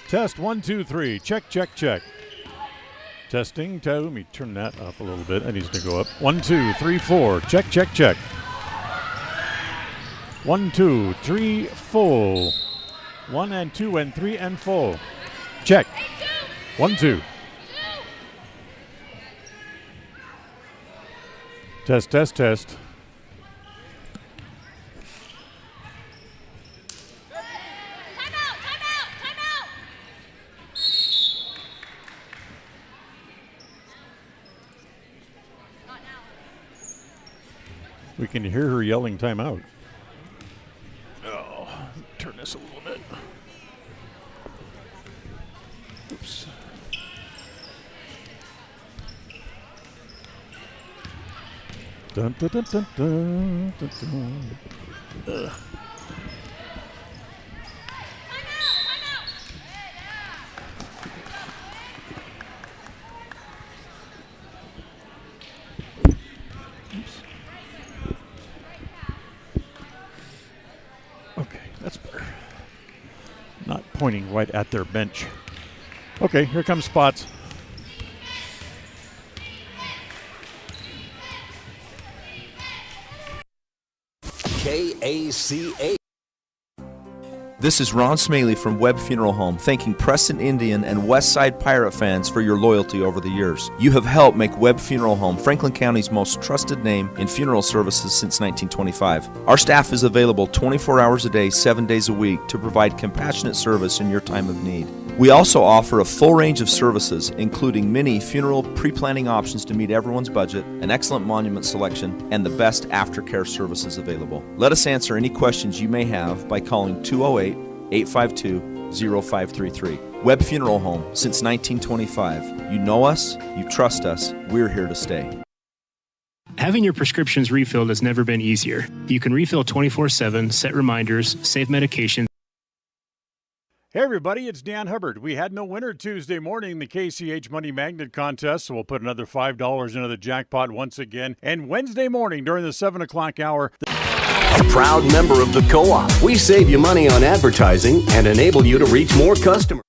Test 1, 2, 3. Check, check, check. Testing. Let me turn that up a little bit. That needs to go up. 1, 2, 3, 4. Check, check, check. 1, 2, 3, full. 1 and 2 and 3 and full. Check. 1, 2. Test, test, test. We can hear her yelling timeout. Oh, turn this a little bit. Oops. Dun, dun, dun, dun, dun, dun, dun. Pointing right at their bench. Okay, here comes Spots. KACA. This is Ron Smaley from Webb Funeral Home, thanking Preston Indian and Westside Pirate fans for your loyalty over the years. You have helped make Webb Funeral Home Franklin County's most trusted name in funeral services since 1925. Our staff is available 24 hours a day, 7 days a week to provide compassionate service in your time of need. We also offer a full range of services, including many funeral pre-planning options to meet everyone's budget, an excellent monument selection, and the best aftercare services available. Let us answer any questions you may have by calling 208-852-0533. Webb Funeral Home, since 1925. You know us, you trust us, we're here to stay. Having your prescriptions refilled has never been easier. You can refill 24/7, set reminders, save medications. Hey everybody, it's Dan Hubbard. We had no winner Tuesday morning in the KCH Money Magnet Contest, so we'll put another $5 into the jackpot once again. And Wednesday morning during the 7 o'clock hour... A proud member of the co-op. We save you money on advertising and enable you to reach more customers.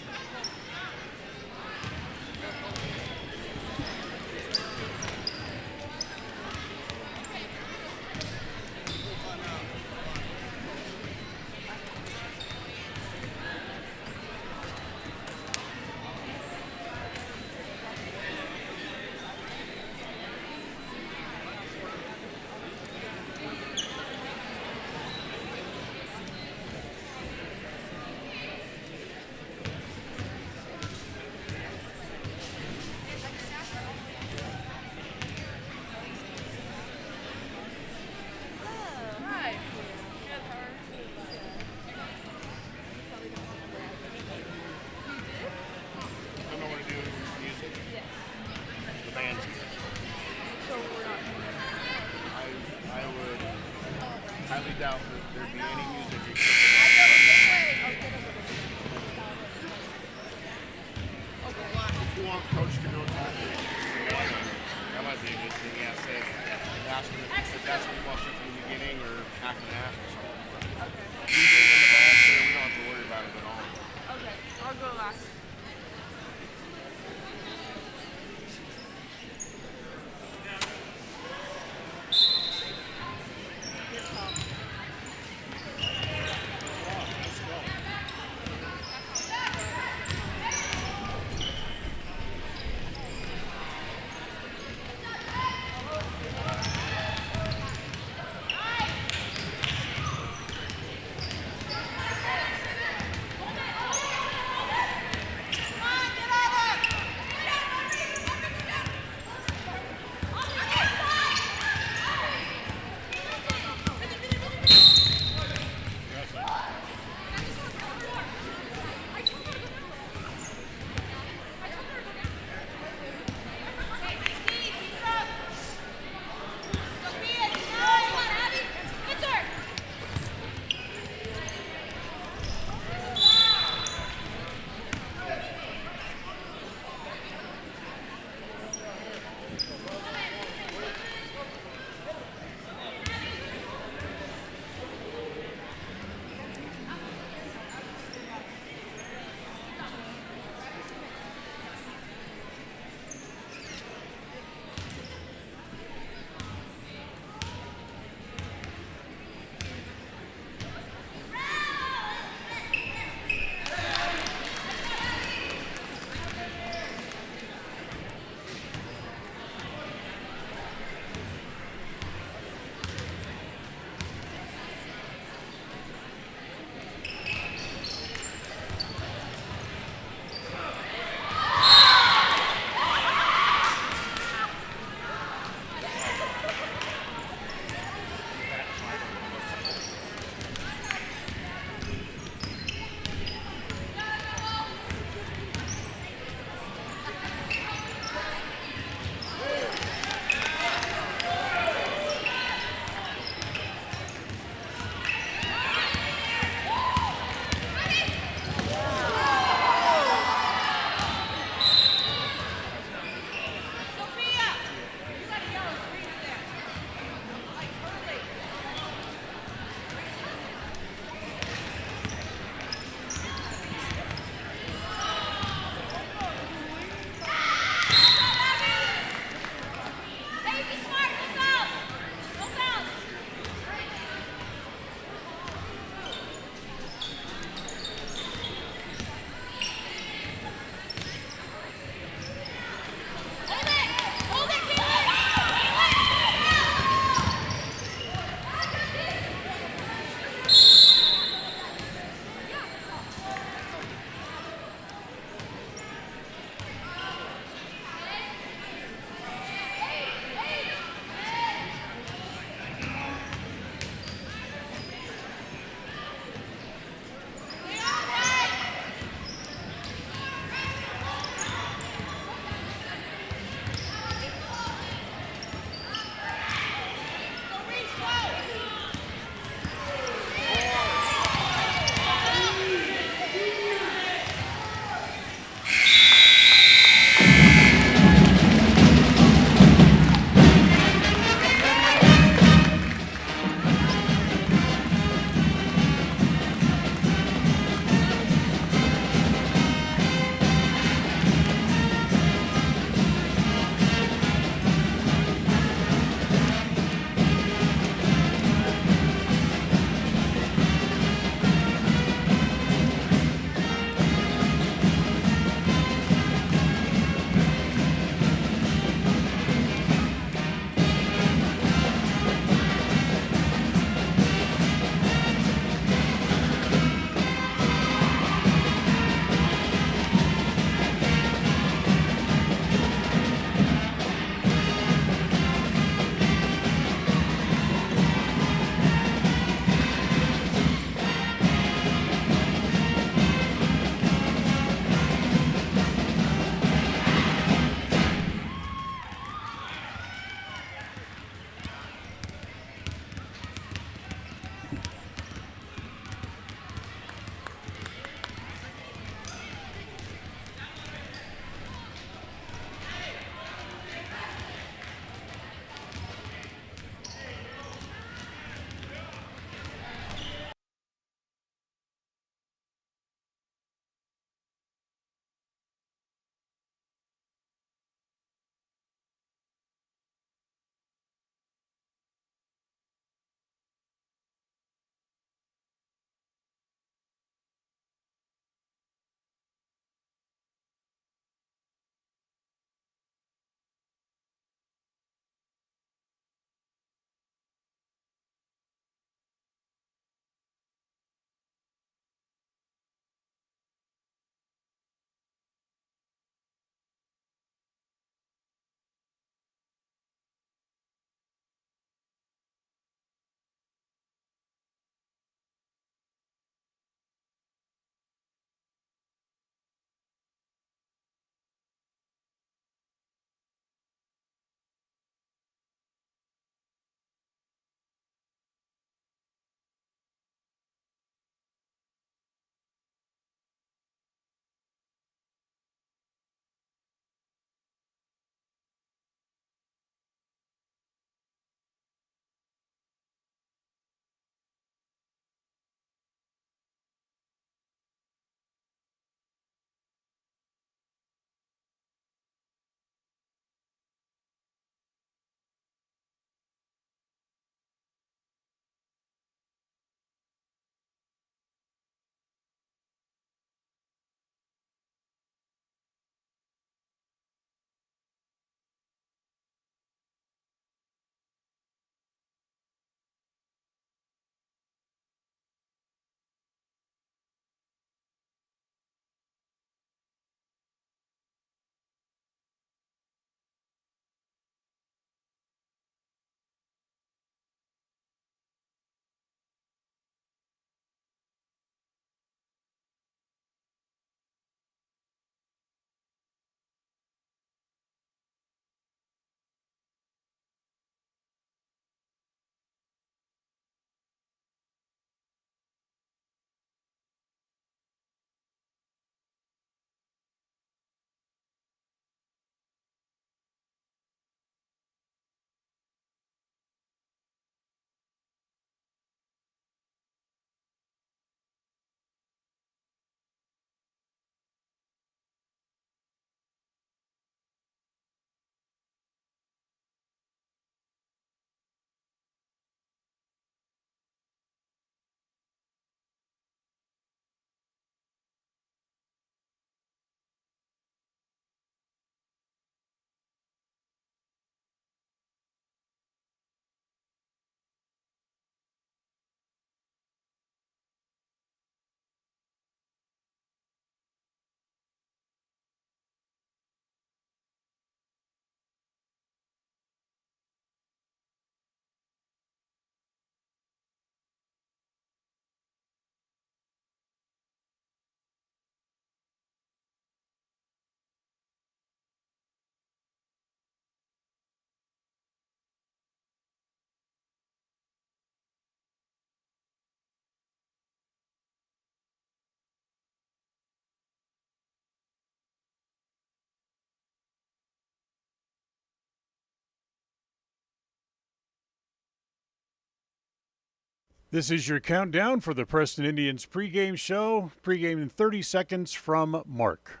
This is your countdown for the Preston Indians pregame show. Pregame in 30 seconds from Mark.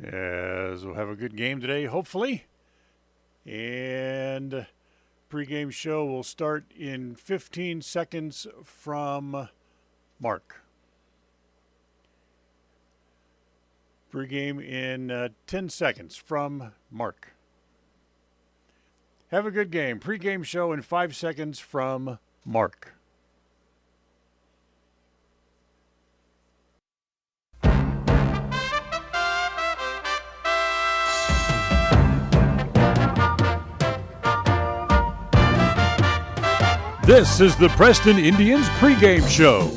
As we'll have a good game today, hopefully. And pregame show will start in 15 seconds from Mark. Pregame in 10 seconds from Mark. Have a good game. Pre-game show in 5 seconds from Mark. This is the Preston Indians pregame show.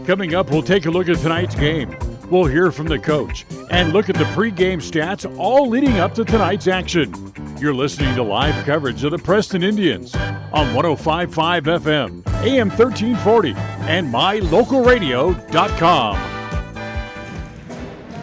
Coming up, we'll take a look at tonight's game. We'll hear from the coach and look at the pregame stats all leading up to tonight's action. You're listening to live coverage of the Preston Indians on 105.5 FM, AM 1340, and mylocalradio.com.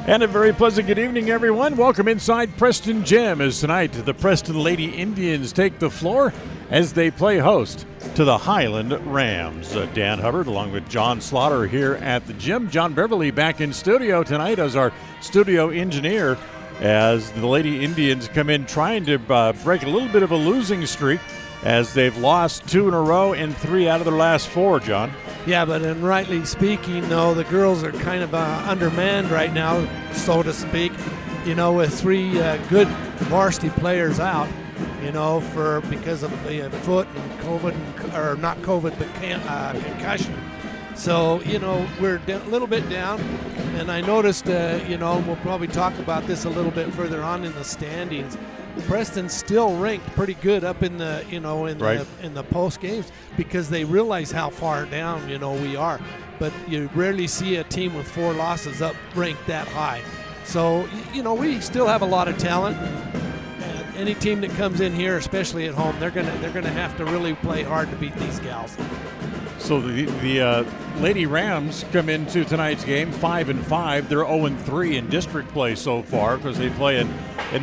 And a very pleasant good evening, everyone. Welcome inside Preston Gym as tonight the Preston Lady Indians take the floor as they play host to the Highland Rams. Dan Hubbard along with John Slaughter here at the gym. John Beverly back in studio tonight as our studio engineer as the Lady Indians come in trying to break a little bit of a losing streak as they've lost 2 in a row and 3 out of their last 4, John. Yeah, but in rightly speaking, though, the girls are kind of undermanned right now, so to speak, with 3 good varsity players out, because of the foot and COVID, or not COVID, but concussion. So, we're a little bit down, and I noticed, we'll probably talk about this a little bit further on in the standings. Preston's still ranked pretty good up in the, in the post games because they realize how far down, we are. But you rarely see a team with 4 losses up ranked that high. So, we still have a lot of talent. And any team that comes in here, especially at home, they're gonna have to really play hard to beat these gals. So the Lady Rams come into tonight's game 5-5. They're 0-3 in district play so far because they play in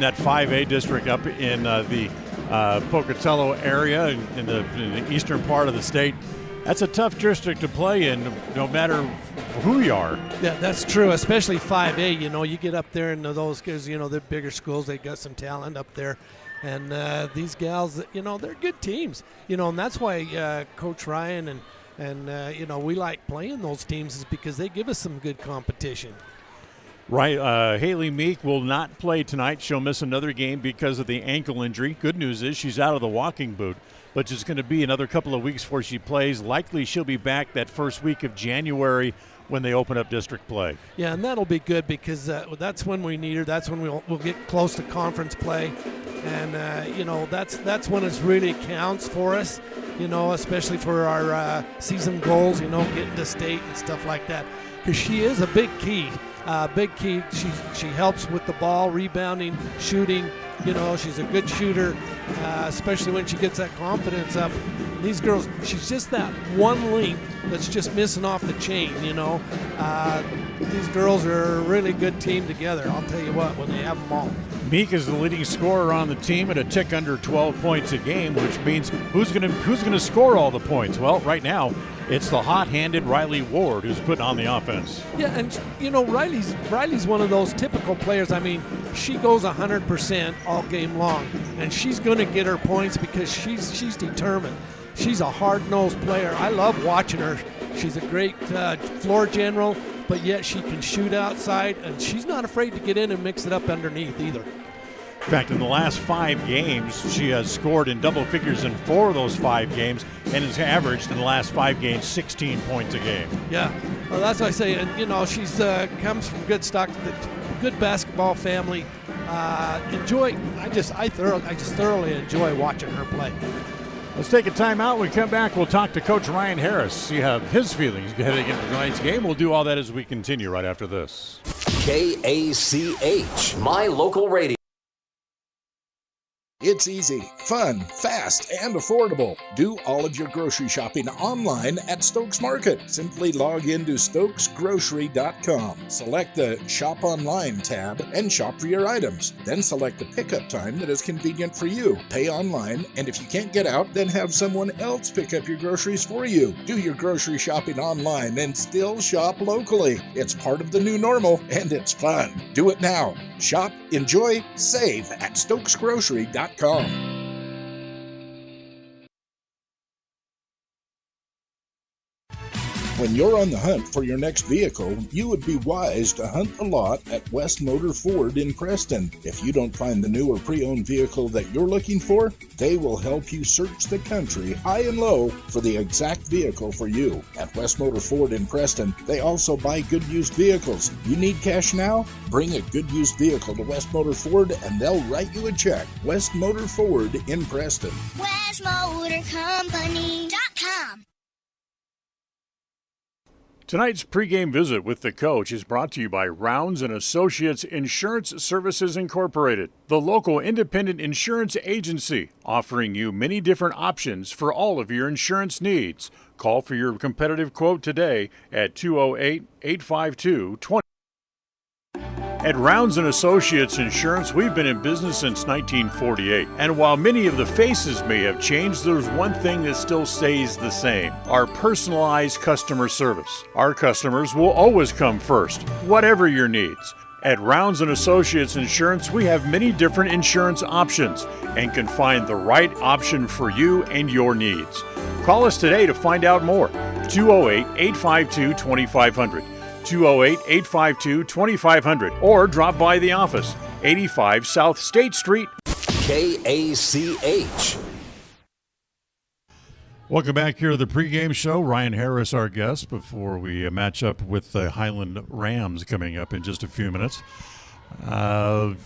that 5A district up in the Pocatello area in the eastern part of the state. That's a tough district to play in no matter who you are. Yeah, that's true, especially 5A. You get up there and those kids, they're bigger schools. They got some talent up there. And these gals, they're good teams. And that's why Coach Ryan and we like playing those teams is because they give us some good competition. Right. Haley Meek will not play tonight. She'll miss another game because of the ankle injury. Good news is she's out of the walking boot, but it's going to be another couple of weeks before she plays. Likely she'll be back that first week of January when they open up district play. Yeah, and that'll be good because that's when we need her. That's when we'll get close to conference play. And, that's when it really counts for us, especially for our season goals, getting to state and stuff like that. Because she is a big key. She helps with the ball, rebounding, shooting. She's a good shooter, especially when she gets that confidence up. These girls, she's just that one link that's just missing off the chain, These girls are a really good team together, I'll tell you what, when they have them all. Meek is the leading scorer on the team at a tick under 12 points a game, which means who's going to score all the points? Well, right now, it's the hot-handed Riley Ward who's putting on the offense. Yeah, and Riley's one of those typical players. I mean, she goes 100% all game long, and she's going to get her points because she's determined. She's a hard-nosed player. I love watching her. She's a great floor general, but yet she can shoot outside, and she's not afraid to get in and mix it up underneath either. In fact, in the last 5 games, she has scored in double figures in 4 of those 5 games and has averaged in the last 5 games 16 points a game. Yeah, well, that's what I say. And, she's comes from good stock, good basketball family. I just thoroughly enjoy watching her play. Let's take a timeout. When we come back, we'll talk to Coach Ryan Harris, see how his feelings heading into tonight's game. We'll do all that as we continue right after this. KACH, My Local Radio. It's easy, fun, fast, and affordable. Do all of your grocery shopping online at Stokes Market. Simply log into stokesgrocery.com. Select the Shop Online tab and shop for your items. Then select the pickup time that is convenient for you. Pay online, and if you can't get out, then have someone else pick up your groceries for you. Do your grocery shopping online and still shop locally. It's part of the new normal, and it's fun. Do it now. Shop, enjoy, save at stokesgrocery.com. When you're on the hunt for your next vehicle, you would be wise to hunt the lot at West Motor Ford in Preston. If you don't find the new or pre-owned vehicle that you're looking for, they will help you search the country high and low for the exact vehicle for you. At West Motor Ford in Preston, they also buy good used vehicles. You need cash now? Bring a good used vehicle to West Motor Ford and they'll write you a check. West Motor Ford in Preston. WestMotorCompany.com. Tonight's pregame visit with the coach is brought to you by Rouse and Associates Insurance Services Incorporated, the local independent insurance agency offering you many different options for all of your insurance needs. Call for your competitive quote today at 208-852-20. At Rouse and Associates Insurance, we've been in business since 1948. And while many of the faces may have changed, there's one thing that still stays the same: our personalized customer service. Our customers will always come first, whatever your needs. At Rouse and Associates Insurance, we have many different insurance options and can find the right option for you and your needs. Call us today to find out more. 208-852-2500. 208-852-2500, or drop by the office, 85 South State Street. KACH. Welcome back here to the pregame show. Ryan Harris, our guest, before we match up with the Highland Rams coming up in just a few minutes. Kind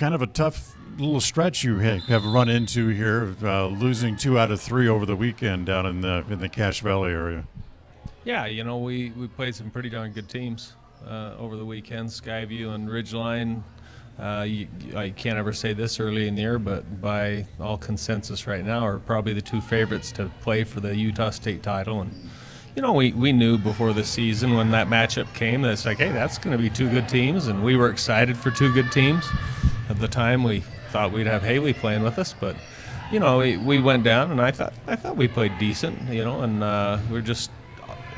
of a tough little stretch you have run into here, losing 2 out of 3 over the weekend down in the Cache Valley area. Yeah, we played some pretty darn good teams over the weekend. Skyview and Ridgeline. I can't ever say this early in the year, but by all consensus right now are probably the 2 favorites to play for the Utah State title. And, we knew before the season when that matchup came that it's like, hey, that's going to be 2 good teams, and we were excited for 2 good teams. At the time, we thought we'd have Haley playing with us, but, we went down, and I thought we played decent, and we're just –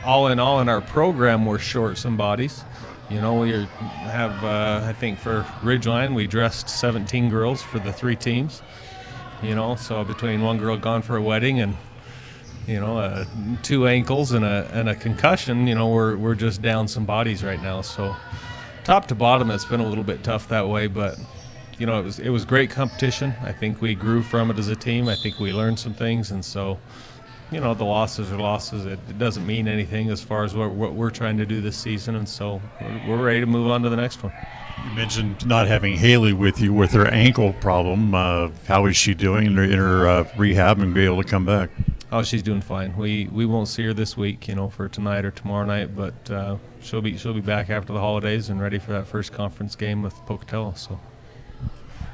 all in our program, we're short some bodies. We have, I think for Ridgeline, we dressed 17 girls for the 3 teams. So between one girl gone for a wedding and, 2 ankles and a concussion, we're just down some bodies right now. So top to bottom, it's been a little bit tough that way, but, it was great competition. I think we grew from it as a team. I think we learned some things, and so the losses are losses. It doesn't mean anything as far as what we're trying to do this season, and so we're ready to move on to the next one. You mentioned not having Haley with you with her ankle problem. How is she doing in her rehab and be able to come back? Oh, she's doing fine. We won't see her this week, for tonight or tomorrow night, but she'll be back after the holidays and ready for that first conference game with Pocatello. So,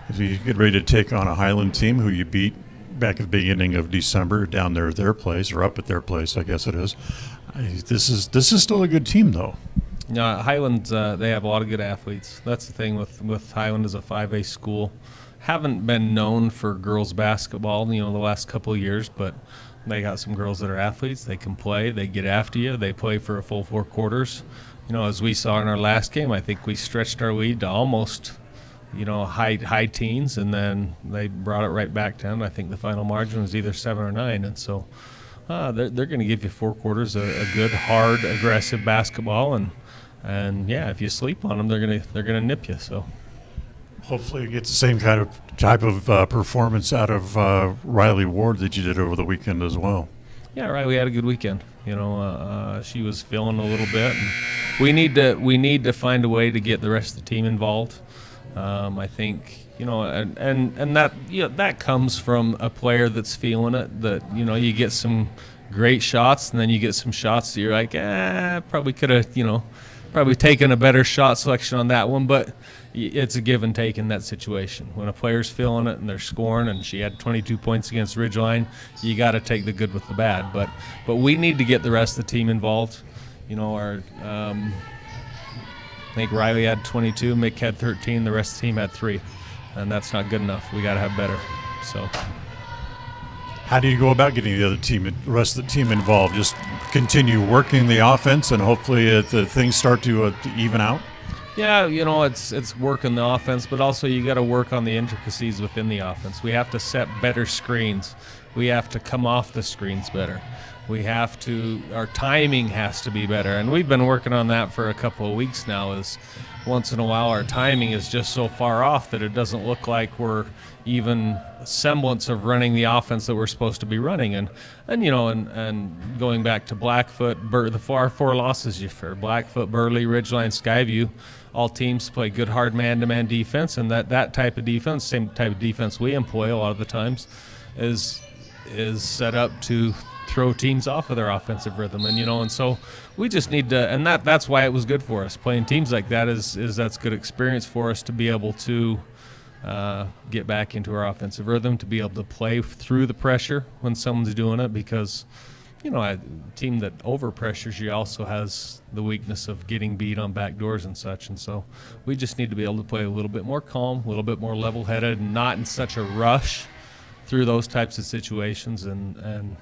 as you get ready to take on a Highland team who you beat back at the beginning of December down there at their place, or up at their place, I guess it is. This is still a good team, though. Highland, they have a lot of good athletes. That's the thing with Highland as a 5A school. Haven't been known for girls basketball, the last couple of years, but they got some girls that are athletes. They can play. They get after you. They play for a full 4 quarters. As we saw in our last game, I think we stretched our lead to almost high teens, and then they brought it right back down. I think the final margin was either 7 or 9, and so they're going to give you 4 quarters a good, hard, aggressive basketball, and yeah, if you sleep on them, they're gonna nip you. So hopefully you get the same type of performance out of Riley Ward that you did over the weekend as well. Yeah, Riley had a good weekend. She was feeling a little bit, and we need to find a way to get the rest of the team involved. I think, and that comes from a player that's feeling it, that, you get some great shots, and then you get some shots that you're like, probably could have, probably taken a better shot selection on that one, but it's a give and take in that situation. When a player's feeling it and they're scoring, and she had 22 points against Ridgeline, you got to take the good with the bad. But we need to get the rest of the team involved. I think Riley had 22, Mick had 13, the rest of the team had 3, and that's not good enough. We got to have better. So, how do you go about getting the rest of the team involved? Just continue working the offense, and hopefully the things start to even out. Yeah, it's working the offense, but also you got to work on the intricacies within the offense. We have to set better screens. We have to come off the screens better. Our timing has to be better, and we've been working on that for a couple of weeks now. Is once in a while our timing is just so far off that it doesn't look like we're even semblance of running the offense that we're supposed to be running. And going back to Blackfoot, the four losses for Blackfoot, Burley, Ridgeline, Skyview, all teams play good hard man-to-man defense, and that type of defense, same type of defense we employ a lot of the times, is set up to throw teams off of their offensive rhythm. And so we just need to, and that's why it was good for us. Playing teams like that that's good experience for us to be able to get back into our offensive rhythm, to be able to play through the pressure when someone's doing it, because a team that overpressures you also has the weakness of getting beat on back doors and such. And so we just need to be able to play a little bit more calm, a little bit more level-headed, and not in such a rush through those types of situations. And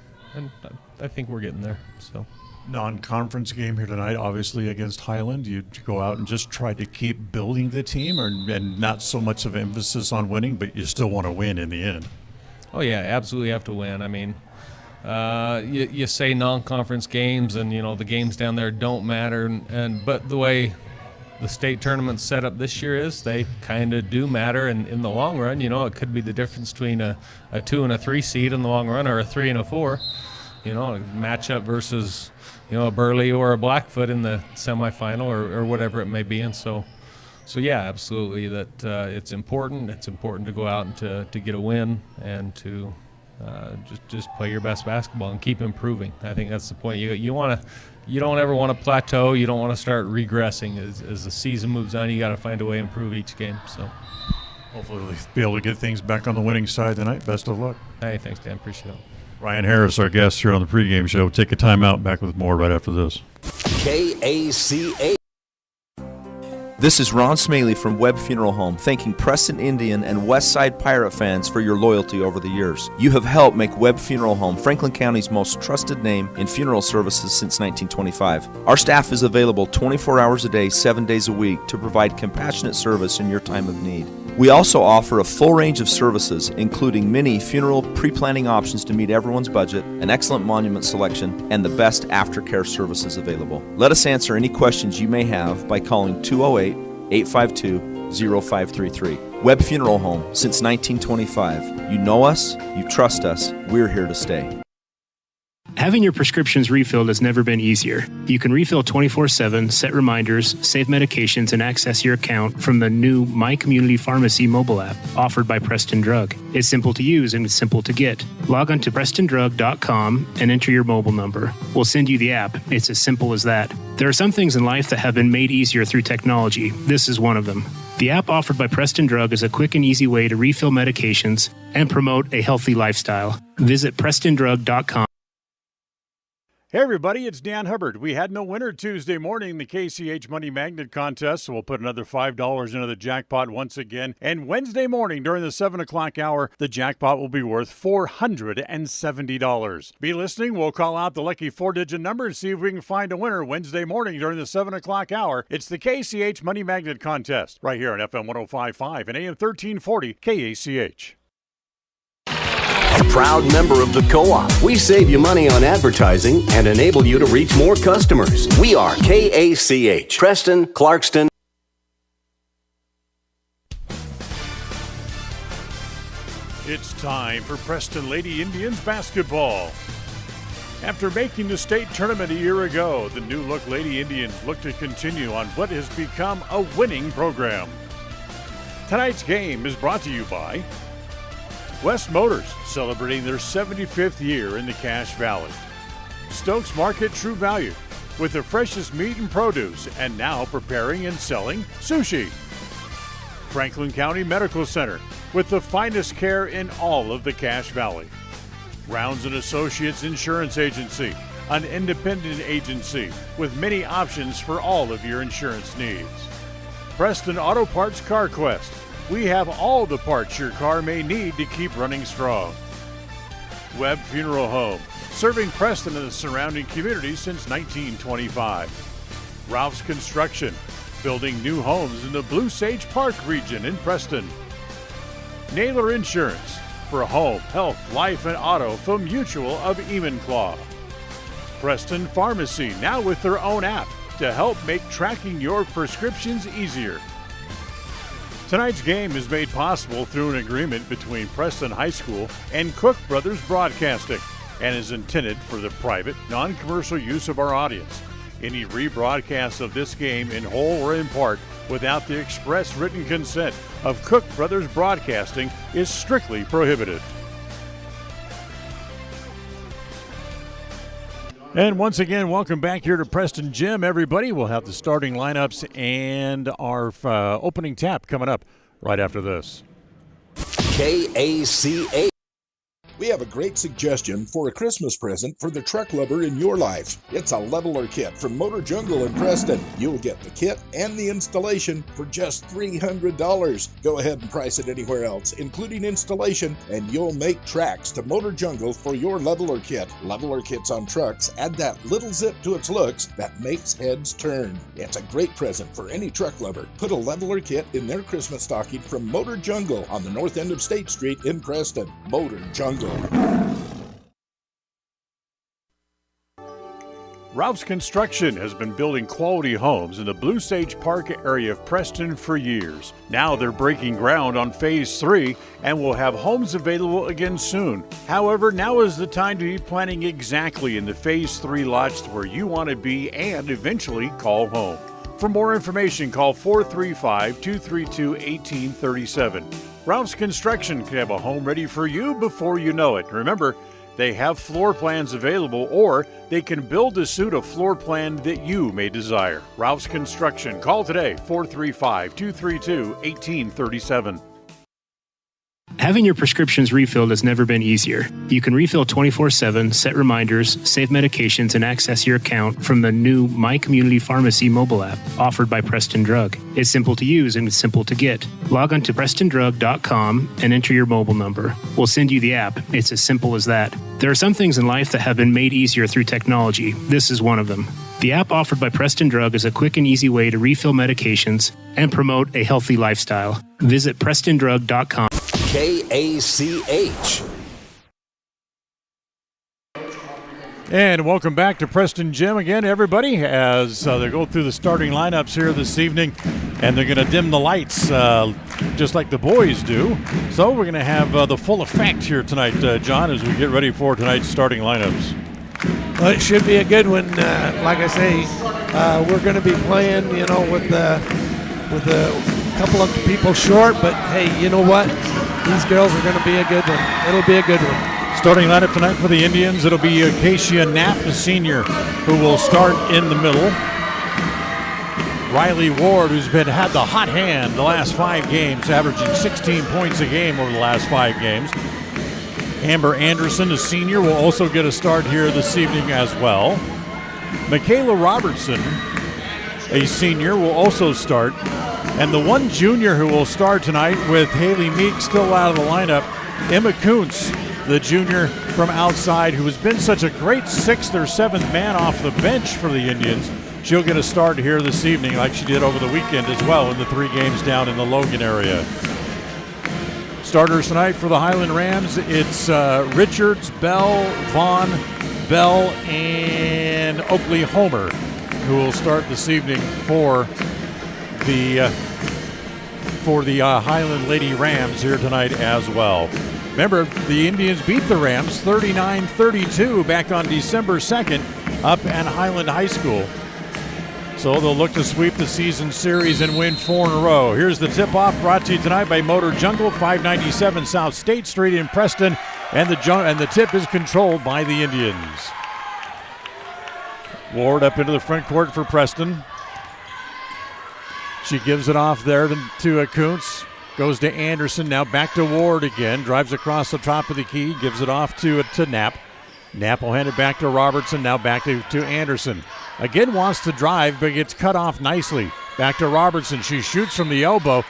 I think we're getting there. So, non-conference game here tonight, obviously against Highland. You go out and just try to keep building the team, and not so much of emphasis on winning, but you still want to win in the end. Oh yeah, absolutely have to win. I mean, you say non-conference games, and the games down there don't matter, but the way the state tournament's set up this year is they kind of do matter, and in the long run, it could be the difference between a 2 and a 3 seed in the long run, or a 3 and a 4. A matchup versus a Burley or a Blackfoot in the semifinal, or whatever it may be. And so yeah, absolutely, that it's important. It's important to go out and to get a win, and to just play your best basketball and keep improving. I think that's the point. You don't ever want to plateau. You don't want to start regressing. As the season moves on, you got to find a way to improve each game. So hopefully we'll be able to get things back on the winning side tonight. Best of luck. Hey, thanks, Dan. Appreciate it. Ryan Harris, our guest here on the pregame show. Take a time out. Back with more right after this. KACA. This is Ron Smaley from Webb Funeral Home, thanking Preston Indian and Westside Pirate fans for your loyalty over the years. You have helped make Webb Funeral Home Franklin County's most trusted name in funeral services since 1925. Our staff is available 24 hours a day, 7 days a week to provide compassionate service in your time of need. We also offer a full range of services, including many funeral pre-planning options to meet everyone's budget, an excellent monument selection, and the best aftercare services available. Let us answer any questions you may have by calling 208-852-0533. Webb Funeral Home, since 1925. You know us, you trust us, we're here to stay. Having your prescriptions refilled has never been easier. You can refill 24/7, set reminders, save medications, and access your account from the new My Community Pharmacy mobile app offered by Preston Drug. It's simple to use and it's simple to get. Log on to PrestonDrug.com and enter your mobile number. We'll send you the app. It's as simple as that. There are some things in life that have been made easier through technology. This is one of them. The app offered by Preston Drug is a quick and easy way to refill medications and promote a healthy lifestyle. Visit PrestonDrug.com. Hey everybody, it's Dan Hubbard. We had no winner Tuesday morning in the KCH Money Magnet Contest, so we'll put another $5 into the jackpot once again. And Wednesday morning during the 7 o'clock hour, the jackpot will be worth $470. Be listening. We'll call out the lucky 4-digit number and see if we can find a winner Wednesday morning during the 7 o'clock hour. It's the KCH Money Magnet Contest right here on FM 105.5 and AM 1340 KACH. A proud member of the Co-op. We save you money on advertising and enable you to reach more customers. We are KACH, Preston, Clarkston. It's time for Preston Lady Indians basketball. After making the state tournament a year ago, the new-look Lady Indians look to continue on what has become a winning program. Tonight's game is brought to you by West Motors, celebrating their 75th year in the Cache Valley. Stokes Market True Value, with the freshest meat and produce, and now preparing and selling sushi. Franklin County Medical Center, with the finest care in all of the Cache Valley. Rounds & Associates Insurance Agency, an independent agency with many options for all of your insurance needs. Preston Auto Parts Car Quest. We have all the parts your car may need to keep running strong. Webb Funeral Home, serving Preston and the surrounding community since 1925. Rouse Construction, building new homes in the Blue Sage Park region in Preston. Naylor Insurance, for home, health, life, and auto from Mutual of Enumclaw. Preston Pharmacy, now with their own app to help make tracking your prescriptions easier. Tonight's game is made possible through an agreement between Preston High School and Cook Brothers Broadcasting and is intended for the private, non-commercial use of our audience. Any rebroadcast of this game in whole or in part without the express written consent of Cook Brothers Broadcasting is strictly prohibited. And once again, welcome back here to Preston Gym, everybody. We'll have the starting lineups and our opening tap coming up right after this. KACH. We have a great suggestion for a Christmas present for the truck lover in your life. It's a leveler kit from Motor Jungle in Preston. You'll get the kit and the installation for just $300. Go ahead and price it anywhere else, including installation, and you'll make tracks to Motor Jungle for your leveler kit. Leveler kits on trucks add that little zip to its looks that makes heads turn. It's a great present for any truck lover. Put a leveler kit in their Christmas stocking from Motor Jungle on the north end of State Street in Preston. Motor Jungle. Rouse Construction has been building quality homes in the Blue Sage Park area of Preston for years. Now they're breaking ground on Phase 3 and will have homes available again soon. However, now is the time to be planning exactly in the Phase 3 lots where you want to be and eventually call home. For more information, call 435-232-1837. Rouse Construction can have a home ready for you before you know it. Remember, they have floor plans available, or they can build to suit a floor plan that you may desire. Rouse Construction. Call today, 435-232-1837. Having your prescriptions refilled has never been easier. You can refill 24/7, set reminders, save medications, and access your account from the new My Community Pharmacy mobile app offered by Preston Drug. It's simple to use and it's simple to get. Log on to prestondrug.com and enter your mobile number. We'll send you the app. It's as simple as that. There are some things in life that have been made easier through technology. This is one of them. The app offered by Preston Drug is a quick and easy way to refill medications and promote a healthy lifestyle. Visit prestondrug.com. KACH. And welcome back to Preston Gym again, everybody, as they go through the starting lineups here this evening. And they're going to dim the lights just like the boys do. So we're going to have the full effect here tonight, John, as we get ready for tonight's starting lineups. Well, it should be a good one. Like I say, we're going to be playing, with a couple of people short. But, hey, you know what? These girls are going to be a good one. It'll be a good one. Starting lineup tonight for the Indians, it'll be Kasia Knapp, the senior, who will start in the middle. Riley Ward, who's had the hot hand the last 5 games, averaging 16 points a game over the last 5 games. Amber Anderson, a senior, will also get a start here this evening as well. Michaela Robertson, a senior, will also start. And the one junior who will start tonight with Haley Meek still out of the lineup, Emma Kuntz, the junior from outside who has been such a great 6th or 7th man off the bench for the Indians. She'll get a start here this evening like she did over the weekend as well in the 3 games down in the Logan area. Starters tonight for the Highland Rams, it's Richards, Bell, Vaughn, Bell, and Oakley Homer who will start this evening for the Highland Lady Rams here tonight as well. Remember, the Indians beat the Rams 39-32 back on December 2nd up at Highland High School. So they'll look to sweep the season series and win 4 in a row. Here's the tip-off brought to you tonight by Motor Jungle, 597 South State Street in Preston, and the tip is controlled by the Indians. Ward up into the front court for Preston. She gives it off there to Kuntz. Goes to Anderson, now back to Ward again. Drives across the top of the key, gives it off to Knapp. Knapp will hand it back to Robertson, now back to Anderson. Again wants to drive, but gets cut off nicely. Back to Robertson. She shoots from the elbow,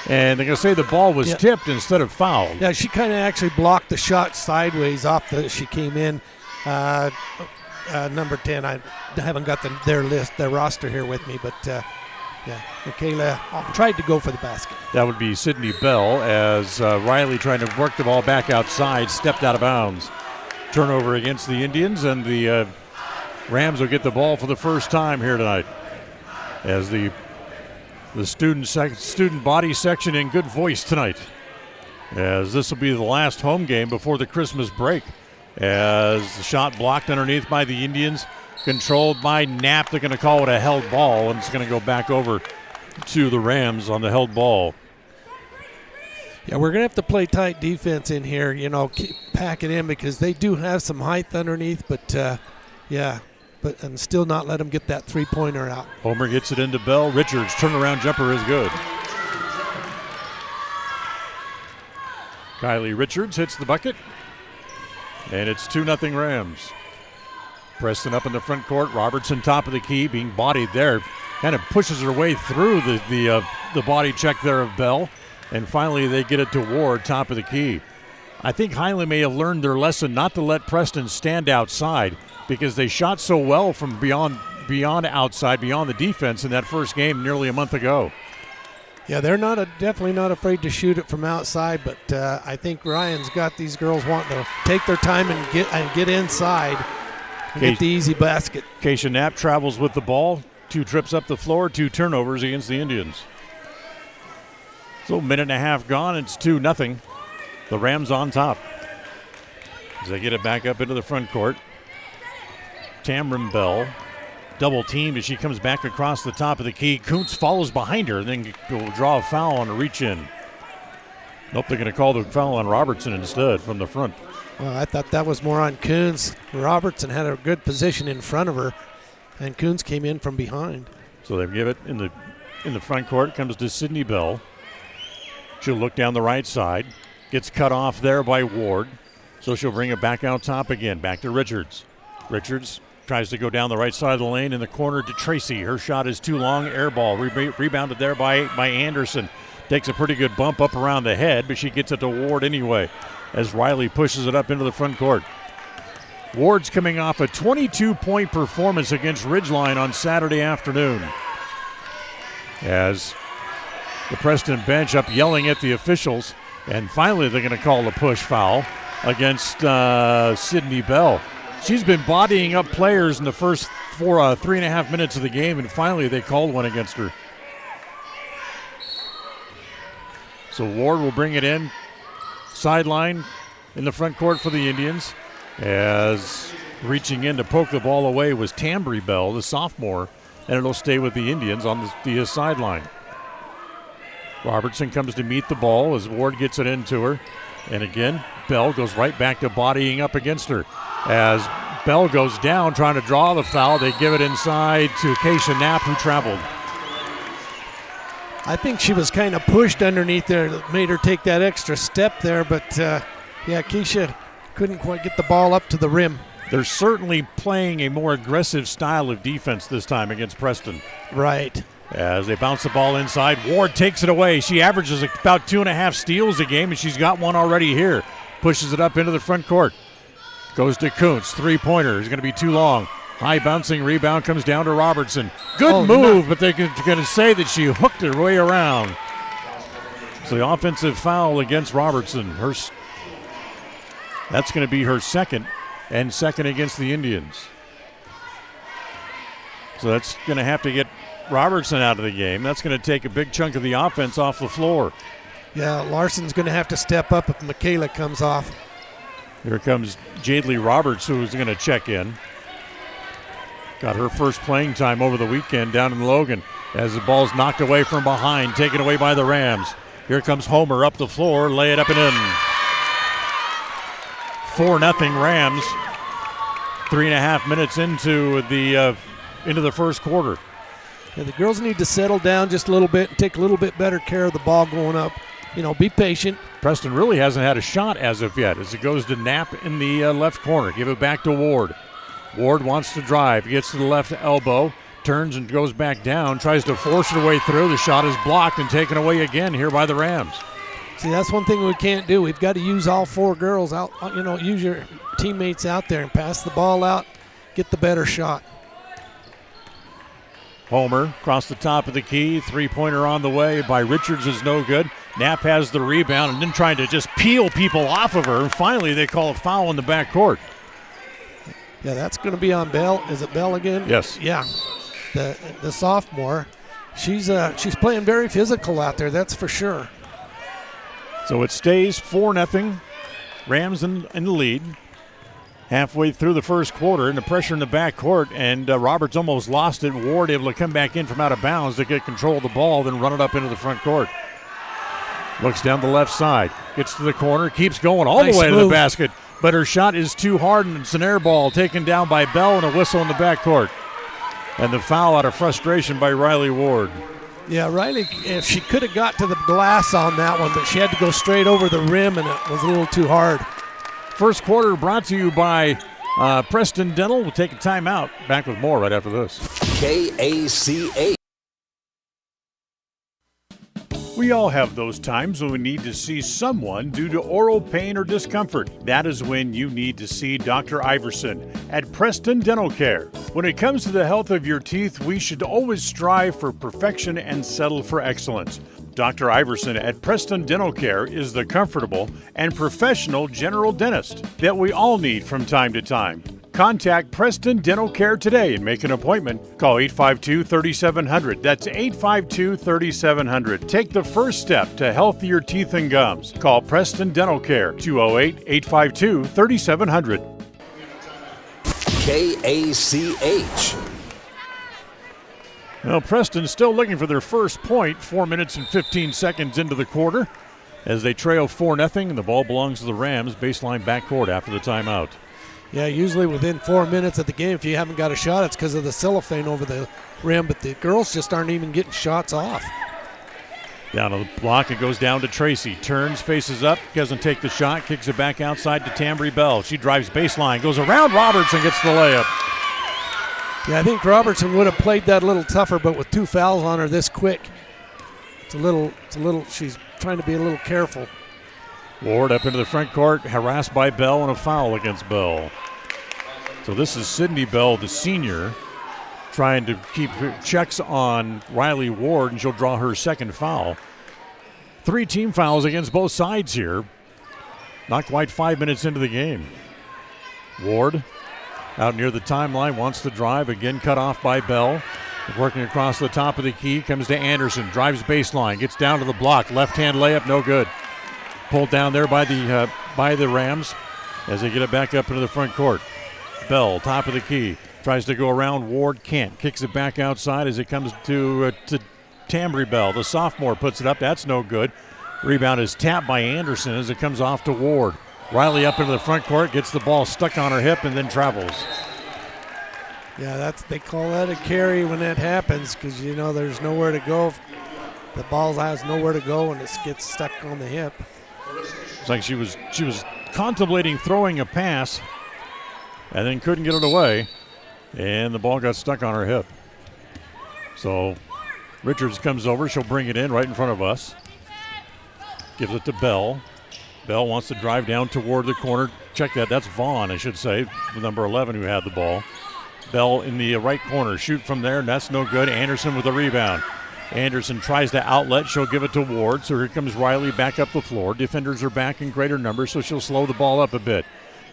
and they're going to say the ball was tipped instead of fouled. Yeah, she kind of actually blocked the shot sideways off she came in. Number 10, I haven't got their roster here with me, but Michaela tried to go for the basket. That would be Sydney Bell as Riley, trying to work the ball back outside, stepped out of bounds. Turnover against the Indians, and the Rams will get the ball for the first time here tonight. As the student body section in good voice tonight, as this will be the last home game before the Christmas break. As the shot blocked underneath by the Indians, controlled by Knapp. They're going to call it a held ball, and it's going to go back over to the Rams on the held ball. Yeah, we're going to have to play tight defense in here, pack it in, because they do have some height underneath, but and still not let them get that three-pointer out. Homer gets it into Bell. Richards' turnaround jumper is good. Kylie Richards hits the bucket, and it's 2-0 Rams. Preston up in the front court. Robertson top of the key, being bodied there. Kind of pushes her way through the body check there of Bell. And finally they get it to Ward, top of the key. I think Highland may have learned their lesson not to let Preston stand outside, because they shot so well from beyond outside, beyond the defense in that first game nearly a month ago. Yeah, they're definitely not afraid to shoot it from outside, but I think Ryan's got these girls wanting to take their time and get inside and get the easy basket. Kasia Knapp travels with the ball. 2 trips up the floor, 2 turnovers against the Indians. So a minute and a half gone, it's 2-0. The Rams on top. As they get it back up into the front court. Tamron Bell double teamed as she comes back across the top of the key. Kuntz follows behind her and then will draw a foul on a reach in. Nope, they're going to call the foul on Robertson instead from the front. Well, I thought that was more on Kuntz. Robertson had a good position in front of her, and Kuntz came in from behind. So they give it in the front court. Comes to Sydney Bell. She'll look down the right side. Gets cut off there by Ward. So she'll bring it back out top again. Back to Richards. Richards tries to go down the right side of the lane in the corner to Tracy. Her shot is too long. Air ball. Rebounded there by Anderson. Takes a pretty good bump up around the head, but she gets it to Ward anyway as Riley pushes it up into the front court. Ward's coming off a 22-point performance against Ridgeline on Saturday afternoon. As the Preston bench up yelling at the officials, and finally they're going to call a push foul against Sydney Bell. She's been bodying up players in the first 3.5 minutes of the game, and finally they called one against her. So Ward will bring it in. Sideline in the front court for the Indians. As reaching in to poke the ball away was Tambry Bell, the sophomore, and it'll stay with the Indians on the sideline. Robertson comes to meet the ball as Ward gets it into her. And again, Bell goes right back to bodying up against her. As Bell goes down trying to draw the foul, they give it inside to Kasia Knapp, who traveled. I think she was kind of pushed underneath there that made her take that extra step there, but Kasia couldn't quite get the ball up to the rim. They're certainly playing a more aggressive style of defense this time against Preston. Right. As they bounce the ball inside, Ward takes it away. She averages about 2.5 steals a game, and she's got one already here. Pushes it up into the front court. Goes to Kuntz. Three-pointer is going to be too long. High bouncing rebound comes down to Robertson. Good move, but they're going to say that she hooked her way around. So the offensive foul against Robertson. That's going to be her second, and second against the Indians. So that's going to have to get Robertson out of the game. That's going to take a big chunk of the offense off the floor. Yeah, Larson's going to have to step up if Michaela comes off. Here comes Jadely Roberts, who's going to check in. Got her first playing time over the weekend down in Logan as the ball's knocked away from behind, taken away by the Rams. Here comes Homer up the floor, lay it up and in. 4-0 Rams. 3.5 minutes into the first quarter. Yeah, the girls need to settle down just a little bit and take a little bit better care of the ball going up. Be patient. Preston really hasn't had a shot as of yet as it goes to Knapp in the left corner. Give it back to Ward. Ward wants to drive, gets to the left elbow, turns and goes back down, tries to force her way through. The shot is blocked and taken away again here by the Rams. See, that's one thing we can't do. We've got to use all four girls out, use your teammates out there and pass the ball out, get the better shot. Homer across the top of the key. Three-pointer on the way by Richards is no good. Knapp has the rebound and then trying to just peel people off of her. And finally they call a foul in the backcourt. Yeah, that's going to be on Bell. Is it Bell again? Yes. Yeah, the sophomore. She's playing very physical out there, that's for sure. So it stays 4-0. Rams in the lead. Halfway through the first quarter, and the pressure in the backcourt, and Roberts almost lost it. Ward able to come back in from out of bounds to get control of the ball, then run it up into the front court. Looks down the left side, gets to the corner, keeps going all the way to the basket, but her shot is too hard, and it's an air ball taken down by Bell and a whistle in the backcourt. And the foul out of frustration by Riley Ward. Yeah, Riley, if she could have got to the glass on that one, but she had to go straight over the rim, and it was a little too hard. First quarter brought to you by Preston Dental. We'll take a timeout. Back with more right after this. KACH. We all have those times when we need to see someone due to oral pain or discomfort. That is when you need to see Dr. Iverson at Preston Dental Care. When it comes to the health of your teeth, we should always strive for perfection and settle for excellence. Dr. Iverson at Preston Dental Care is the comfortable and professional general dentist that we all need from time to time. Contact Preston Dental Care today and make an appointment. Call 852-3700. That's 852-3700. Take the first step to healthier teeth and gums. Call Preston Dental Care, 208-852-3700. KACH. Well, Preston still looking for their first point, 4 minutes and 15 seconds into the quarter. As they trail 4-0, and the ball belongs to the Rams, baseline backcourt after the timeout. Yeah, usually within 4 minutes of the game, if you haven't got a shot, it's because of the cellophane over the rim, but the girls just aren't even getting shots off. Down to the block, it goes down to Tracy. Turns, faces up, doesn't take the shot, kicks it back outside to Tambry Bell. She drives baseline, goes around Roberts and gets the layup. Yeah, I think Robertson would have played that a little tougher, but with 2 fouls on her this quick, it's a little, she's trying to be a little careful. Ward up into the front court, harassed by Bell, and a foul against Bell. So this is Sydney Bell, the senior, trying to keep checks on Riley Ward, and she'll draw her second foul. 3 team fouls against both sides here. Not quite 5 minutes into the game. Ward out near the timeline, wants to drive, again cut off by Bell. Working across the top of the key, comes to Anderson, drives baseline, gets down to the block, left-hand layup, no good. Pulled down there by the Rams as they get it back up into the front court. Bell, top of the key, tries to go around. Ward can't. Kicks it back outside as it comes to Tambry Bell. The sophomore puts it up. That's no good. Rebound is tapped by Anderson as it comes off to Ward. Riley up into the front court, gets the ball stuck on her hip and then travels. Yeah, they call that a carry when that happens because, there's nowhere to go. The ball has nowhere to go and it gets stuck on the hip. It's like she was contemplating throwing a pass and then couldn't get it away, and the ball got stuck on her hip. So Richards comes over. She'll bring it in right in front of us. Gives it to Bell. Bell wants to drive down toward the corner. Check that. That's Vaughn, I should say, number 11 who had the ball. Bell in the right corner. Shoot from there, and that's no good. Anderson with the rebound. Anderson tries to outlet. She'll give it to Ward. So here comes Riley back up the floor. Defenders are back in greater numbers, so she'll slow the ball up a bit.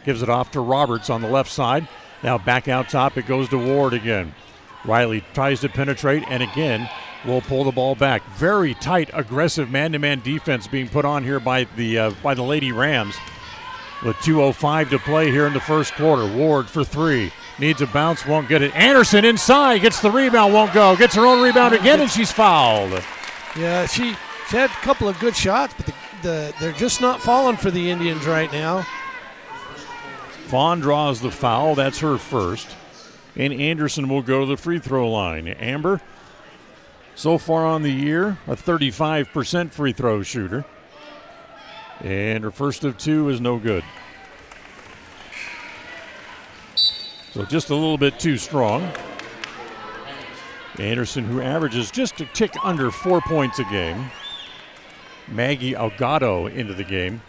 Gives it off to Roberts on the left side. Now back out top. It goes to Ward again. Riley tries to penetrate, and again will pull the ball back. Very tight, aggressive man-to-man defense being put on here by the Lady Rams. With 2:05 to play here in the first quarter. Ward for 3. Needs a bounce, won't get it. Anderson inside, gets the rebound, won't go. Gets her own rebound again, and she's fouled. Yeah, she had a couple of good shots, but they're just not falling for the Indians right now. Vaughn draws the foul. That's her first. And Anderson will go to the free throw line. Amber, so far on the year, a 35% free throw shooter. And her first of 2 is no good. So just a little bit too strong. Anderson, who averages just a tick under 4 points a game. Maggie Elgato into the game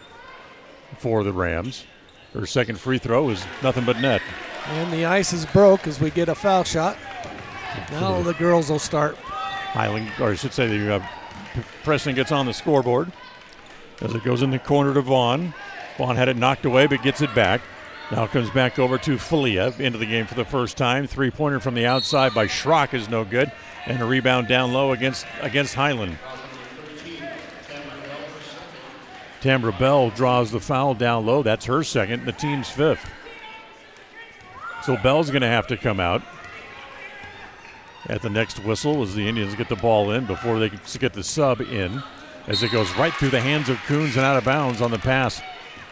for the Rams. Her second free throw is nothing but net. And the ice is broke as we get a foul shot. Now the girls will start. Highland, or I should say, Preston gets on the scoreboard as it goes in the corner to Vaughn. Vaughn had it knocked away but gets it back. Now comes back over to Falia into the game for the first time. Three-pointer from the outside by Schrock is no good. And a rebound down low against Highland. Tamara Bell draws the foul down low. That's her second, the team's 5th. So Bell's going to have to come out at the next whistle as the Indians get the ball in before they get the sub in, as it goes right through the hands of Coons and out of bounds on the pass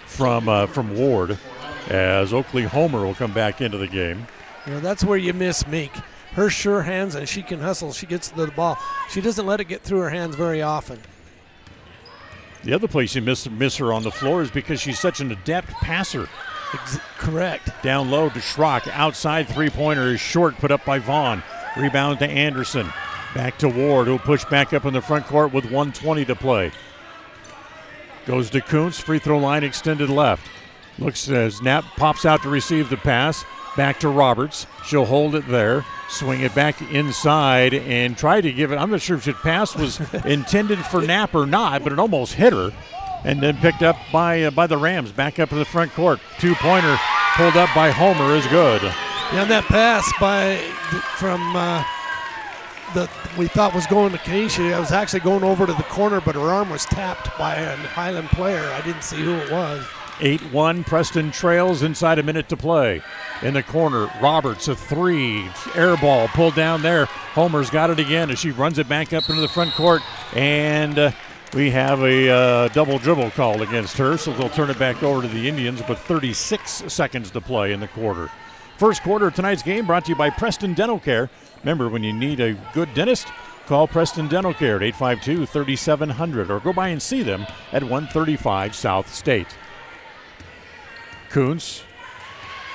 from Ward, as Oakley Homer will come back into the game. You know, that's where you miss Meek. Her sure hands, and she can hustle. She gets to the ball. She doesn't let it get through her hands very often. The other place you miss her on the floor is because she's such an adept passer. Correct. Down low to Schrock. Outside three-pointer is short, put up by Vaughn. Rebound to Anderson. Back to Ward, who'll push back up in the front court with 1:20 to play. Goes to Kuntz, free throw line extended left. Looks as Knapp pops out to receive the pass. Back to Roberts. She'll hold it there. Swing it back inside and try to give it. I'm not sure if the pass was intended for Knapp or not, but it almost hit her. And then picked up by the Rams. Back up to the front court. Two-pointer pulled up by Homer is good. Yeah, that pass we thought was going to Kasia. It was actually going over to the corner, but her arm was tapped by a Highland player. I didn't see who it was. 8-1, Preston trails inside a minute to play. In the corner, Roberts, a three. Air ball pulled down there. Homer's got it again as she runs it back up into the front court. And we have a double dribble called against her, so they'll turn it back over to the Indians with 36 seconds to play in the quarter. First quarter of tonight's game brought to you by Preston Dental Care. Remember, when you need a good dentist, call Preston Dental Care at 852-3700 or go by and see them at 135 South State. Kuntz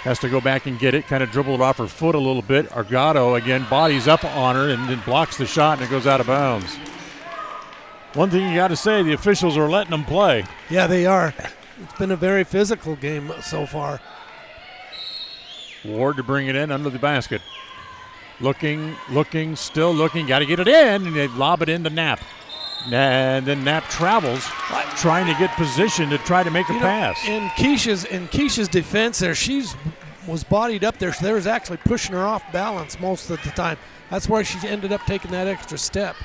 has to go back and get it, kind of dribble it off her foot a little bit. Argato again bodies up on her and then blocks the shot and it goes out of bounds. One thing you got to say, the officials are letting them play. Yeah, they are. It's been a very physical game so far. Ward to bring it in under the basket. Looking, still looking. Got to get it in, and they lob it into Knapp. And then Knapp travels, trying to get position to try to make a pass. In Keisha's defense there, was bodied up there. So they was actually pushing her off balance most of the time. That's why she ended up taking that extra step.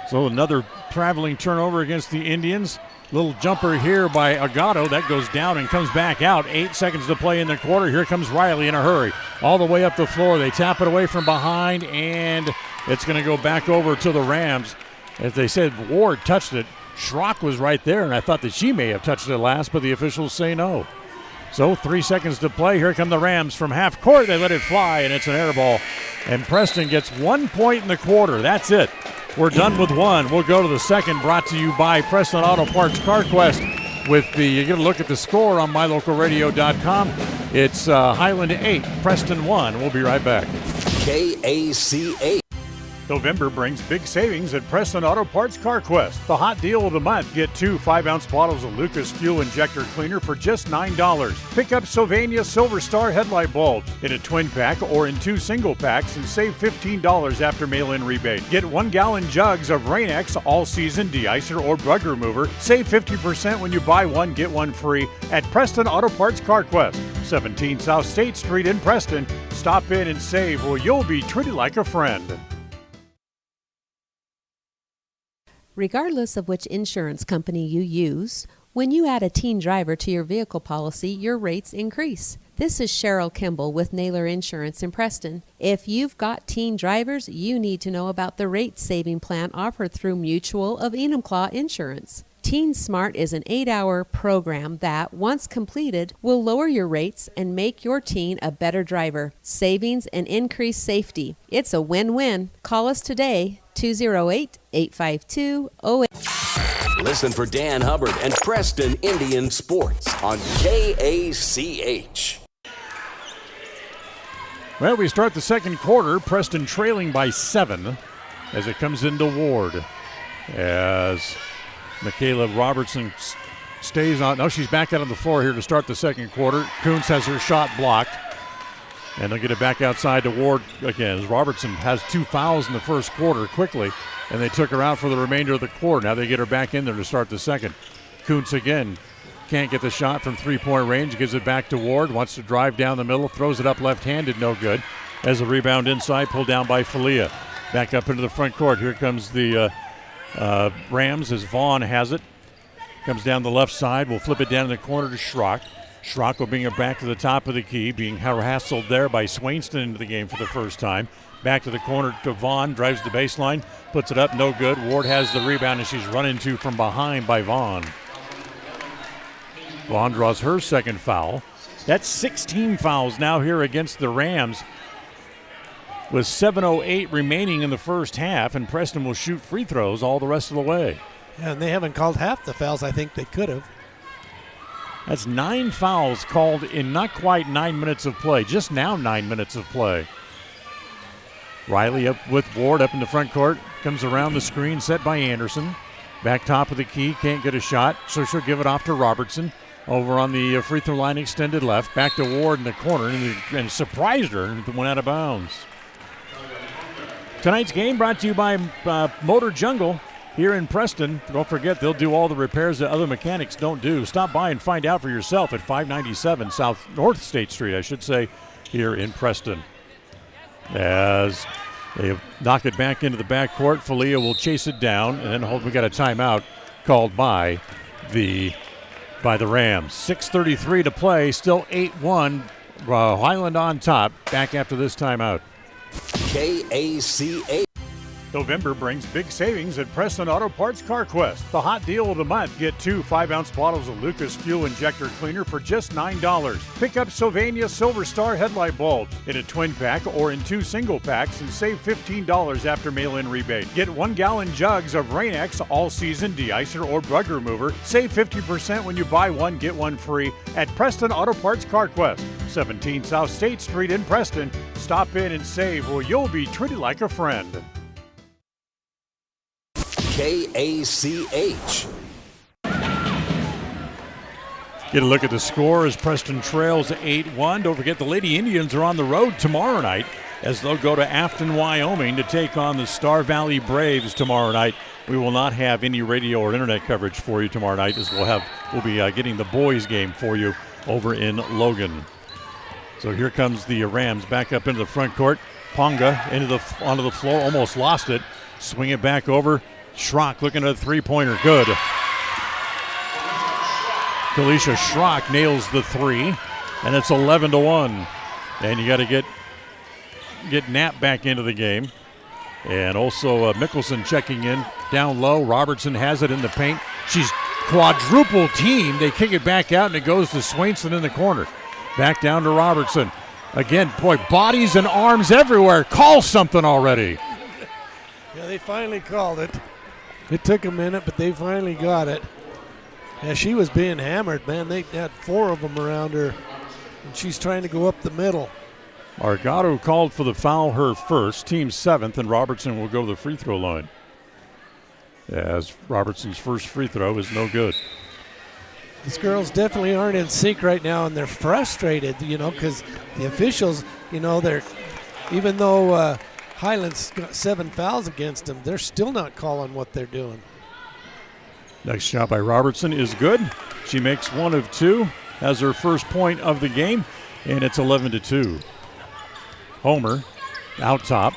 So another traveling turnover against the Indians. Little jumper here by Agato. That goes down and comes back out. 8 seconds to play in the quarter. Here comes Riley in a hurry. All the way up the floor. They tap it away from behind, and it's going to go back over to the Rams. As they said, Ward touched it. Schrock was right there, and I thought that she may have touched it last, but the officials say no. So 3 seconds to play. Here come the Rams from half court. They let it fly, and it's an air ball. And Preston gets 1 point in the quarter. That's it. We're done with one. We'll go to the second, brought to you by Preston Auto Parts CarQuest. You get a look at the score on mylocalradio.com. It's Highland 8, Preston 1. We'll be right back. KACH. November brings big savings at Preston Auto Parts CarQuest. The hot deal of the month. Get 2 5-ounce bottles of Lucas Fuel Injector Cleaner for just $9. Pick up Sylvania Silver Star headlight bulbs in a twin pack or in 2 single packs and save $15 after mail-in rebate. Get 1-gallon jugs of Rain-X all-season de-icer or bug remover. Save 50% when you buy one, get one free at Preston Auto Parts CarQuest. 17 South State Street in Preston. Stop in and save or you'll be treated like a friend. Regardless of which insurance company you use, when you add a teen driver to your vehicle policy, your rates increase. This is Cheryl Kimball with Naylor Insurance in Preston. If you've got teen drivers, you need to know about the rate-saving plan offered through Mutual of Enumclaw Insurance. Teen Smart is an 8-hour program that, once completed, will lower your rates and make your teen a better driver. Savings and increased safety. It's a win-win. Call us today, 208-852-08. Listen for Dan Hubbard and Preston Indian Sports on KACH. Well, we start the second quarter. Preston trailing by 7 as it comes into Ward. As Michaela Robertson stays on. No, she's back out on the floor here to start the second quarter. Kuntz has her shot blocked. And they'll get it back outside to Ward again. As Robertson has 2 fouls in the first quarter quickly. And they took her out for the remainder of the quarter. Now they get her back in there to start the second. Kuntz again can't get the shot from three-point range. Gives it back to Ward. Wants to drive down the middle. Throws it up left-handed. No good. As a rebound inside. Pulled down by Falia. Back up into the front court. Here comes the Rams as Vaughn has it. Comes down the left side. We'll flip it down in the corner to Schrock. Schrock will bring it back to the top of the key, being hassled there by Swainston into the game for the first time. Back to the corner to Vaughn. Drives the baseline. Puts it up. No good. Ward has the rebound, and she's run into from behind by Vaughn. Vaughn draws her second foul. That's 16 fouls now here against the Rams, with 7:08 remaining in the first half, and Preston will shoot free throws all the rest of the way. Yeah, and they haven't called half the fouls I think they could have. That's 9 fouls called in not quite 9 minutes of play, just now 9 minutes of play. Riley up with Ward up in the front court, comes around the screen set by Anderson. Back top of the key, can't get a shot, so she'll give it off to Robertson. Over on the free throw line, extended left. Back to Ward in the corner, and surprised her and went out of bounds. Tonight's game brought to you by Motor Jungle here in Preston. Don't forget, they'll do all the repairs that other mechanics don't do. Stop by and find out for yourself at 597 North State Street, I should say, here in Preston. As they knock it back into the backcourt, Falia will chase it down, and then we got a timeout called by the Rams. 6:33 to play, still 8-1. Highland on top. Back after this timeout. KACH. November brings big savings at Preston Auto Parts Car Quest. The hot deal of the month: get 2 5-ounce bottles of Lucas Fuel Injector Cleaner for just $9. Pick up Sylvania Silver Star headlight bulbs in a twin pack or in 2 single packs and save $15 after mail-in rebate. Get 1-gallon jugs of Rain-X all-season de-icer or bug remover. Save 50% when you buy one, get one free at Preston Auto Parts Car Quest, 17 South State Street in Preston. Stop in and save, or you'll be treated like a friend. KACH. Get a look at the score as Preston trails 8-1. Don't forget the Lady Indians are on the road tomorrow night as they'll go to Afton, Wyoming to take on the Star Valley Braves tomorrow night. We will not have any radio or internet coverage for you tomorrow night, as we'll be getting the boys game for you over in Logan. So here comes the Rams back up into the front court. Ponga onto the floor, almost lost it. Swing it back over. Schrock looking at a three-pointer. Good. Kalisha Schrock nails the three, and it's 11-1. And you got to get Knapp back into the game. And also Mickelson checking in down low. Robertson has it in the paint. She's quadruple teamed. They kick it back out, and it goes to Swainston in the corner. Back down to Robertson. Again, boy, bodies and arms everywhere. Call something already. Yeah, they finally called it. It took a minute, but they finally got it. Yeah, she was being hammered, man. They had 4 of them around her, and she's trying to go up the middle. Argado called for the foul, her first, team 7th, and Robertson will go to the free throw line. As Robertson's first free throw is no good. These girls definitely aren't in sync right now, and they're frustrated, because the officials, they're, even though Highland's got 7 fouls against them, they're still not calling what they're doing. Next shot by Robertson is good. She makes 1 of 2, has her first point of the game, and it's 11-2. Homer out top,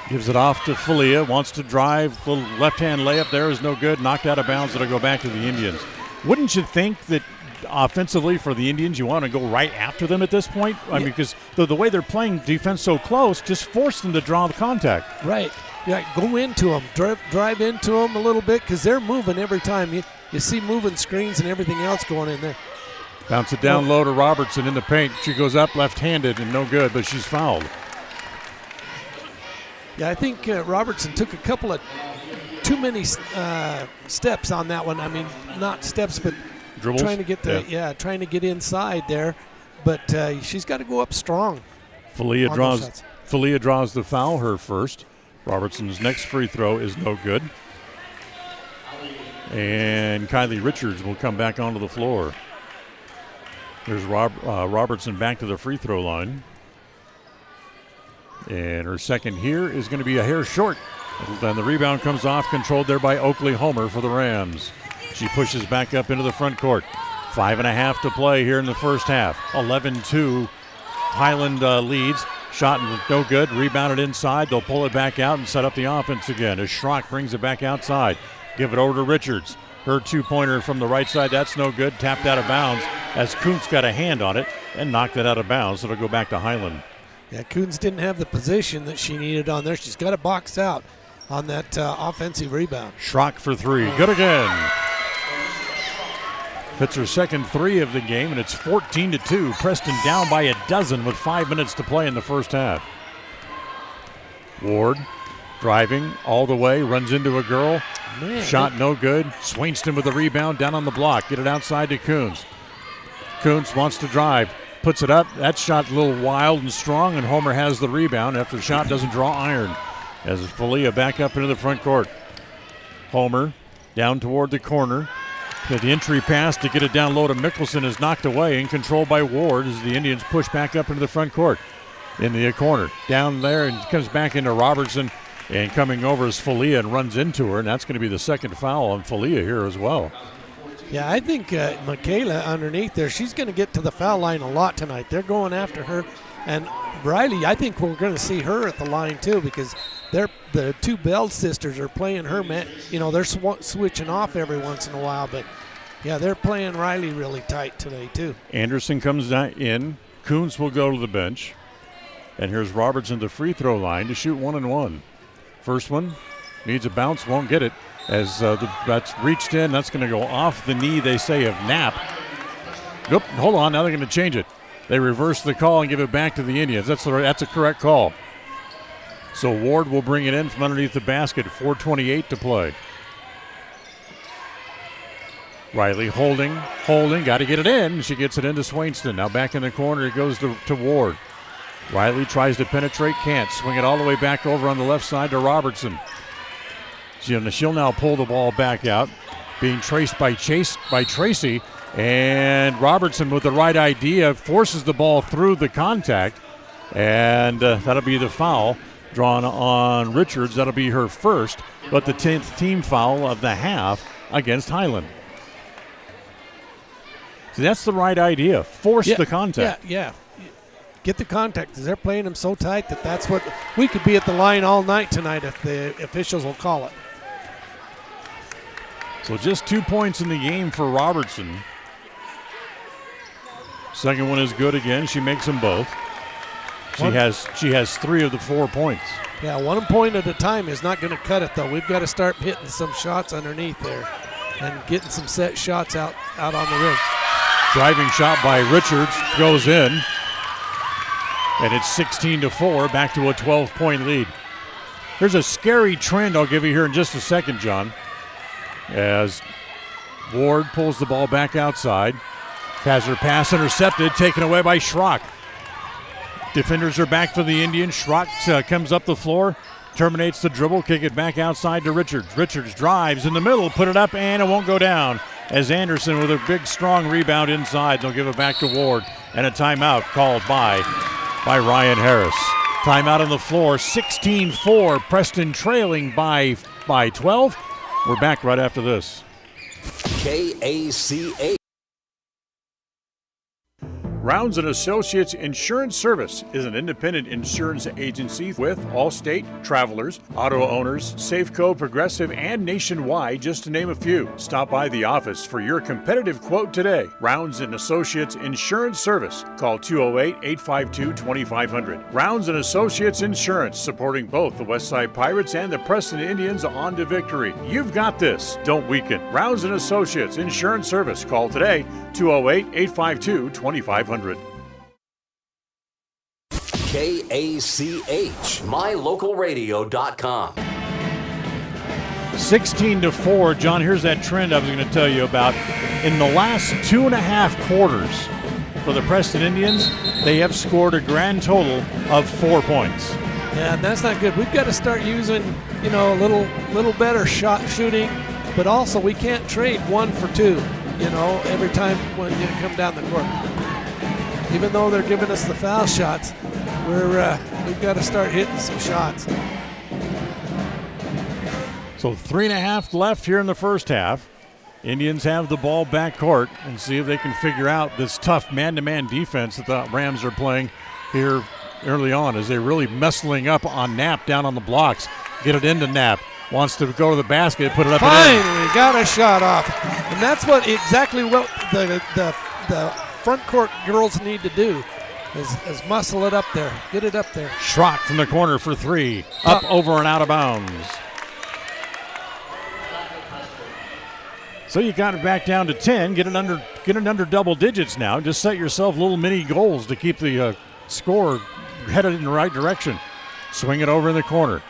gives it off to Falia, wants to drive, little left-hand layup there is no good, knocked out of bounds. It'll go back to the Indians. Wouldn't you think that offensively for the Indians, you want to go right after them at this point? I mean, because the way they're playing defense so close, just force them to draw the contact. Right. go into them, drive into them a little bit because they're moving every time. You see moving screens and everything else going in there. Bounce it down low to Robertson in the paint. She goes up left-handed and no good, but she's fouled. Yeah, I think Robertson took a couple of too many steps on that one. I mean, not steps, but Dribbles? trying to get trying to get inside there. But she's got to go up strong. Falia draws the foul, her first. Robertson's next free throw is no good. And Kylie Richards will come back onto the floor. There's Robertson back to the free throw line. And her second here is going to be a hair short. Then the rebound comes off, controlled there by Oakley Homer for the Rams. She pushes back up into the front court. 5.5 to play here in the first half. 11-2. Highland leads. Shot no good. Rebounded inside. They'll pull it back out and set up the offense again as Schrock brings it back outside. Give it over to Richards. Her two-pointer from the right side. That's no good. Tapped out of bounds as Kuntz got a hand on it and knocked it out of bounds. It'll go back to Highland. Yeah, Kuntz didn't have the position that she needed on there. She's got it boxed out on that offensive rebound. Schrock for three. Good again. Hits her second three of the game, and it's 14-2. Preston down by a dozen with 5 minutes to play in the first half. Ward driving all the way, runs into a girl. Man, Shot no good. Swainston with the rebound down on the block. Get it outside to Kuntz. Kuntz wants to drive. Puts it up. That shot a little wild and strong, and Homer has the rebound after the shot doesn't draw iron. As Falia back up into the front court. Homer down toward the corner. The entry pass to get it down low to Mickelson is knocked away and controlled by Ward as the Indians push back up into the front court. In the corner. Down there and comes back into Robertson. And coming over is Falia and runs into her, and that's going to be the second foul on Falia here as well. Yeah, I think Michaela underneath there, she's going to get to the foul line a lot tonight. They're going after her. And Riley, I think we're going to see her at the line too because the two Bell sisters are playing her. They're switching off every once in a while, but yeah, they're playing Riley really tight today too. Anderson comes in. Kuntz will go to the bench. And here's Robertson to free throw line to shoot 1-1. First one needs a bounce, won't get it. As that's reached in, that's going to go off the knee, they say, of Knapp. Nope, hold on, now they're going to change it. They reverse the call and give it back to the Indians. That's a correct call. So Ward will bring it in from underneath the basket. 4:28 to play. Riley holding, got to get it in. She gets it into Swainston. Now back in the corner, it goes to Ward. Riley tries to penetrate, can't. Swing it all the way back over on the left side to Robertson. She'll now pull the ball back out, being traced by Tracy. And Robertson with the right idea forces the ball through the contact. And that'll be the foul drawn on Richards. That'll be her first, but the 10th team foul of the half against Highland. So that's the right idea. Force the contact. Yeah. Get the contact because they're playing them so tight that's what we could be at the line all night tonight if the officials will call it. So just 2 points in the game for Robertson. Second one is good again. She makes them both. She has 3 of the 4 points. Yeah, 1 point at a time is not going to cut it though. We've got to start hitting some shots underneath there and getting some set shots out on the rim. Driving shot by Richards goes in. And it's 16-4, back to a 12-point lead. Here's a scary trend I'll give you here in just a second, John. As Ward pulls the ball back outside. Has her pass intercepted, taken away by Schrock. Defenders are back for the Indians. Schrock comes up the floor, terminates the dribble, kick it back outside to Richards. Richards drives in the middle, put it up, and it won't go down. As Anderson with a big, strong rebound inside. They'll give it back to Ward. And a timeout called by Ryan Harris. Timeout on the floor, 16-4. Preston trailing by 12. We're back right after this. KACA. Rounds & Associates Insurance Service is an independent insurance agency with Allstate, Travelers, Auto Owners, Safeco, Progressive, and Nationwide, just to name a few. Stop by the office for your competitive quote today. Rounds & Associates Insurance Service. Call 208-852-2500. Rounds & Associates Insurance, supporting both the Westside Pirates and the Preston Indians on to victory. You've got this. Don't weaken. Rounds & Associates Insurance Service. Call today, 208-852-2500. KACH, mylocalradio.com. 16-4. John, here's that trend I was going to tell you about. In the last 2.5 quarters for the Preston Indians, they have scored a grand total of 4 points. Yeah, and that's not good. We've got to start using, a little better shot shooting, but also we can't trade 1 for 2, every time when you come down the court. Even though they're giving us the foul shots, we've got to start hitting some shots. So 3.5 left here in the first half. Indians have the ball backcourt and see if they can figure out this tough man-to-man defense that the Rams are playing here early on, as they're really messing up on Knapp down on the blocks. Get it into Knapp. Wants to go to the basket, put it up. Finally got a shot off. And that's exactly what the front court girls need to do is muscle it up there. Get it up there. Schrock from the corner for 3. Up, over, and out of bounds. So you got it back down to 10. Get it under double digits now. Just set yourself little mini goals to keep the score headed in the right direction. Swing it over in the corner.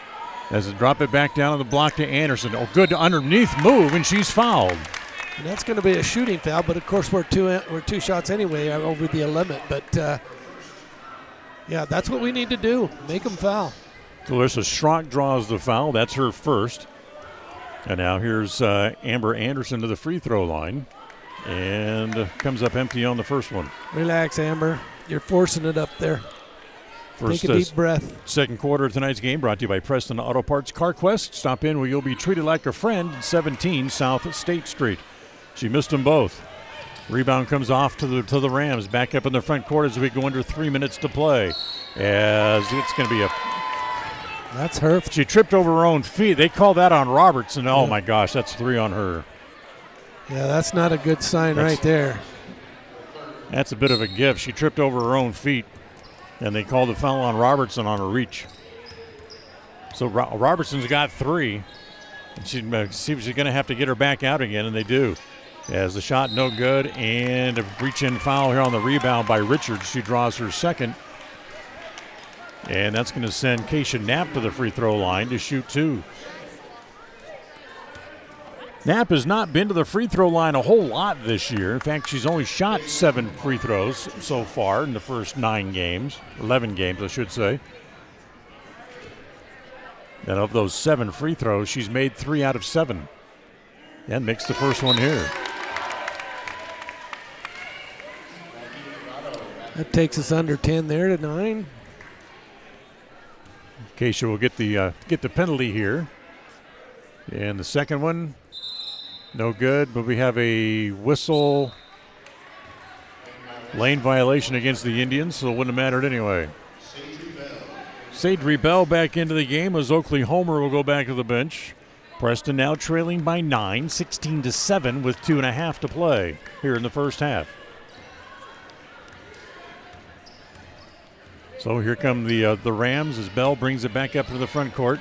As it drop it back down on the block to Anderson. Oh, good underneath move, and she's fouled. And that's going to be a shooting foul, but of course we're two shots anyway over the limit. But yeah, that's what we need to do. Make them foul. Clarissa Schrock draws the foul. That's her first. And now here's Amber Anderson to the free throw line. And comes up empty on the first one. Relax, Amber. You're forcing it up there. First, take a deep breath. Second quarter of tonight's game brought to you by Preston Auto Parts CarQuest. Stop in where you'll be treated like a friend at 17 South State Street. She missed them both. Rebound comes off to the Rams. Back up in the front court as we go under 3 minutes to play. As it's going to be That's her. She tripped over her own feet. They call that on Robertson. Oh, my gosh, that's 3 on her. Yeah, that's not a good sign right there. That's a bit of a gift. She tripped over her own feet, and they called the foul on Robertson on a reach. So Robertson's got 3. And she's going to have to get her back out again, and they do. As the shot no good, and a reach-in foul here on the rebound by Richards. She draws her second. And that's going to send Kasia Knapp to the free throw line to shoot 2. Knapp has not been to the free throw line a whole lot this year. In fact, she's only shot 7 free throws so far in the first 11 games, I should say. And of those 7 free throws, she's made 3 out of 7. And makes the first one here. That takes us under 10 there to 9. Kasia will get the penalty here. And the second one, no good, but we have a whistle. Lane violation against the Indians, so it wouldn't have mattered anyway. Sadri Bell back into the game as Oakley Homer will go back to the bench. Preston now trailing by 9, 16-7 with 2.5 to play here in the first half. So here come the Rams as Bell brings it back up to the front court.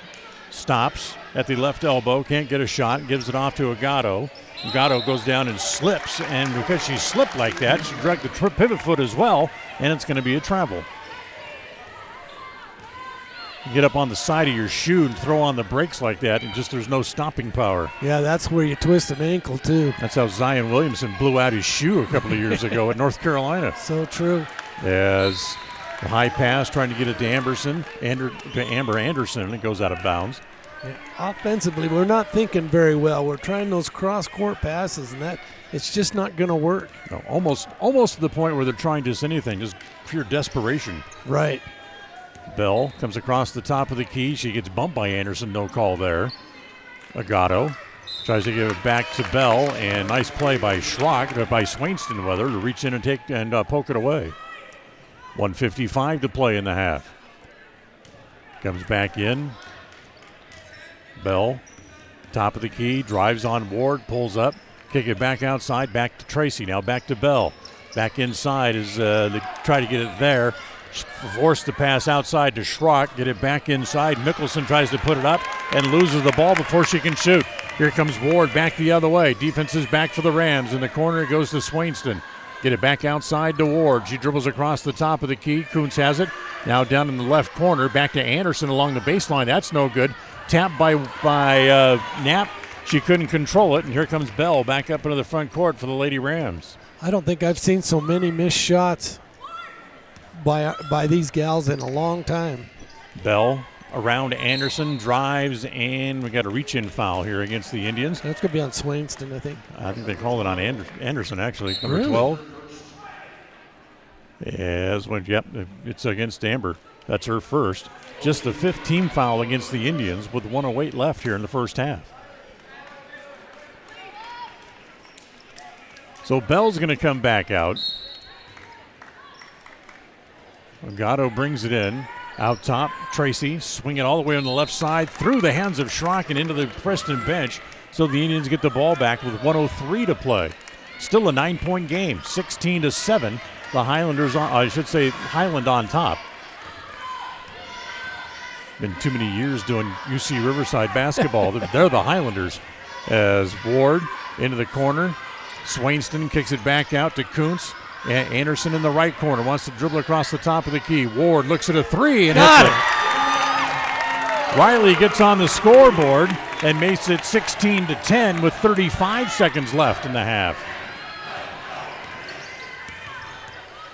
Stops at the left elbow, can't get a shot, gives it off to Agato. Agato goes down and slips, and because she slipped like that, she dragged the pivot foot as well, and it's going to be a travel. You get up on the side of your shoe and throw on the brakes like that, and just there's no stopping power. Yeah, that's where you twist an ankle, too. That's how Zion Williamson blew out his shoe a couple of years ago at North Carolina. So true. As the high pass trying to get it to Amber Anderson, and it goes out of bounds. Yeah, offensively, we're not thinking very well. We're trying those cross-court passes, and it's just not going to work. No, almost to the point where they're trying just anything, just pure desperation. Right. Bell comes across the top of the key. She gets bumped by Anderson. No call there. Agato tries to give it back to Bell, and nice play by Schrock, by Swainston, to reach in and poke it away. 1:55 to play in the half. Comes back in. Bell, top of the key, drives on Ward, pulls up, kick it back outside, back to Tracy. Now back to Bell. Back inside as they try to get it there. Forced to pass outside to Schrock, get it back inside. Mickelson tries to put it up and loses the ball before she can shoot. Here comes Ward back the other way. Defense is back for the Rams. In the corner it goes to Swainston. Get it back outside to Ward. She dribbles across the top of the key. Kuntz has it. Now down in the left corner. Back to Anderson along the baseline. That's no good. Tapped by Knapp. She couldn't control it. And here comes Bell back up into the front court for the Lady Rams. I don't think I've seen so many missed shots by these gals in a long time. Bell around Anderson, drives, and we got a reach-in foul here against the Indians. That's going to be on Swainston, I think. I think they called it on Anderson, actually, number Really? 12. Yep, it's against Amber. That's her first. Just the 5th team foul against the Indians with 1:08 left here in the first half. So Bell's going to come back out. Gatto brings it in. Out top, Tracy, swing it all the way on the left side, through the hands of Schrock and into the Preston bench. So the Indians get the ball back with 1:03 to play. Still a 9-point game, 16-7. The Highlanders, Highland on top. Been too many years doing UC Riverside basketball. They're the Highlanders. As Ward into the corner. Swainston kicks it back out to Kuntz. Anderson in the right corner wants to dribble across the top of the key. Ward looks at a three and hits it. Riley gets on the scoreboard and makes it 16-10 with 35 seconds left in the half.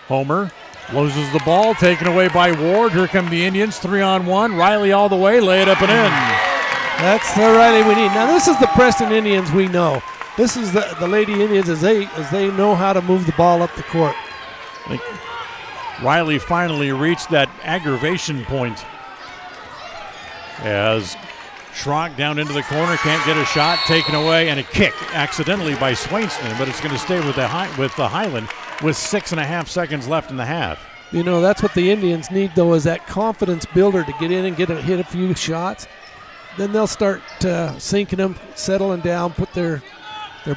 Homer loses the ball, taken away by Ward. Here come the Indians, 3-on-1. Riley all the way, lay it up and in. That's the Riley we need. Now this is the Preston Indians we know. This is the Lady Indians as they know how to move the ball up the court. I think Riley finally reached that aggravation point as Schrock down into the corner, can't get a shot, taken away, and a kick accidentally by Swainston, but it's going to stay with the Highland with 6.5 seconds left in the half. You know, that's what the Indians need, though, is that confidence builder to get in and hit a few shots. Then they'll start sinking them, settling down, put their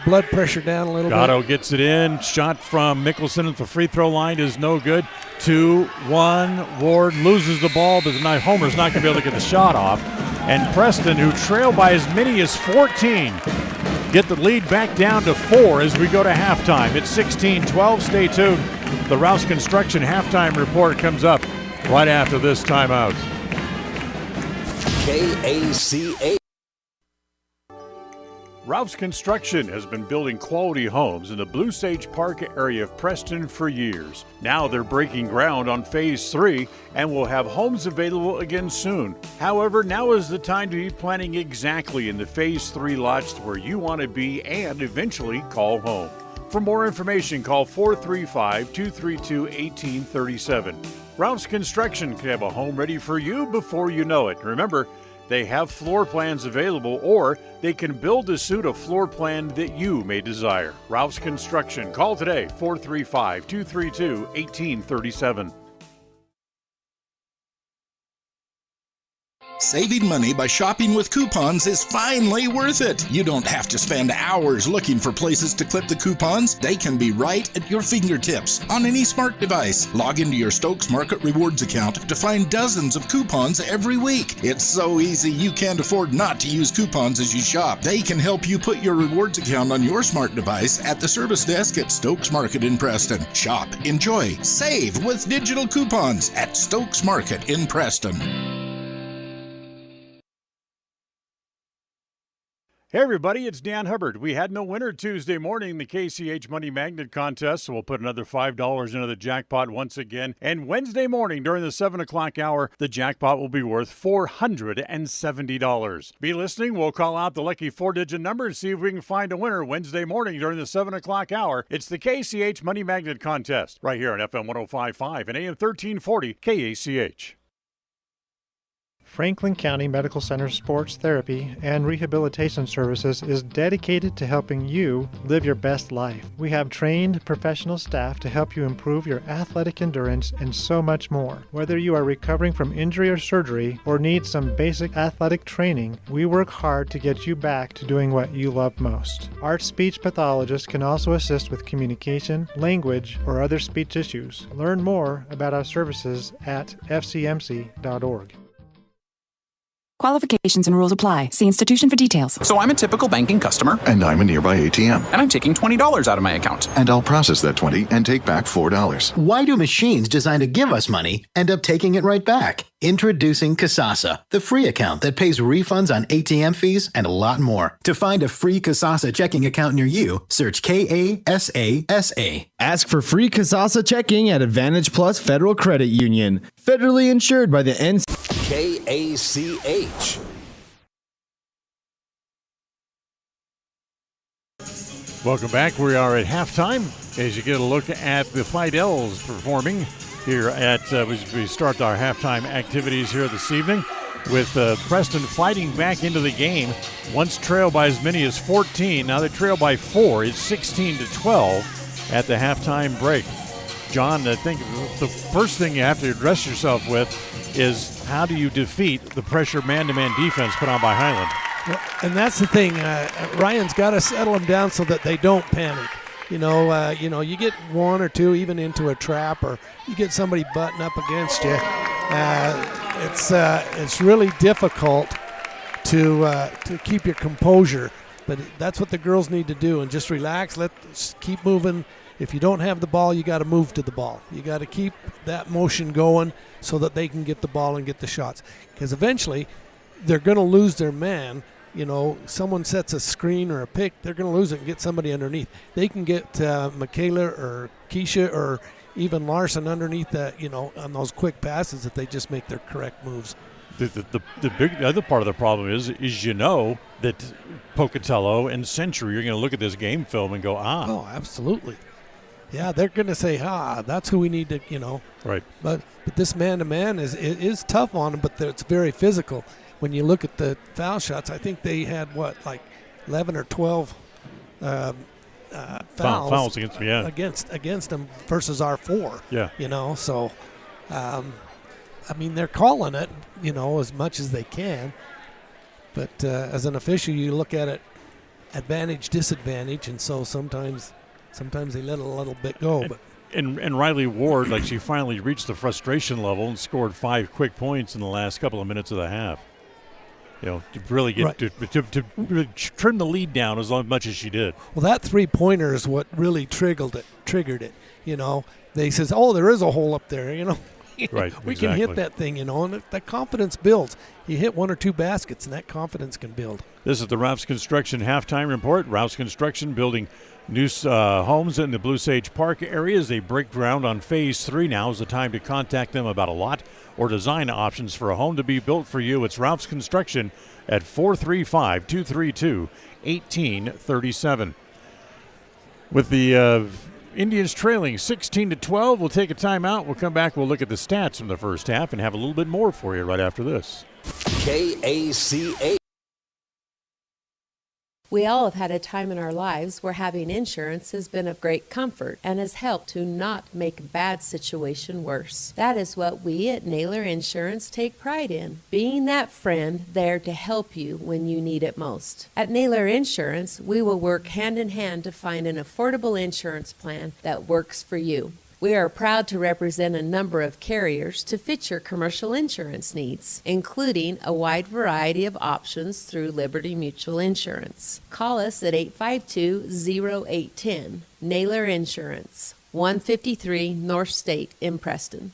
blood pressure down a little Gatto bit. gets it in. Shot from Mickelson at the free throw line is no good. 2-1. Ward loses the ball, but Homer's not going to be able to get the shot off. And Preston, who trail by as many as 14, get the lead back down to 4 as we go to halftime. It's 16-12. Stay tuned. The Rouse Construction halftime report comes up right after this timeout. KACA. Rouse Construction has been building quality homes in the Blue Sage Park area of Preston for years. Now they're breaking ground on Phase 3 and will have homes available again soon. However, now is the time to be planning exactly in the Phase 3 lots where you want to be and eventually call home. For more information, call 435-232-1837. Rouse Construction can have a home ready for you before you know it. Remember, they have floor plans available, or they can build to suit a floor plan that you may desire. Rouse Construction. Call today, 435-232-1837. Saving money by shopping with coupons is finally worth it. You don't have to spend hours looking for places to clip the coupons. They can be right at your fingertips on any smart device. Log into your Stokes Market Rewards account to find dozens of coupons every week. It's so easy you can't afford not to use coupons as you shop. They can help you put your rewards account on your smart device at the service desk at Stokes Market in Preston. Shop, enjoy, save with digital coupons at Stokes Market in Preston. Hey everybody, it's Dan Hubbard. We had no winner Tuesday morning in the KCH Money Magnet Contest, so we'll put another $5 into the jackpot once again. And Wednesday morning during the 7 o'clock hour, the jackpot will be worth $470. Be listening. We'll call out the lucky 4-digit number and see if we can find a winner Wednesday morning during the 7 o'clock hour. It's the KCH Money Magnet Contest right here on FM 105.5 and AM 1340 KACH. Franklin County Medical Center Sports Therapy and Rehabilitation Services is dedicated to helping you live your best life. We have trained professional staff to help you improve your athletic endurance and so much more. Whether you are recovering from injury or surgery or need some basic athletic training, we work hard to get you back to doing what you love most. Our speech pathologist can also assist with communication, language, or other speech issues. Learn more about our services at fcmc.org. Qualifications and rules apply. See institution for details. So I'm a typical banking customer. And I'm a nearby ATM. And I'm taking $20 out of my account. And I'll process that $20 and take back $4. Why do machines designed to give us money end up taking it right back? Introducing Kasasa, the free account that pays refunds on ATM fees and a lot more. To find a free Kasasa checking account near you, search Kasasa. Ask for free Kasasa checking at Advantage Plus Federal Credit Union. Federally insured by the NC. KACH. Welcome back. We are at halftime as you get a look at the Fidels performing here at we start our halftime activities here this evening with Preston fighting back into the game. Once trailed by as many as 14, now they trail by 4. It's 16-12 at the halftime break. John, I think the first thing you have to address yourself with is how do you defeat the pressure man-to-man defense put on by Highland? Well, and that's the thing. Ryan's got to settle them down so that they don't panic. You get one or two even into a trap, or you get somebody butting up against you. It's really difficult to keep your composure. But that's what the girls need to do, and just relax. Let's keep moving. If you don't have the ball, you got to move to the ball. You got to keep that motion going so that they can get the ball and get the shots. Because eventually, they're going to lose their man. Someone sets a screen or a pick, they're going to lose it and get somebody underneath. They can get Michaela or Keisha or even Larson underneath that, on those quick passes if they just make their correct moves. The other part of the problem is that Pocatello and Century are going to look at this game film and go, Oh, absolutely. Yeah, they're going to say, that's who we need to, Right. But this man-to-man is tough on them, but it's very physical. When you look at the foul shots, I think they had, 11 or 12 fouls against them, yeah. Against them versus our 4. Yeah. So, they're calling it, as much as they can. But as an official, you look at it advantage, disadvantage, and so sometimes they let a little bit go. And Riley Ward, she finally reached the frustration level and scored 5 quick points in the last couple of minutes of the half. To really get to really trim the lead down as much as she did. Well, that 3-pointer is what really triggered it. They says, there is a hole up there. Right, we can hit that thing, and that confidence builds. You hit 1 or 2 baskets, and that confidence can build. This is the Rouse Construction halftime report. Rouse Construction building new homes in the Blue Sage Park area as they break ground on Phase 3. Now is the time to contact them about a lot or design options for a home to be built for you. It's Rouse Construction at 435-232-1837. With the Indians trailing 16-12, we'll take a timeout. We'll come back. We'll look at the stats from the first half and have a little bit more for you right after this. KACH. We all have had a time in our lives where having insurance has been of great comfort and has helped to not make a bad situation worse. That is what we at Naylor Insurance take pride in, being that friend there to help you when you need it most. At Naylor Insurance, we will work hand in hand to find an affordable insurance plan that works for you. We are proud to represent a number of carriers to fit your commercial insurance needs, including a wide variety of options through Liberty Mutual Insurance. Call us at 852-0810. Naylor Insurance, 153 North State in Preston.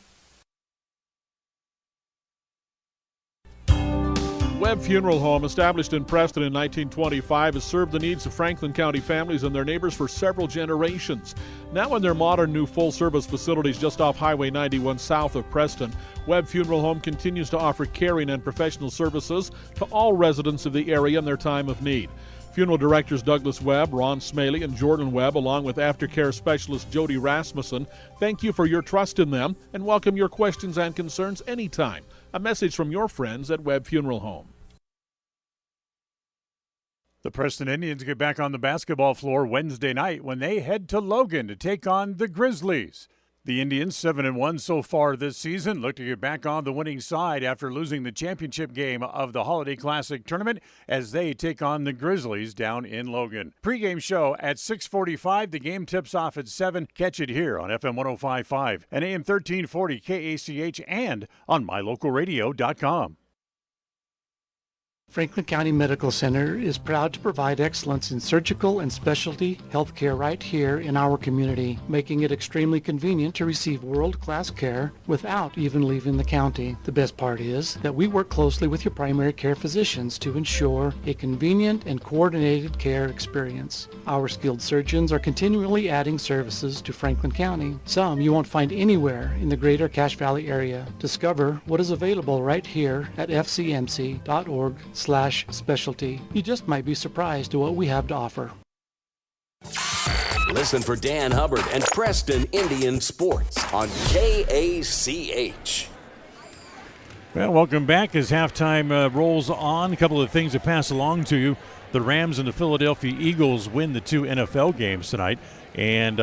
Webb Funeral Home, established in Preston in 1925, has served the needs of Franklin County families and their neighbors for several generations. Now in their modern new full-service facilities just off Highway 91 south of Preston, Webb Funeral Home continues to offer caring and professional services to all residents of the area in their time of need. Funeral directors Douglas Webb, Ron Smaley, and Jordan Webb, along with aftercare specialist Jody Rasmussen, thank you for your trust in them and welcome your questions and concerns anytime. A message from your friends at Webb Funeral Home. The Preston Indians get back on the basketball floor Wednesday night when they head to Logan to take on the Grizzlies. The Indians, 7-1 so far this season, look to get back on the winning side after losing the championship game of the Holiday Classic tournament as they take on the Grizzlies down in Logan. Pre-game show at 6:45. The game tips off at 7. Catch it here on FM 105.5 and AM 1340 KACH and on mylocalradio.com. Franklin County Medical Center is proud to provide excellence in surgical and specialty healthcare right here in our community, making it extremely convenient to receive world-class care without even leaving the county. The best part is that we work closely with your primary care physicians to ensure a convenient and coordinated care experience. Our skilled surgeons are continually adding services to Franklin County, some you won't find anywhere in the greater Cache Valley area. Discover what is available right here at fcmc.org/specialty. You just might be surprised at what we have to offer. Listen for Dan Hubbard and Preston Indian Sports on KACH. Well, welcome back as halftime rolls on. A couple of things to pass along to you. The Rams and the Philadelphia Eagles win the 2 NFL games tonight. And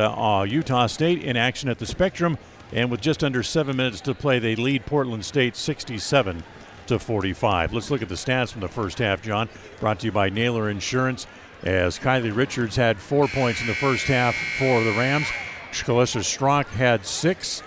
Utah State in action at the Spectrum. And with just under 7 minutes to play, they lead Portland State 67-45. Let's look at the stats from the first half, John. Brought to you by Naylor Insurance. As Kylie Richards had 4 points in the first half for the Rams. Shalissa Strock had 6.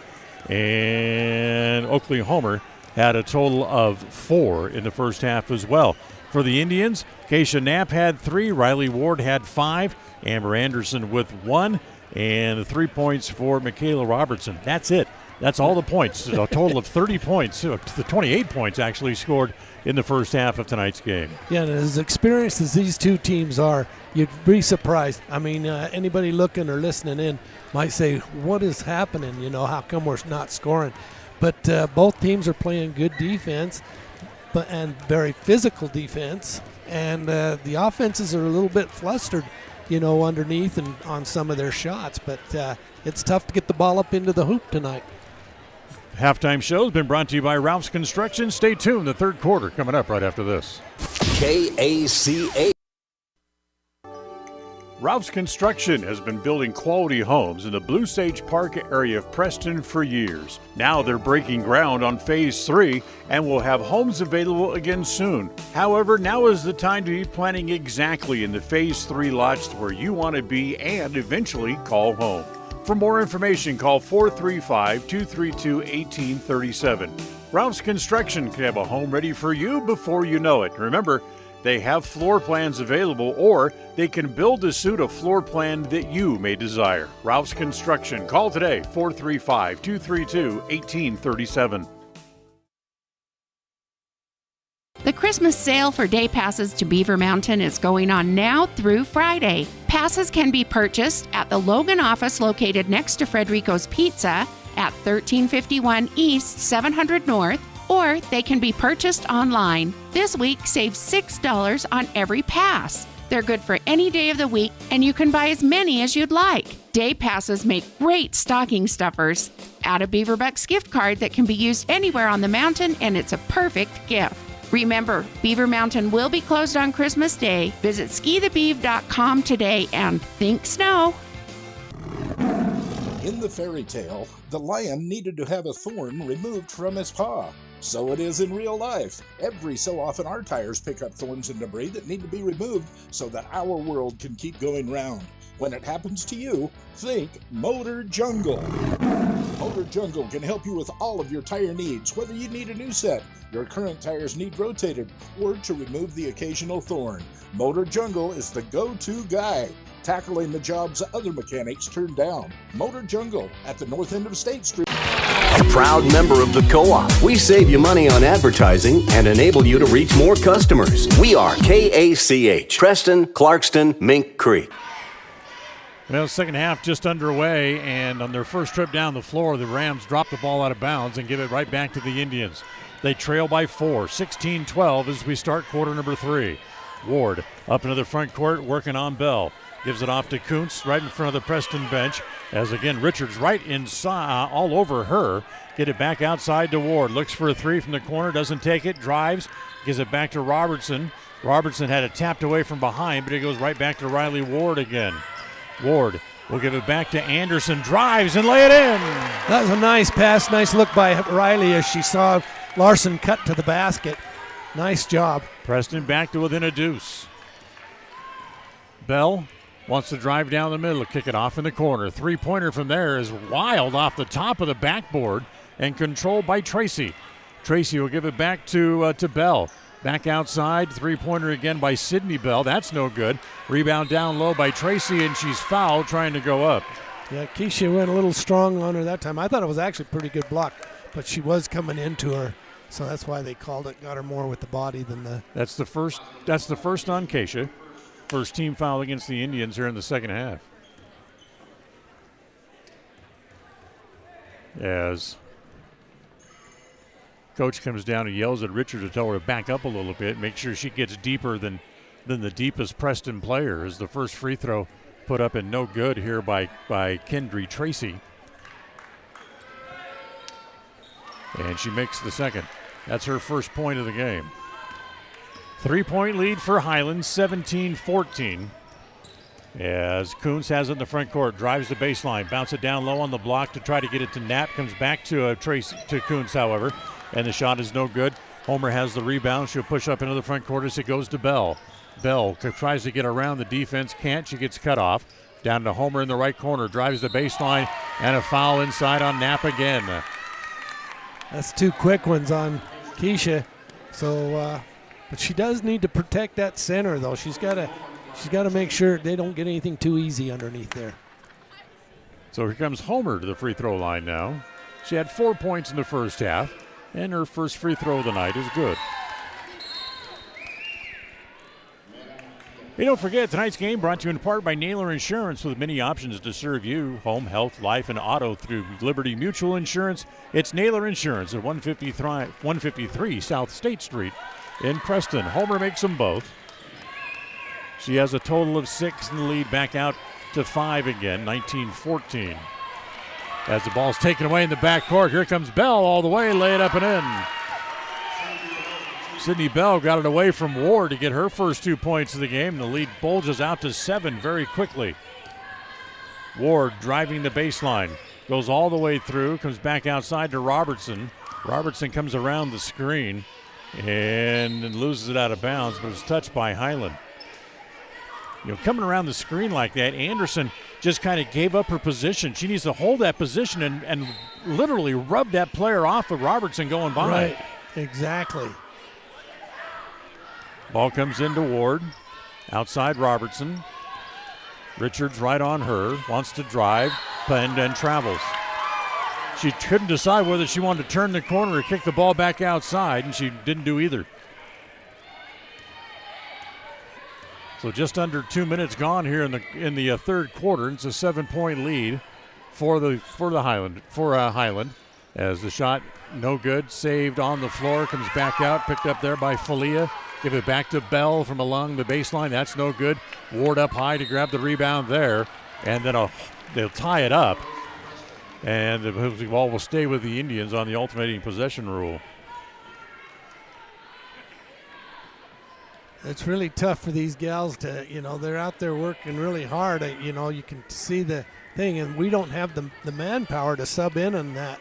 And Oakley Homer had a total of 4 in the first half as well. For the Indians, Kasia Knapp had 3. Riley Ward had 5. Amber Anderson with 1. And the 3 points for Michaela Robertson. That's it. That's all the points. A total of 30 points. The 28 points actually scored in the first half of tonight's game. Yeah, and as experienced as these two teams are, you'd be surprised. I mean, anybody looking or listening in might say, what is happening? You know, how come we're not scoring? But both teams are playing good defense and very physical defense. And the offenses are a little bit flustered, you know, underneath and on some of their shots. But it's tough to get the ball up into the hoop tonight. Halftime show has been brought to you by Rouse Construction. Stay tuned. The third quarter coming up right after this. KACH. Rouse Construction has been building quality homes in the Blue Sage Park area of Preston for years. Now they're breaking ground on Phase 3 and will have homes available again soon. However, now is the time to be planning exactly in the Phase 3 lots where you want to be and eventually call home. For more information, call 435-232-1837. Rouse Construction can have a home ready for you before you know it. Remember, they have floor plans available, or they can build to suit a floor plan that you may desire. Rouse Construction. Call today, 435-232-1837. The Christmas sale for day passes to Beaver Mountain is going on now through Friday. Passes can be purchased at the Logan office located next to Frederico's Pizza at 1351 East 700 North, or they can be purchased online. This week, save $6 on every pass. They're good for any day of the week, and you can buy as many as you'd like. Day passes make great stocking stuffers. Add a Beaver Bucks gift card that can be used anywhere on the mountain, and it's a perfect gift. Remember, Beaver Mountain will be closed on Christmas Day. Visit skithebeav.com today and think snow. In the fairy tale, the lion needed to have a thorn removed from his paw. So it is in real life. Every so often our tires pick up thorns and debris that need to be removed so that our world can keep going round. When it happens to you, think Motor Jungle. Motor Jungle can help you with all of your tire needs, whether you need a new set, your current tires need rotated, or to remove the occasional thorn. Motor Jungle is the go-to guy, tackling the jobs other mechanics turn down. Motor Jungle at the north end of State Street. A proud member of the Co-op. We save you money on advertising and enable you to reach more customers. We are KACH, Preston, Clarkston, Mink Creek. Well, second half just underway, and on their first trip down the floor, the Rams drop the ball out of bounds and give it right back to the Indians. They trail by 4, 16-12 as we start quarter number 3. Ward up into the front court working on Bell. Gives it off to Kuntz right in front of the Preston bench. As again, Richards right inside, all over her. Get it back outside to Ward. Looks for a three from the corner, doesn't take it, drives, gives it back to Robertson. Robertson had it tapped away from behind, but it goes right back to Riley Ward again. Ward will give it back to Anderson, drives and lay it in. That was a nice pass, nice look by Riley as she saw Larson cut to the basket. Nice job. Preston back to within a deuce. Bell wants to drive down the middle, kick it off in the corner. Three-pointer from there is wild off the top of the backboard and controlled by Tracy. Tracy will give it back to Bell. Back outside, three-pointer again by Sydney Bell. That's no good. Rebound down low by Tracy, and she's fouled trying to go up. Yeah, Kasia went a little strong on her that time. I thought it was actually a pretty good block, but she was coming into her, so that's why they called it. Got her more with the body than the. That's the first on Kasia. First team foul against the Indians here in the second half. As coach comes down and yells at Richard to tell her to back up a little bit, make sure she gets deeper than the deepest Preston player. As the first free throw put up and no good here by Kendry Tracy. And she makes the second. That's her first point of the game. 3-point lead for Highland, 17-14. As Kuntz has it in the front court, drives the baseline, bounce it down low on the block to try to get it to Knapp. Comes back to Kuntz, however, and the shot is no good. Homer has the rebound. She'll push up into the front court as it goes to Bell. Bell tries to get around the defense, can't. She gets cut off. Down to Homer in the right corner, drives the baseline, and a foul inside on Knapp again. That's two quick ones on Kasia. So. But she does need to protect that center, though. She's got to make sure they don't get anything too easy underneath there. So here comes Homer to the free throw line now. She had 4 points in the first half, and her first free throw of the night is good. Hey, don't forget, tonight's game brought to you in part by Naylor Insurance, with many options to serve you. Home, health, life, and auto through Liberty Mutual Insurance. It's Naylor Insurance at 153 South State Street in Preston. Homer makes them both. She has a total of 6 in the lead, back out to 5 again, 19-14. As the ball's taken away in the backcourt, here comes Bell all the way, lay it up and in. Sydney Bell got it away from Ward to get her first 2 points of the game. The lead bulges out to 7 very quickly. Ward driving the baseline, goes all the way through, comes back outside to Robertson. Robertson comes around the screen and loses it out of bounds, but it's touched by Highland. Coming around the screen like that, Anderson just kind of gave up her position. She needs to hold that position and literally rub that player off of Robertson going by. Right, exactly. Ball comes into Ward. Outside Robertson. Richards right on her, wants to drive, and travels. She couldn't decide whether she wanted to turn the corner or kick the ball back outside, and she didn't do either. So just under 2 minutes gone here in the third quarter. It's a 7-point lead for Highland. As the shot no good, saved on the floor, comes back out, picked up there by Falia. Give it back to Bell from along the baseline. That's no good. Ward up high to grab the rebound there, and then they'll tie it up. And the ball will stay with the Indians on the alternating possession rule. It's really tough for these gals to, they're out there working really hard. You can see the thing, and we don't have the manpower to sub in on that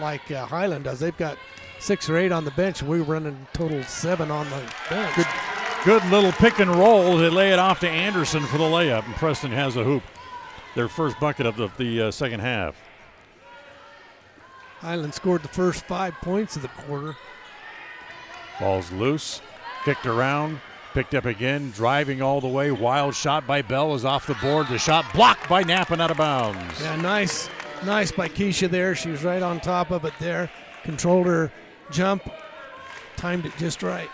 like Highland does. They've got 6 or 8 on the bench, and we're running total 7 on the bench. Good little pick and roll. They lay it off to Anderson for the layup, and Preston has a hoop. Their first bucket of the second half. Highland scored the first 5 points of the quarter. Ball's loose, kicked around, picked up again, driving all the way. Wild shot by Bell is off the board. The shot blocked by Knapp and out of bounds. Yeah, nice by Kasia there. She was right on top of it there. Controlled her jump, timed it just right.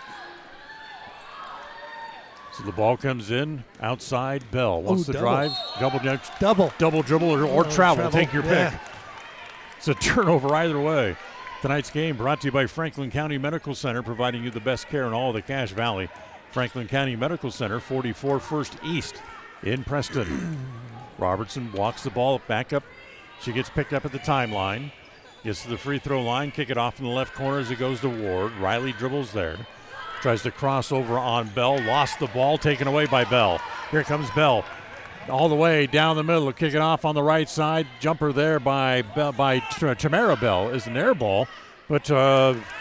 So the ball comes in outside. Bell wants to drive. Double dribble or travel. Take your pick. It's a turnover either way. Tonight's game brought to you by Franklin County Medical Center, providing you the best care in all of the Cache Valley. Franklin County Medical Center, 44 First East in Preston. Robertson walks the ball back up. She gets picked up at the timeline. Gets to the free throw line. Kick it off in the left corner as it goes to Ward. Riley dribbles there. Tries to cross over on Bell. Lost the ball. Taken away by Bell. Here comes Bell. All the way down the middle. Kick it off on the right side. Jumper there by Tamara Bell is an air ball. But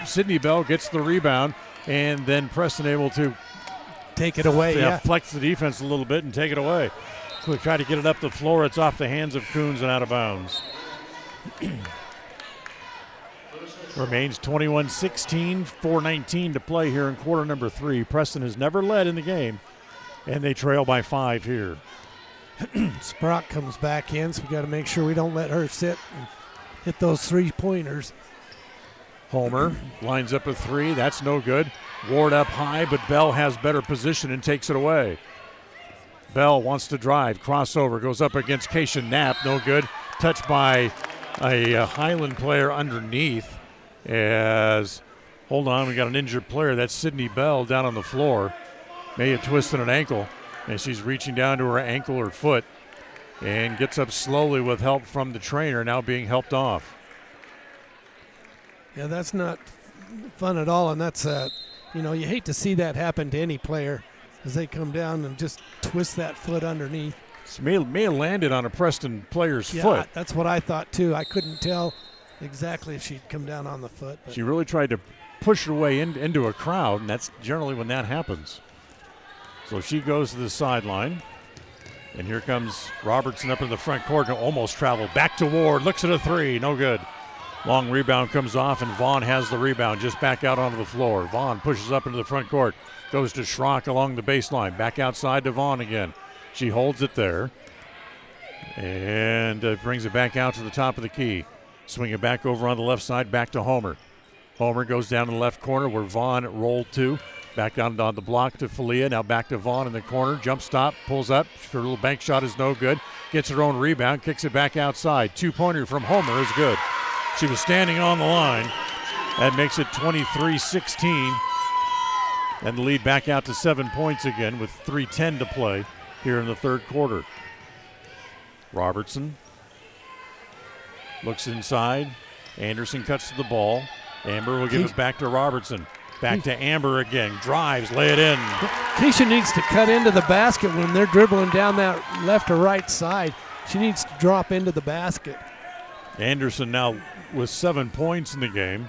Sydney Bell gets the rebound. And then Preston able to take it away. Flex the defense a little bit and take it away. We try to get it up the floor. It's off the hands of Coons and out of bounds. Remains 21-16, 4:19 to play here in quarter number 3. Preston has never led in the game, and they trail by 5 here. Sprock comes back in, so we got to make sure we don't let her sit and hit those 3-pointers. Homer lines up a 3. That's no good. Ward up high, but Bell has better position and takes it away. Bell wants to drive. Crossover goes up against Kasia Knapp. No good. Touched by a Highland player underneath. Hold on, we got an injured player. That's Sydney Bell down on the floor. May have twisted an ankle, and she's reaching down to her ankle or foot and gets up slowly with help from the trainer, now being helped off. Yeah, that's not fun at all, and that's, you hate to see that happen to any player as they come down and just twist that foot underneath. May have landed on a Preston player's foot. Yeah, that's what I thought, too. I couldn't tell exactly if she'd come down on the foot. She really tried to push her way into a crowd, and that's generally when that happens. So she goes to the sideline, and here comes Robertson up in the front court and almost traveled. Back to Ward, looks at a 3, no good. Long rebound comes off, and Vaughn has the rebound just back out onto the floor. Vaughn pushes up into the front court, goes to Schrock along the baseline, back outside to Vaughn again. She holds it there and brings it back out to the top of the key. Swing it back over on the left side, back to Homer. Homer goes down in the left corner where Vaughn rolled to. Back down on the block to Falia. Now back to Vaughn in the corner. Jump stop, pulls up. Her little bank shot is no good. Gets her own rebound, kicks it back outside. 2-pointer from Homer is good. She was standing on the line. That makes it 23-16. And the lead back out to 7 points again with 3:10 to play here in the third quarter. Robertson looks inside. Anderson cuts to the ball. Amber will give it back to Robertson. Back to Amber again. Drives, lay it in. Keisha needs to cut into the basket when they're dribbling down that left or right side. She needs to drop into the basket. Anderson now with 7 points in the game.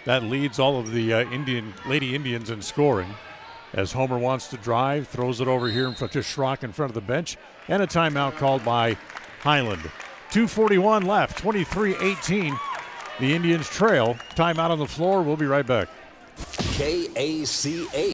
That leads all of the Lady Indians in scoring. As Homer wants to drive, throws it over here in front to Schrock in front of the bench. And a timeout called by Highland. 2:41 left, 23-18. The Indians trail. Timeout on the floor. We'll be right back. KACH.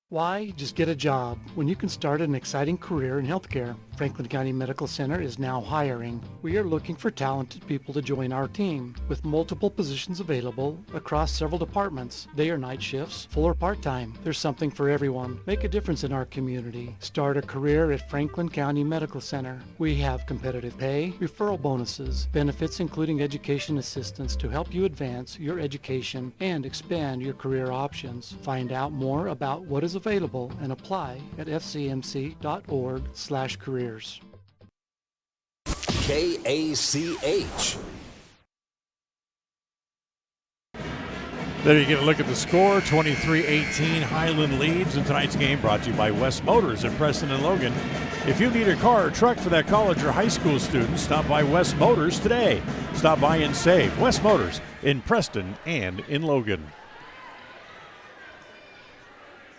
Why just get a job when you can start an exciting career in healthcare? Franklin County Medical Center is now hiring. We are looking for talented people to join our team with multiple positions available across several departments. Day or night shifts, full or part-time. There's something for everyone. Make a difference in our community. Start a career at Franklin County Medical Center. We have competitive pay, referral bonuses, benefits including education assistance to help you advance your education and expand your career options. Find out more about what is available and apply at fcmc.org/careers. KACH. There you get a look at the score. 23-18, Highland leads in tonight's game, brought to you by West Motors in Preston and Logan. If you need a car or truck for that college or high school student, stop by West Motors today. Stop by and save. West Motors in Preston and in Logan.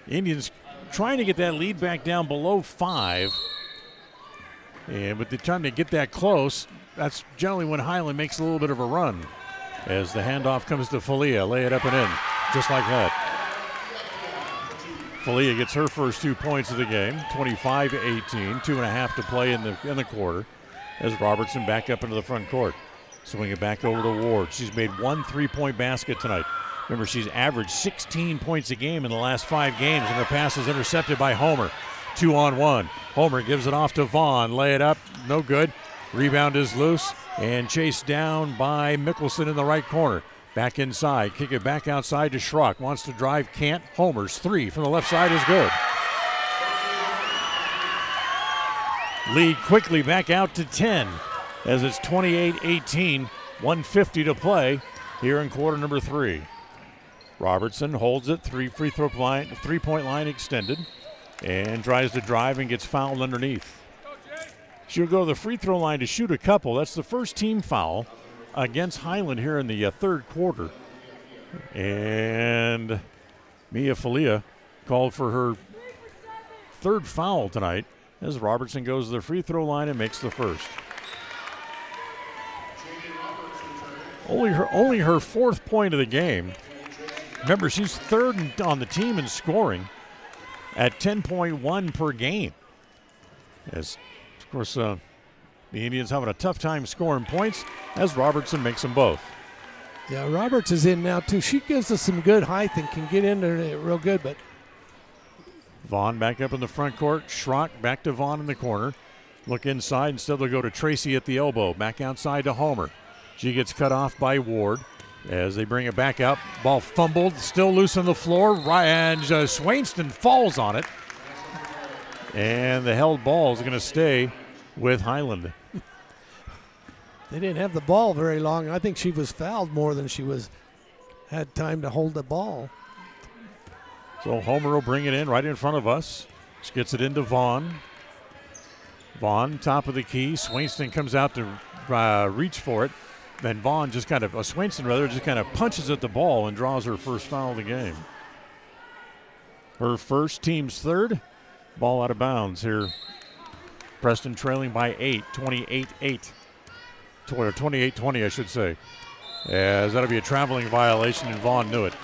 Indians trying to get that lead back down below 5. And with the time to get that close, that's generally when Highland makes a little bit of a run. As the handoff comes to Falia, lay it up and in, just like that. Falia gets her first 2 points of the game, 25-18, 2.5 to play in the quarter. As Robertson back up into the front court. Swing it back over to Ward. She's made 1 3-point basket tonight. Remember, she's averaged 16 points a game in the last 5 games, and her pass is intercepted by Homer. 2-on-1. Homer gives it off to Vaughn. Lay it up. No good. Rebound is loose and chased down by Mickelson in the right corner. Back inside. Kick it back outside to Schrock. Wants to drive. Can't. Homer's 3 from the left side is good. lead quickly back out to 10 as it's 28-18, 1:50 to play here in quarter number 3. Robertson holds it, three-point line extended, and tries to drive and gets fouled underneath. She'll go to the free throw line to shoot a couple. That's the first team foul against Highland here in the third quarter. And Mia Falia called for her third foul tonight as Robertson goes to the free throw line and makes the first. Only her fourth point of the game. Remember, she's third on the team in scoring at 10.1 per game. As, of course, the Indians having a tough time scoring points as Robertson makes them both. Yeah, Roberts is in now, too. She gives us some good height and can get in there real good, but Vaughn back up in the front court. Schrock back to Vaughn in the corner. Look inside. Instead, they'll go to Tracy at the elbow. Back outside to Homer. She gets cut off by Ward as they bring it back out. Ball fumbled, still loose on the floor, and Swainston falls on it. And the held ball is going to stay with Highland. They didn't have the ball very long. I think she was fouled more than she had time to hold the ball. So Homer will bring it in right in front of us. She gets it into Vaughn. Vaughn, top of the key. Swainston comes out to reach for it. Then Vaughn Swainston just kind of punches at the ball and draws her first foul of the game. Her first, team's third. Ball out of bounds here. Preston trailing by 8, 28-8. 28-20, I should say. As that'll be a traveling violation, and Vaughn knew it.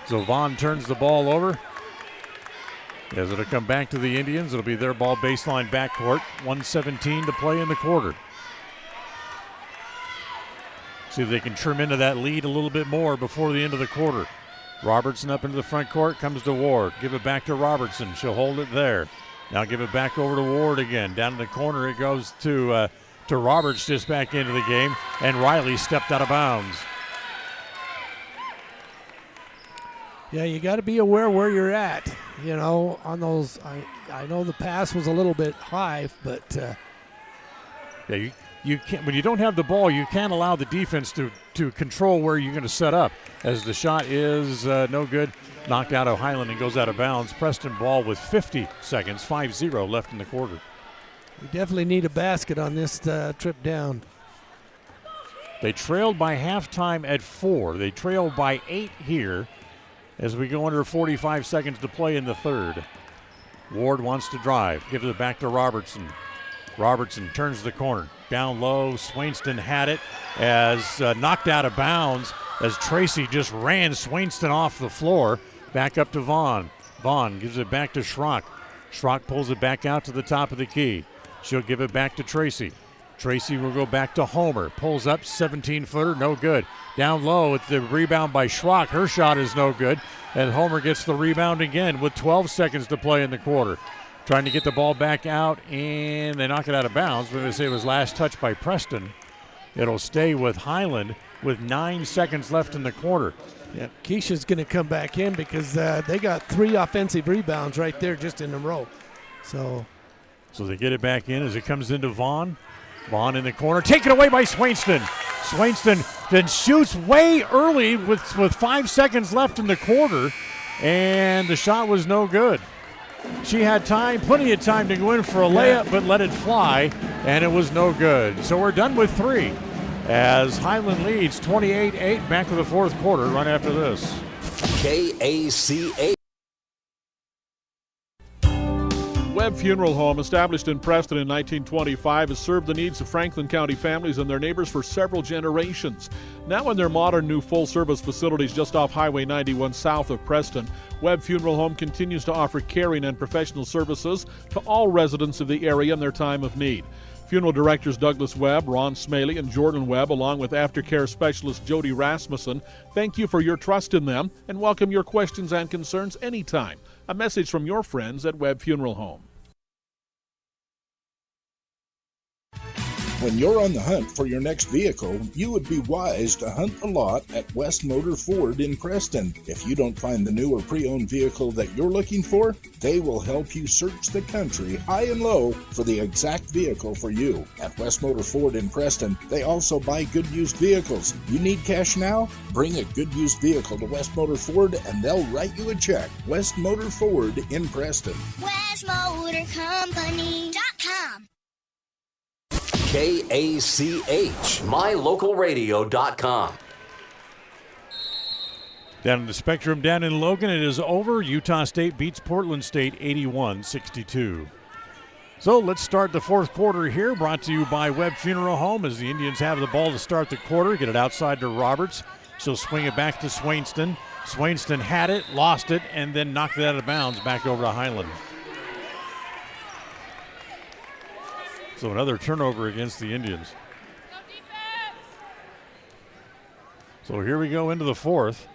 So Vaughn turns the ball over. As it'll come back to the Indians, it'll be their ball baseline backcourt. 1:17 to play in the quarter. See if they can trim into that lead a little bit more before the end of the quarter. Robertson up into the front court, comes to Ward. Give it back to Robertson. She'll hold it there. Now give it back over to Ward again. Down in the corner it goes to Roberts just back into the game. And Riley stepped out of bounds. Yeah, you got to be aware where you're at. On those, I know the pass was a little bit high, but yeah, you can't, when you don't have the ball, you can't allow the defense to control where you're going to set up. As the shot is no good, knocked out of Highland and goes out of bounds. Preston ball with 50 seconds, 5-0 left in the quarter. We definitely need a basket on this trip down. They trailed by halftime at 4. They trailed by 8 here as we go under 45 seconds to play in the third. Ward wants to drive, gives it back to Robertson. Robertson turns the corner. Down low, Swainston had it as knocked out of bounds as Tracy just ran Swainston off the floor. Back up to Vaughn. Vaughn gives it back to Schrock. Schrock pulls it back out to the top of the key. She'll give it back to Tracy. Tracy will go back to Homer. Pulls up, 17-footer, no good. Down low at the rebound by Schrock. Her shot is no good. And Homer gets the rebound again with 12 seconds to play in the quarter. Trying to get the ball back out, and they knock it out of bounds. But they say it was last touched by Preston. It'll stay with Highland with 9 seconds left in the quarter. Yeah, Keisha's going to come back in because they got 3 offensive rebounds right there just in a row. So they get it back in as it comes into Vaughn. Vaughn in the corner, taken away by Swainston. Swainston then shoots way early with 5 seconds left in the quarter, and the shot was no good. She had plenty of time to go in for a layup, but let it fly, and it was no good. So we're done with 3 as Highland leads 28-8 back to the fourth quarter right after this. KACA. Webb Funeral Home, established in Preston in 1925, has served the needs of Franklin County families and their neighbors for several generations. Now in their modern new full-service facilities just off Highway 91 south of Preston, Webb Funeral Home continues to offer caring and professional services to all residents of the area in their time of need. Funeral directors Douglas Webb, Ron Smaley, and Jordan Webb, along with aftercare specialist Jody Rasmussen, thank you for your trust in them and welcome your questions and concerns anytime. A message from your friends at Webb Funeral Home. When you're on the hunt for your next vehicle, you would be wise to hunt the lot at West Motor Ford in Preston. If you don't find the new or pre-owned vehicle that you're looking for, they will help you search the country high and low for the exact vehicle for you. At West Motor Ford in Preston, they also buy good used vehicles. You need cash now? Bring a good used vehicle to West Motor Ford and they'll write you a check. West Motor Ford in Preston. WestMotorCompany.com. KACH, mylocalradio.com. Down in the Spectrum, down in Logan, it is over. Utah State beats Portland State 81-62. So let's start the fourth quarter here, brought to you by Webb Funeral Home as the Indians have the ball to start the quarter. Get it outside to Roberts. She'll swing it back to Swainston. Swainston had it, lost it, and then knocked it out of bounds back over to Highland. So another turnover against the Indians. So here we go into the fourth.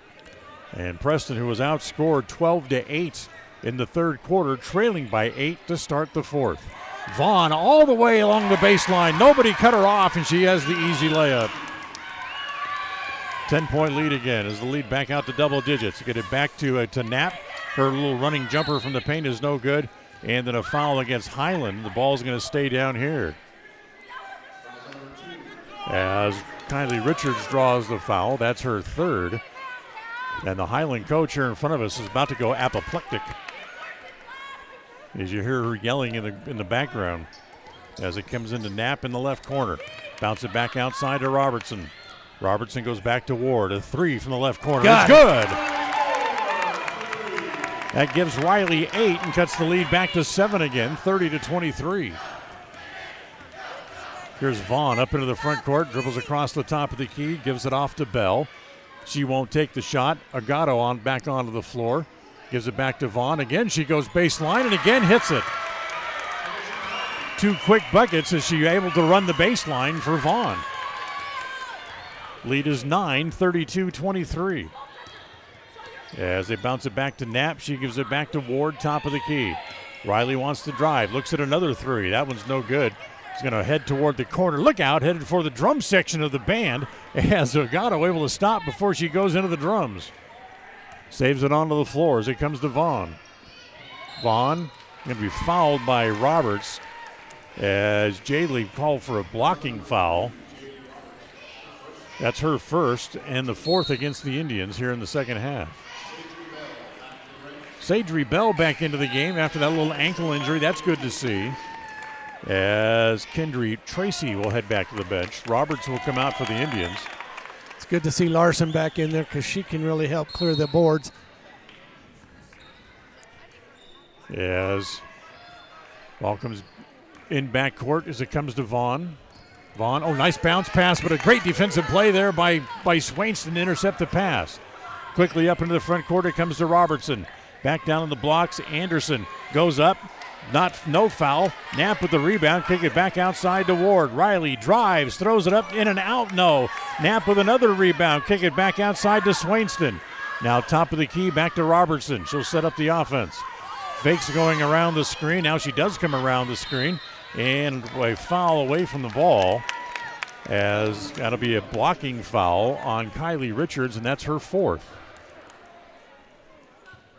And Preston, who was outscored 12-8 in the third quarter, trailing by 8 to start the fourth. Vaughn all the way along the baseline. Nobody cut her off, and she has the easy layup. 10-point lead again as the lead back out to double digits. Get it back to Knapp. Her little running jumper from the paint is no good. And then a foul against Highland. The ball's going to stay down here. As Kylie Richards draws the foul, that's her third. And the Highland coach here in front of us is about to go apoplectic. As you hear her yelling in the background as it comes into Knapp in the left corner. Bounce it back outside to Robertson. Robertson goes back to Ward. A three from the left corner. It's good. That gives Riley 8 and cuts the lead back to 7 again, 30-23. Here's Vaughn up into the front court, dribbles across the top of the key, gives it off to Bell. She won't take the shot. Agato back onto the floor. Gives it back to Vaughn. Again, she goes baseline and again hits it. 2 quick buckets as she able to run the baseline for Vaughn. Lead is 9, 32-23. As they bounce it back to Knapp, she gives it back to Ward, top of the key. Riley wants to drive, looks at another three. That one's no good. He's going to head toward the corner. Look out, headed for the drum section of the band. As Agato able to stop before she goes into the drums. Saves it onto the floor as it comes to Vaughn. Vaughn going to be fouled by Roberts as Jaylee called for a blocking foul. That's her first and the fourth against the Indians here in the second half. Sadri Bell back into the game after that little ankle injury. That's good to see. As Kendry Tracy will head back to the bench. Roberts will come out for the Indians. It's good to see Larson back in there because she can really help clear the boards. As ball comes in backcourt as it comes to Vaughn. Vaughn, nice bounce pass, but a great defensive play there by Swainston to intercept the pass. Quickly up into the front court, it comes to Robertson. Back down in the blocks, Anderson goes up. No foul. Knapp with the rebound. Kick it back outside to Ward. Riley drives, throws it up, in and out. No. Knapp with another rebound. Kick it back outside to Swainston. Now top of the key, back to Robertson. She'll set up the offense. Fakes going around the screen. Now she does come around the screen. And a foul away from the ball. As that'll be a blocking foul on Kylie Richards, and that's her fourth.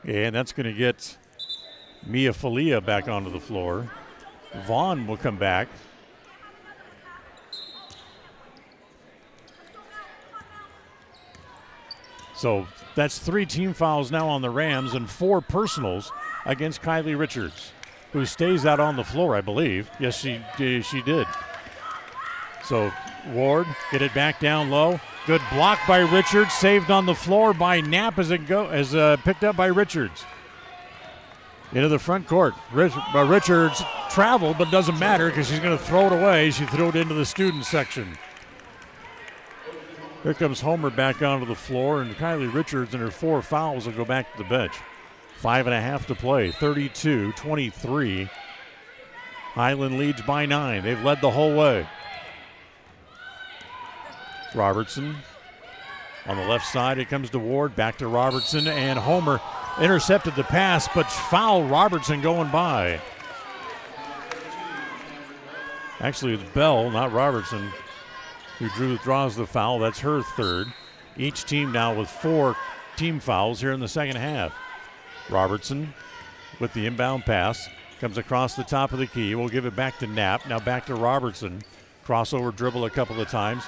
And that's going to get Mia Falia back onto the floor. Vaughn will come back. So that's 3 team fouls now on the Rams and 4 personals against Kylie Richards, who stays out on the floor, I believe. Yes, she did. So Ward, get it back down low. Good block by Richards, saved on the floor by Knapp as picked up by Richards. Into the front court. Richards traveled, but doesn't matter because she's going to throw it away. She threw it into the student section. Here comes Homer back onto the floor, and Kylie Richards and her 4 fouls will go back to the bench. 5.5 to play, 32-23. Highland leads by 9. They've led the whole way. Robertson on the left side. It comes to Ward, back to Robertson, and Homer intercepted the pass, but fouled Robertson going by. Actually, it's Bell, not Robertson, who draws the foul. That's her third. Each team now with 4 team fouls here in the second half. Robertson with the inbound pass. Comes across the top of the key. We'll give it back to Knapp. Now back to Robertson. Crossover dribble a couple of times.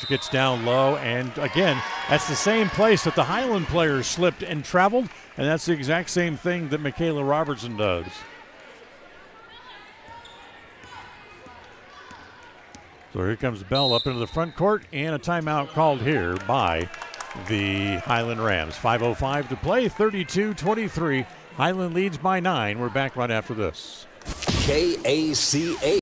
Gets down low. And again, that's the same place that the Highland players slipped and traveled. And that's the exact same thing that Michaela Robertson does. So here comes Bell up into the front court, and a timeout called here by the Highland Rams. 5:05 to play, 32-23. Highland leads by 9. We're back right after this. KACH.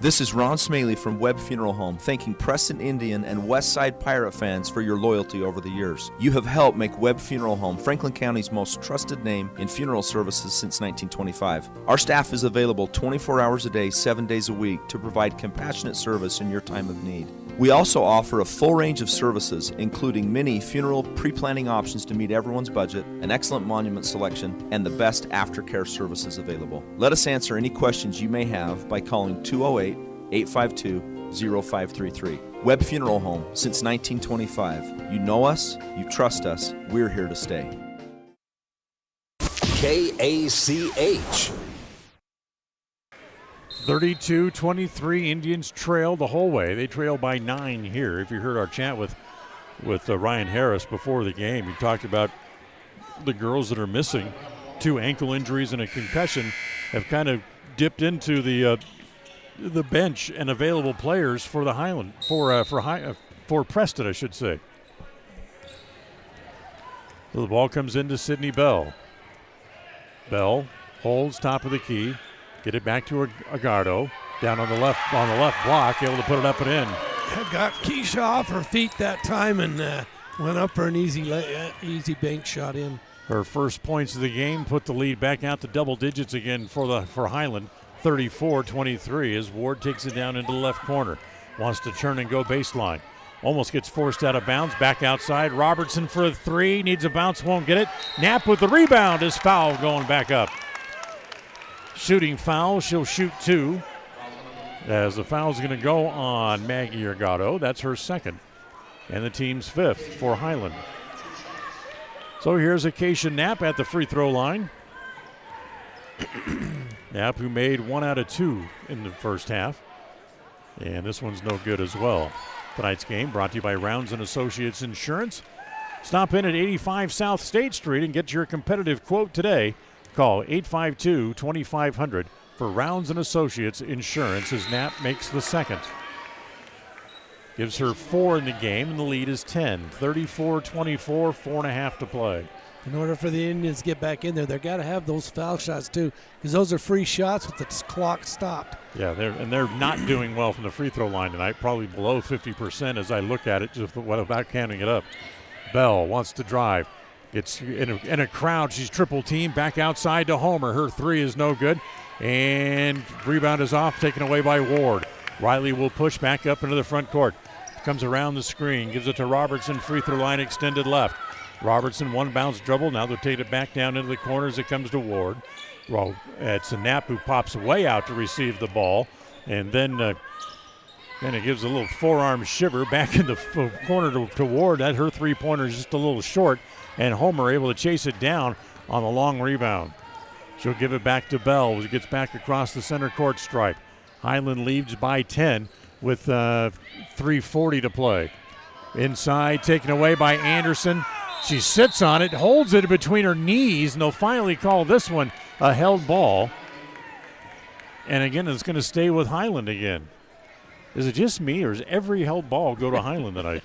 This is Ron Smaley from Webb Funeral Home, thanking Preston Indian and Westside Pirate fans for your loyalty over the years. You have helped make Webb Funeral Home Franklin County's most trusted name in funeral services since 1925. Our staff is available 24 hours a day, 7 days a week to provide compassionate service in your time of need. We also offer a full range of services, including many funeral pre-planning options to meet everyone's budget, an excellent monument selection, and the best aftercare services available. Let us answer any questions you may have by calling 208-852-0533. Webb Funeral Home, since 1925. You know us, you trust us, we're here to stay. KACH. 32-23, Indians trail the whole way. They trail by 9 here. If you heard our chat with Ryan Harris before the game, he talked about the girls that are missing. 2 ankle injuries and a concussion have kind of dipped into the bench and available players for the Highland, for Preston, I should say. So the ball comes into Sydney Bell. Bell holds top of the key. Get it back to Agardo. Down on the left block, able to put it up and in. Got Keisha off her feet that time and went up for an easy bank shot in. Her first points of the game put the lead back out to double digits again for Highland. 34-23 as Ward takes it down into the left corner. Wants to turn and go baseline. Almost gets forced out of bounds. Back outside. Robertson for a 3. Needs a bounce. Won't get it. Knapp with the rebound. Is foul going back up. Shooting foul. She'll shoot 2. As the foul's going to go on Maggie Agardo. That's her second. And the team's 5th for Highland. So here's Kasia Knapp at the free throw line. Knapp, who made 1 out of 2 in the first half. And this one's no good as well. Tonight's game brought to you by Rounds & Associates Insurance. Stop in at 85 South State Street and get your competitive quote today. Call 852-2500 for Rounds & Associates Insurance as Knapp makes the second. Gives her 4 in the game, and the lead is 10. 34-24, 4.5 to play. In order for the Indians to get back in there, they've got to have those foul shots too, because those are free shots with the clock stopped. Yeah, they're not doing well from the free throw line tonight, probably below 50% as I look at it, just without counting it up. Bell wants to drive. It's in a crowd. She's triple teamed. Back outside to Homer. Her 3 is no good. And rebound is off, taken away by Ward. Riley will push back up into the front court. Comes around the screen. Gives it to Robertson. Free throw line extended left. Robertson, 1 bounce dribble. Now they'll take it back down into the corners. It comes to Ward. Well, it's a Knapp who pops way out to receive the ball. And then it gives a little forearm shiver back in the corner to Ward. That her three-pointer is just a little short. And Homer able to chase it down on the long rebound. She'll give it back to Bell as it gets back across the center court stripe. Highland leads by 10 with 3:40 to play. Inside, taken away by Anderson. She sits on it, holds it between her knees, and they'll finally call this one a held ball. And again, it's going to stay with Highland again. Is it just me, or does every held ball go to Highland tonight?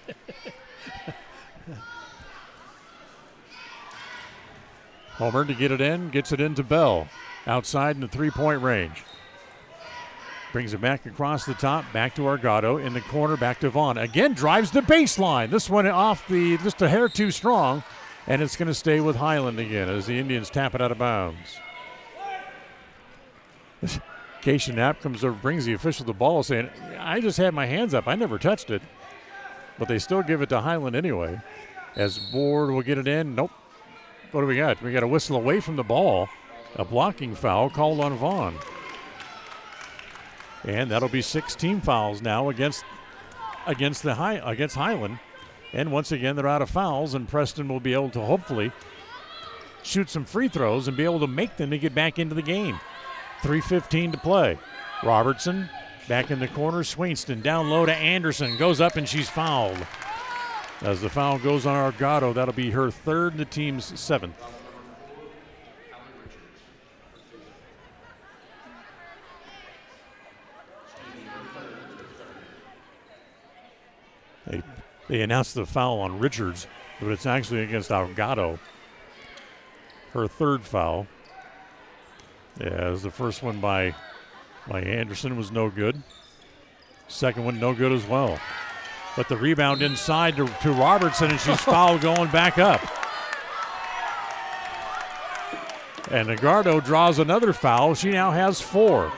Homer to get it in, gets it into Bell. Outside in the 3-point range. Brings it back across the top, back to Agardo. In the corner, back to Vaughn. Again, drives the baseline. This one off just a hair too strong. And it's going to stay with Highland again as the Indians tap it out of bounds. Kasia Knapp comes over, brings the official the ball, saying, I just had my hands up. I never touched it. But they still give it to Highland anyway. As Ward will get it in. Nope. What do we got? We got a whistle away from the ball. A blocking foul called on Vaughn. And that'll be 6 team fouls now against Highland. And once again, they're out of fouls, and Preston will be able to hopefully shoot some free throws and be able to make them to get back into the game. 3:15 to play. Robertson back in the corner. Swainston down low to Anderson. Goes up and she's fouled. As the foul goes on Argato, that'll be her 3rd and the team's 7th. They announced the foul on Richards, but it's actually against Argato. Her 3rd foul. As the first one by Anderson was no good. Second one no good as well. But the rebound inside to Robertson, and she's fouled going back up. And Argato draws another foul. She now has 4.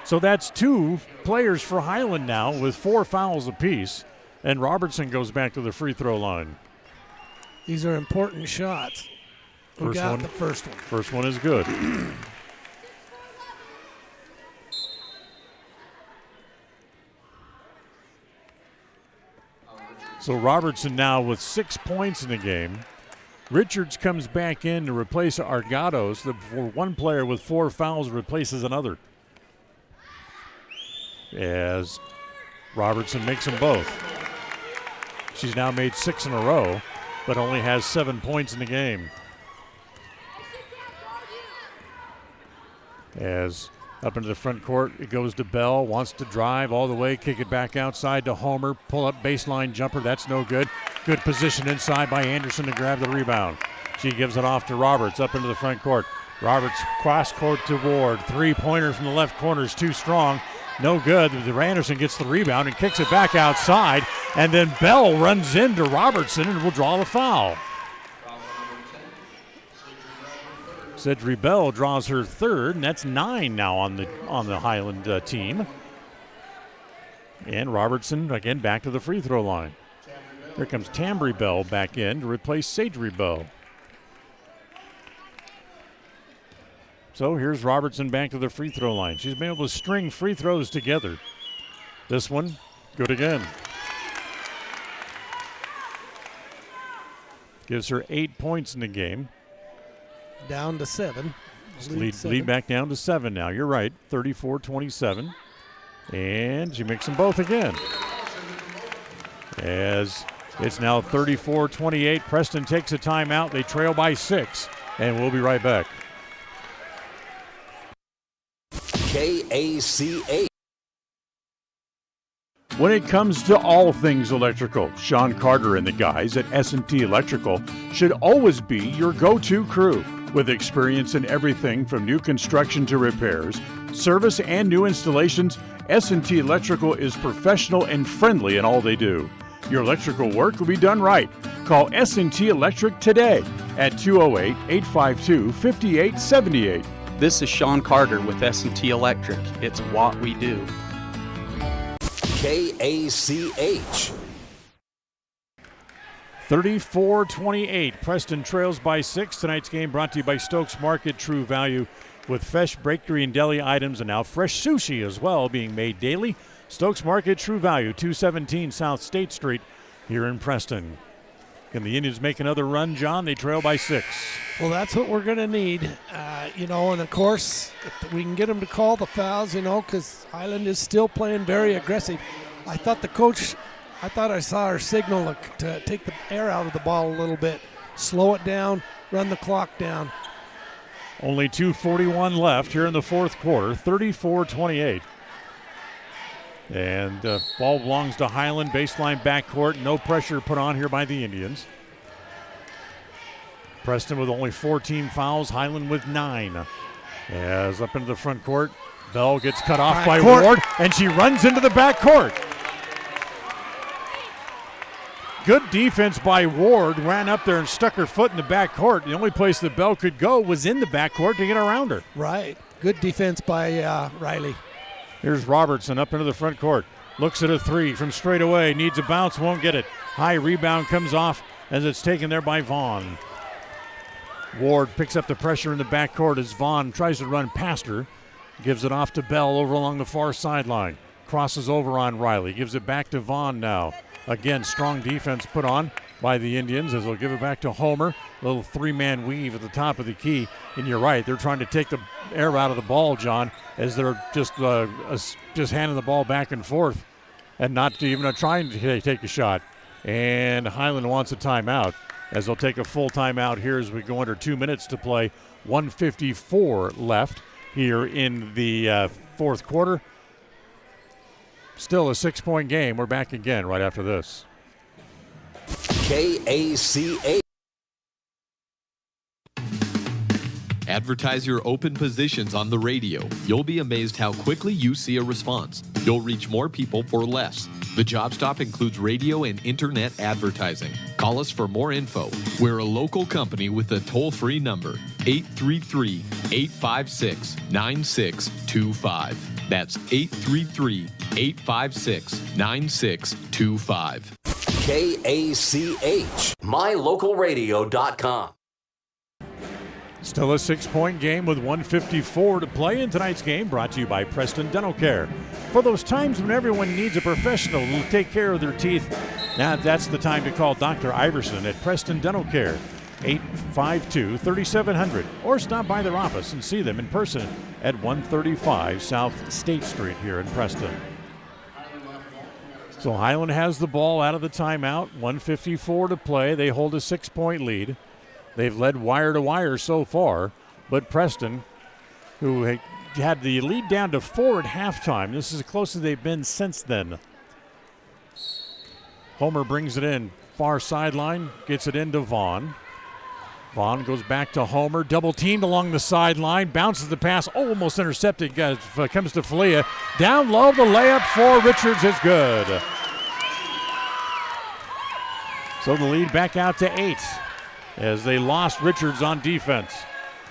So that's 2 players for Highland now with 4 fouls apiece. And Robertson goes back to the free throw line. These are important shots. We got the first one. First one is good. So Robertson now with 6 points in the game. Richards comes back in to replace Argato. So one player with 4 fouls replaces another. As Robertson makes them both. She's now made 6 in a row, but only has 7 points in the game. As up into the front court, it goes to Bell, wants to drive all the way, kick it back outside to Homer, pull up baseline jumper, that's no good. Good position inside by Anderson to grab the rebound. She gives it off to Roberts up into the front court. Roberts cross court to Ward, 3-pointer from the left corner is too strong. No good. Anderson gets the rebound and kicks it back outside, and then Bell runs into Robertson and will draw the foul. Cedric Bell draws her 3rd, and that's 9 now on the Highland team. And Robertson again back to the free throw line. Here comes Tambry Bell back in to replace Cedric Bell. So here's Robertson back to the free throw line. She's been able to string free throws together. This one, good again. Gives her 8 points in the game. Down to 7. Lead back down to 7 now. You're right, 34-27. And she makes them both again. As it's now 34-28. Preston takes a timeout. They trail by 6. And we'll be right back. KACH. When it comes to all things electrical, Sean Carter and the guys at S&T Electrical should always be your go-to crew. With experience in everything from new construction to repairs, service, and new installations, S&T Electrical is professional and friendly in all they do. Your electrical work will be done right. Call S&T Electric today at 208-852-5878. This is Sean Carter with S&T Electric. It's what we do. KACH. 34-28. Preston trails by 6. Tonight's game brought to you by Stokes Market True Value with fresh bakery and deli items and now fresh sushi as well being made daily. Stokes Market True Value, 217 South State Street here in Preston. Can the Indians make another run, John? They trail by 6. Well, that's what we're going to need, and of course, if we can get them to call the fouls, because Highland is still playing very aggressive. I thought I saw her signal to take the air out of the ball a little bit, slow it down, run the clock down. Only 2:41 left here in the fourth quarter, 34-28. And ball belongs to Highland, baseline backcourt. No pressure put on here by the Indians. Preston with only 4 team fouls, Highland with 9. As up into the front court, Bell gets cut off by Ward, and she runs into the backcourt. Good defense by Ward, ran up there and stuck her foot in the backcourt. The only place that Bell could go was in the backcourt to get around her. Right. Good defense by Riley. Here's Robertson up into the front court. Looks at a 3 from straight away. Needs a bounce, won't get it. High rebound comes off as it's taken there by Vaughn. Ward picks up the pressure in the backcourt as Vaughn tries to run past her. Gives it off to Bell over along the far sideline. Crosses over on Riley. Gives it back to Vaughn now. Again, strong defense put on by the Indians as they'll give it back to Homer. Little three-man weave at the top of the key. And you're right, they're trying to take the air out of the ball, John, as they're just handing the ball back and forth and not even trying to take a shot. And Highland wants a timeout as they'll take a full timeout here as we go under 2 minutes to play. 1:54 left here in the fourth quarter. Still a 6-point game. We're back again right after this. KACA. Advertise your open positions on the radio. You'll be amazed how quickly you see a response. You'll reach more people for less. The job stop includes radio and internet advertising. Call us for more info. We're a local company with a toll-free number, 833-856-9625. That's 833-856-9625. KACH, mylocalradio.com. Still a 6-point game with 1:54 to play in tonight's game, brought to you by Preston Dental Care. For those times when everyone needs a professional who will take care of their teeth, now that's the time to call Dr. Iverson at Preston Dental Care, 852-3700, or stop by their office and see them in person at 135 South State Street here in Preston. So Highland has the ball out of the timeout, 1:54 to play. They hold a 6-point lead. They've led wire to wire so far, but Preston, who had the lead down to 4 at halftime, this is as close as they've been since then. Homer brings it in, far sideline, gets it into Vaughn. Vaughn goes back to Homer, double teamed along the sideline, bounces the pass, almost intercepted, comes to Falia. Down low, the layup for Richards is good. So the lead back out to 8 as they lost Richards on defense.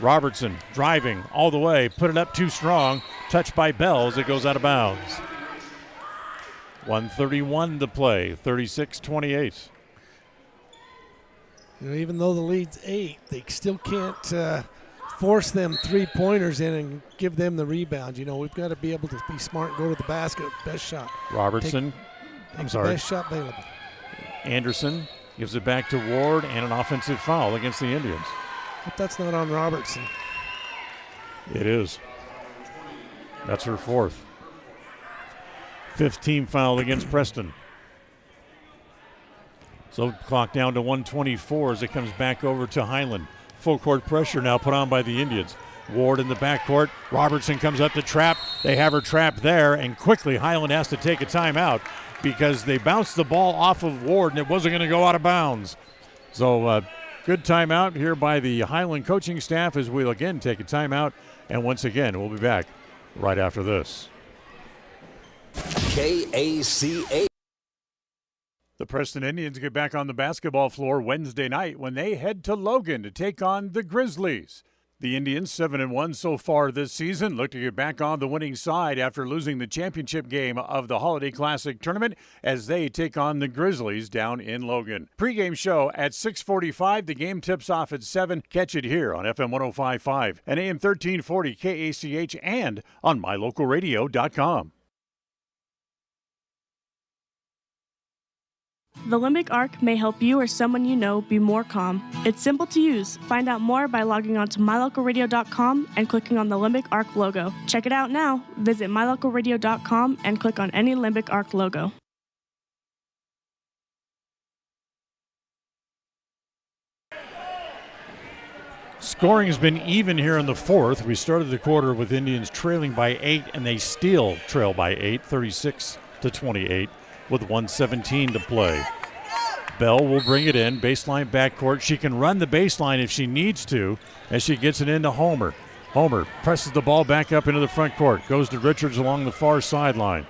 Robertson driving all the way, put it up too strong, touched by Bell as it goes out of bounds. 1:31 to play, 36-28. You know, even though the lead's 8, they still can't force them three-pointers in and give them the rebound. You know, we've got to be able to be smart and go to the basket. Best shot. Robertson, best shot available. Anderson gives it back to Ward, and an offensive foul against the Indians. Hope that's not on Robertson. It is. That's her 4th. 5th team foul against Preston. So clock down to 1:24 as it comes back over to Highland. Full court pressure now put on by the Indians. Ward in the backcourt. Robertson comes up to trap. They have her trapped there, and quickly Highland has to take a timeout because they bounced the ball off of Ward and it wasn't going to go out of bounds. So good timeout here by the Highland coaching staff as we'll again take a timeout. And once again, we'll be back right after this. KACA. The Preston Indians get back on the basketball floor Wednesday night when they head to Logan to take on the Grizzlies. The Indians, 7-1 so far this season, look to get back on the winning side after losing the championship game of the Holiday Classic tournament as they take on the Grizzlies down in Logan. Pre-game show at 6:45. The game tips off at 7. Catch it here on FM 105.5 and AM 1340 KACH and on mylocalradio.com. The Limbic Arc may help you or someone you know be more calm. It's simple to use. Find out more by logging on to mylocalradio.com and clicking on the Limbic Arc logo. Check it out now. Visit mylocalradio.com and click on any Limbic Arc logo. Scoring has been even here in the 4th. We started the quarter with Indians trailing by 8, and they still trail by 8, 36-28. With 1:17 to play. Bell will bring it in, baseline backcourt. She can run the baseline if she needs to as she gets it into Homer. Homer presses the ball back up into the front court, goes to Richards along the far sideline.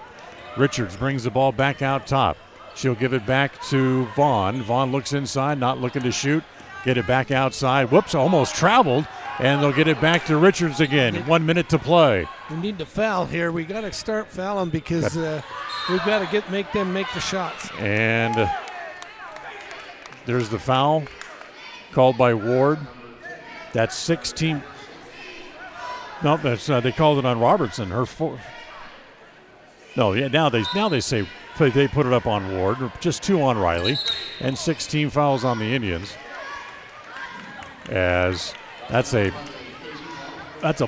Richards brings the ball back out top. She'll give it back to Vaughn. Vaughn looks inside, not looking to shoot. Get it back outside. Whoops, almost traveled. And they'll get it back to Richards again. 1 minute to play. We need to foul here. We got to start fouling because we've got to make them make the shots. And there's the foul called by Ward. That's 16. No, that's they called it on Robertson. Her fourth. No, yeah. Now they say they put it up on Ward. Just 2 on Riley, and 16 fouls on the Indians. As that's a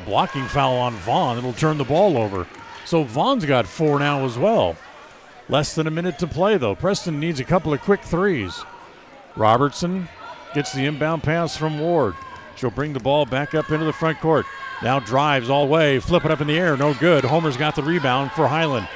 blocking foul on Vaughn. It'll turn the ball over. So Vaughn's got 4 now as well. Less than a minute to play though. Preston needs a couple of quick threes. Robertson gets the inbound pass from Ward. She'll bring the ball back up into the front court. Now drives all the way, flip it up in the air, no good. Homer's got the rebound for Highland.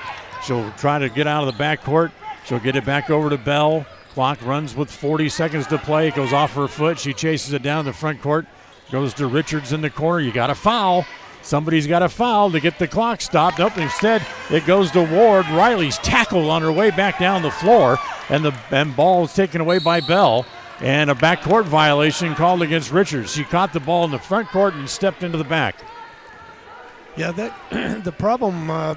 She'll try to get out of the backcourt. She'll get it back over to Bell. Clock runs with 40 seconds to play. It goes off her foot. She chases it down the front court. Goes to Richards in the corner. You got a foul. Somebody's got a foul to get the clock stopped. Nope, instead it goes to Ward. Riley's tackled on her way back down the floor, and ball is taken away by Bell. And a backcourt violation called against Richards. She caught the ball in the front court and stepped into the back. Yeah, that the problem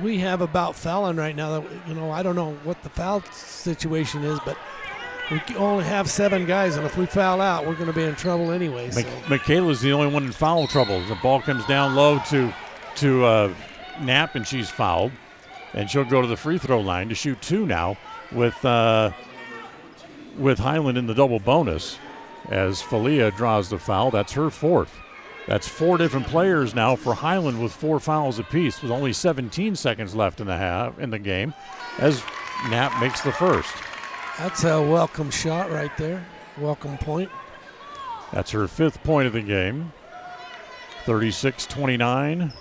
we have about fouling right now. I don't know what the foul situation is, but we only have 7 guys, and if we foul out, we're going to be in trouble anyway. So. Michaela's the only one in foul trouble. The ball comes down low to Knapp, and she's fouled. And she'll go to the free throw line to shoot 2 now with Highland in the double bonus as Falia draws the foul. That's her 4th. That's 4 different players now for Highland with 4 fouls apiece with only 17 seconds left in the game as Knapp makes the first. That's a welcome shot right there. Welcome point. That's her 5th point of the game. 36-29.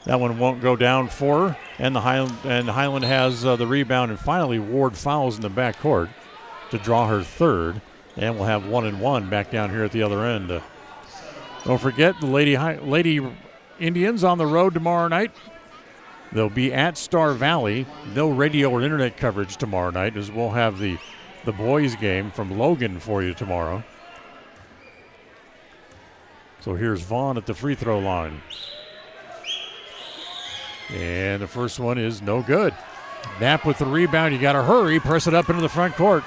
That one won't go down for her. And Highland has the rebound, and finally Ward fouls in the backcourt to draw her 3rd. And we'll have 1-1 back down here at the other end. Don't forget the Lady Indians on the road tomorrow night. They'll be at Star Valley. No radio or internet coverage tomorrow night, as we'll have the boys game from Logan for you tomorrow. So here's Vaughn at the free throw line. And the first one is no good. Knapp with the rebound. You got to hurry, press it up into the front court.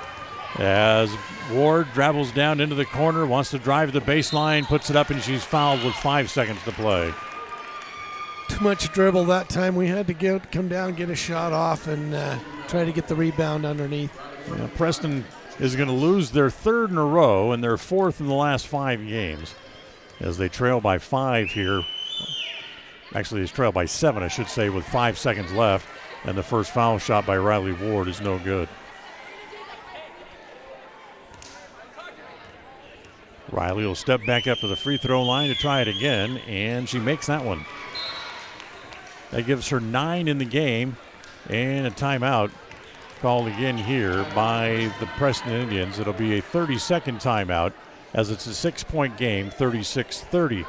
As Ward travels down into the corner, wants to drive the baseline, puts it up, and she's fouled with 5 seconds to play. Too much dribble that time. We had to come down, get a shot off, and try to get the rebound underneath. Yeah, Preston is going to lose their 3rd in a row and their 4th in the last 5 games as they trail by 5 here. Actually, they trail by 7, I should say, with 5 seconds left. And the first foul shot by Riley Ward is no good. Riley will step back up to the free throw line to try it again, and she makes that one. That gives her 9 in the game, and a timeout called again here by the Preston Indians. It'll be a 30-second timeout as it's a 6-point game, 36-30.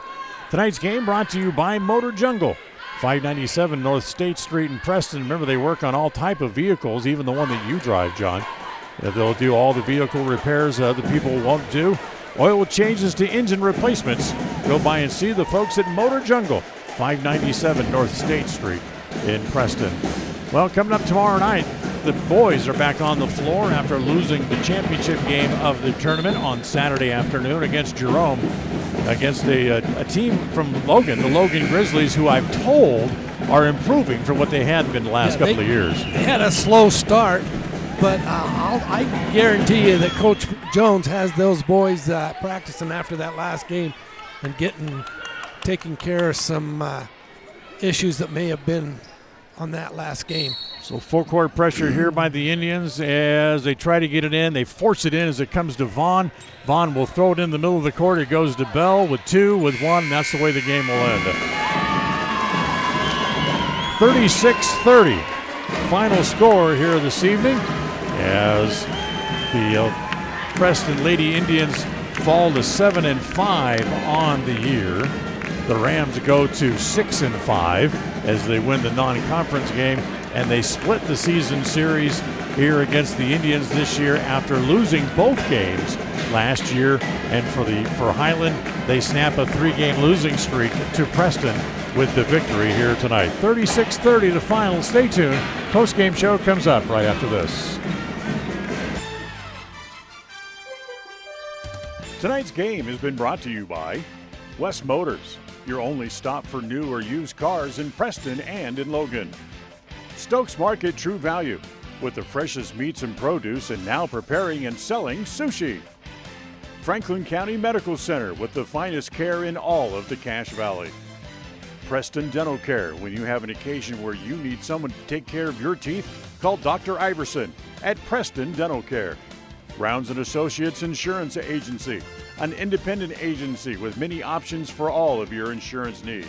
Tonight's game brought to you by Motor Jungle, 597 North State Street in Preston. Remember, they work on all type of vehicles, even the one that you drive, John. They'll do all the vehicle repairs other people won't do. Oil changes to engine replacements. Go by and see the folks at Motor Jungle, 597 North State Street in Preston. Well, coming up tomorrow night, the boys are back on the floor after losing the championship game of the tournament on Saturday afternoon against Jerome, against a team from Logan, the Logan Grizzlies, who I've told are improving from what they had been the last couple of years. They had a slow start, but I guarantee you that Coach Jones has those boys practicing after that last game and taking care of some issues that may have been on that last game. So full court pressure here by the Indians as they try to get it in. They force it in as it comes to Vaughn. Vaughn will throw it in the middle of the court. It goes to Bell with 2, with 1, and that's the way the game will end. 36-30. Final score here this evening as the Preston Lady Indians fall to 7-5 on the year. The Rams go to 6-5 as they win the non-conference game, and they split the season series here against the Indians this year after losing both games last year. And for Highland, they snap a 3-game losing streak to Preston with the victory here tonight. 36-30 the final. Stay tuned. Post-game show comes up right after this. Tonight's game has been brought to you by West Motors. your only stop for new or used cars in Preston and in Logan. Stokes Market True Value, with the freshest meats and produce and now preparing and selling sushi. Franklin County Medical Center, with the finest care in all of the Cache Valley. Preston Dental Care, when you have an occasion where you need someone to take care of your teeth, call Dr. Iverson at Preston Dental Care. Rounds & Associates Insurance Agency, an independent agency with many options for all of your insurance needs.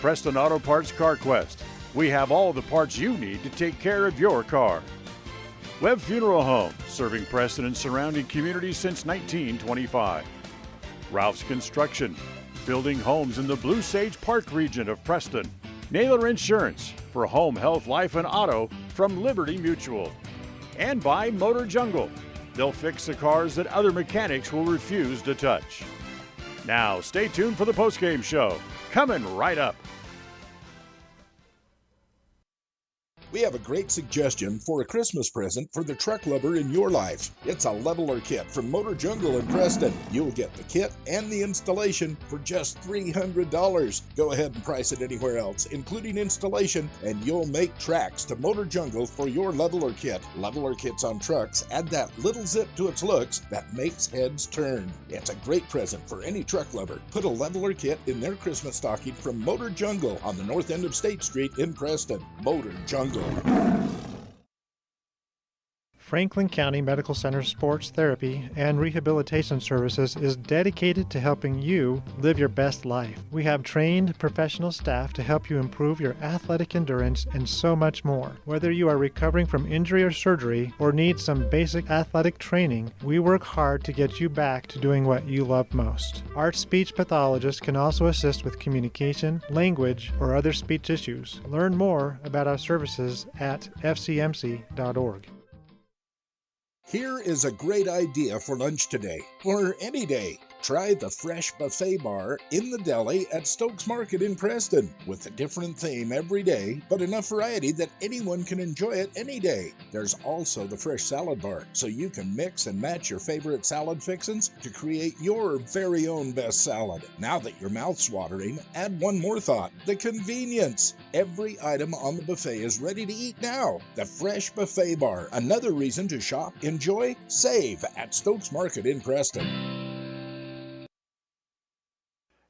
Preston Auto Parts Car Quest, we have all the parts you need to take care of your car. Webb Funeral Home, serving Preston and surrounding communities since 1925. Rouse Construction, building homes in the Blue Sage Park region of Preston. Naylor Insurance, for home, health, life, and auto from Liberty Mutual. And by Motor Jungle, they'll fix the cars that other mechanics will refuse to touch. Now, stay tuned for the postgame show, coming right up. We have a great suggestion for a Christmas present for the truck lover in your life. It's a leveler kit from Motor Jungle in Preston. You'll get the kit and the installation for just $300. Go ahead and price it anywhere else, including installation, and you'll make tracks to Motor Jungle for your leveler kit. Leveler kits on trucks add that little zip to its looks that makes heads turn. It's a great present for any truck lover. Put a leveler kit in their Christmas stocking from Motor Jungle on the north end of State Street in Preston. Motor Jungle. Franklin County Medical Center Sports Therapy and Rehabilitation Services is dedicated to helping you live your best life. We have trained professional staff to help you improve your athletic endurance and so much more. Whether you are recovering from injury or surgery or need some basic athletic training, we work hard to get you back to doing what you love most. Our speech pathologist can also assist with communication, language, or other speech issues. Learn more about our services at fcmc.org. Here is a great idea for lunch today, or any day. Try the fresh buffet bar in the deli at Stokes Market in Preston, with a different theme every day, but enough variety that anyone can enjoy it any day. There's also the fresh salad bar, so you can mix and match your favorite salad fixins to create your very own best salad. Now that your mouth's watering, add one more thought: the convenience. Every item on the buffet is ready to eat now. The fresh buffet bar, another reason to shop, enjoy, save at Stokes Market in Preston.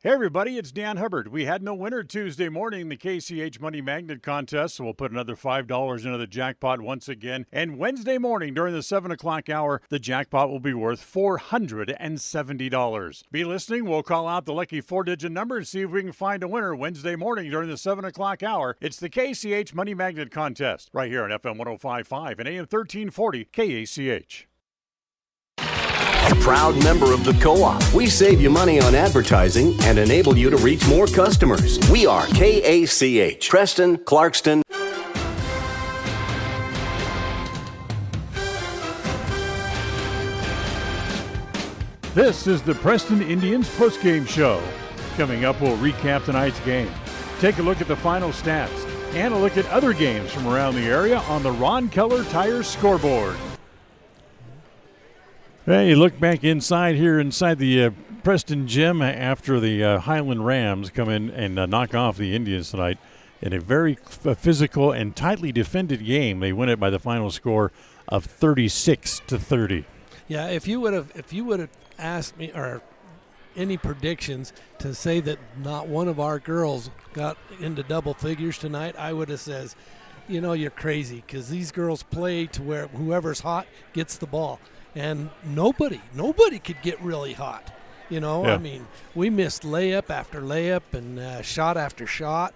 Hey everybody, it's Dan Hubbard. We had no winner Tuesday morning in the KCH Money Magnet Contest, so we'll put another $5 into the jackpot once again. And Wednesday morning during the 7 o'clock hour, the jackpot will be worth $470. Be listening. We'll call out the lucky 4-digit number and see if we can find a winner Wednesday morning during the 7 o'clock hour. It's the KCH Money Magnet Contest right here on FM 105.5 and AM 1340 KACH. A proud member of the Co-op. We save you money on advertising and enable you to reach more customers. We are KACH, Preston, Clarkston. This is the Preston Indians postgame show. Coming up, we'll recap tonight's game, take a look at the final stats, and a look at other games from around the area on the Ron Keller Tires scoreboard. Hey, you look back inside the Preston gym after the Highland Rams come in and knock off the Indians tonight in a very physical and tightly defended game. They win it by the final score of 36-30. Yeah, if you would have asked me or any predictions to say that not one of our girls got into double figures tonight, I would have said, you're crazy, because these girls play to where whoever's hot gets the ball. And nobody could get really hot, Yeah. I mean, we missed layup after layup and shot after shot,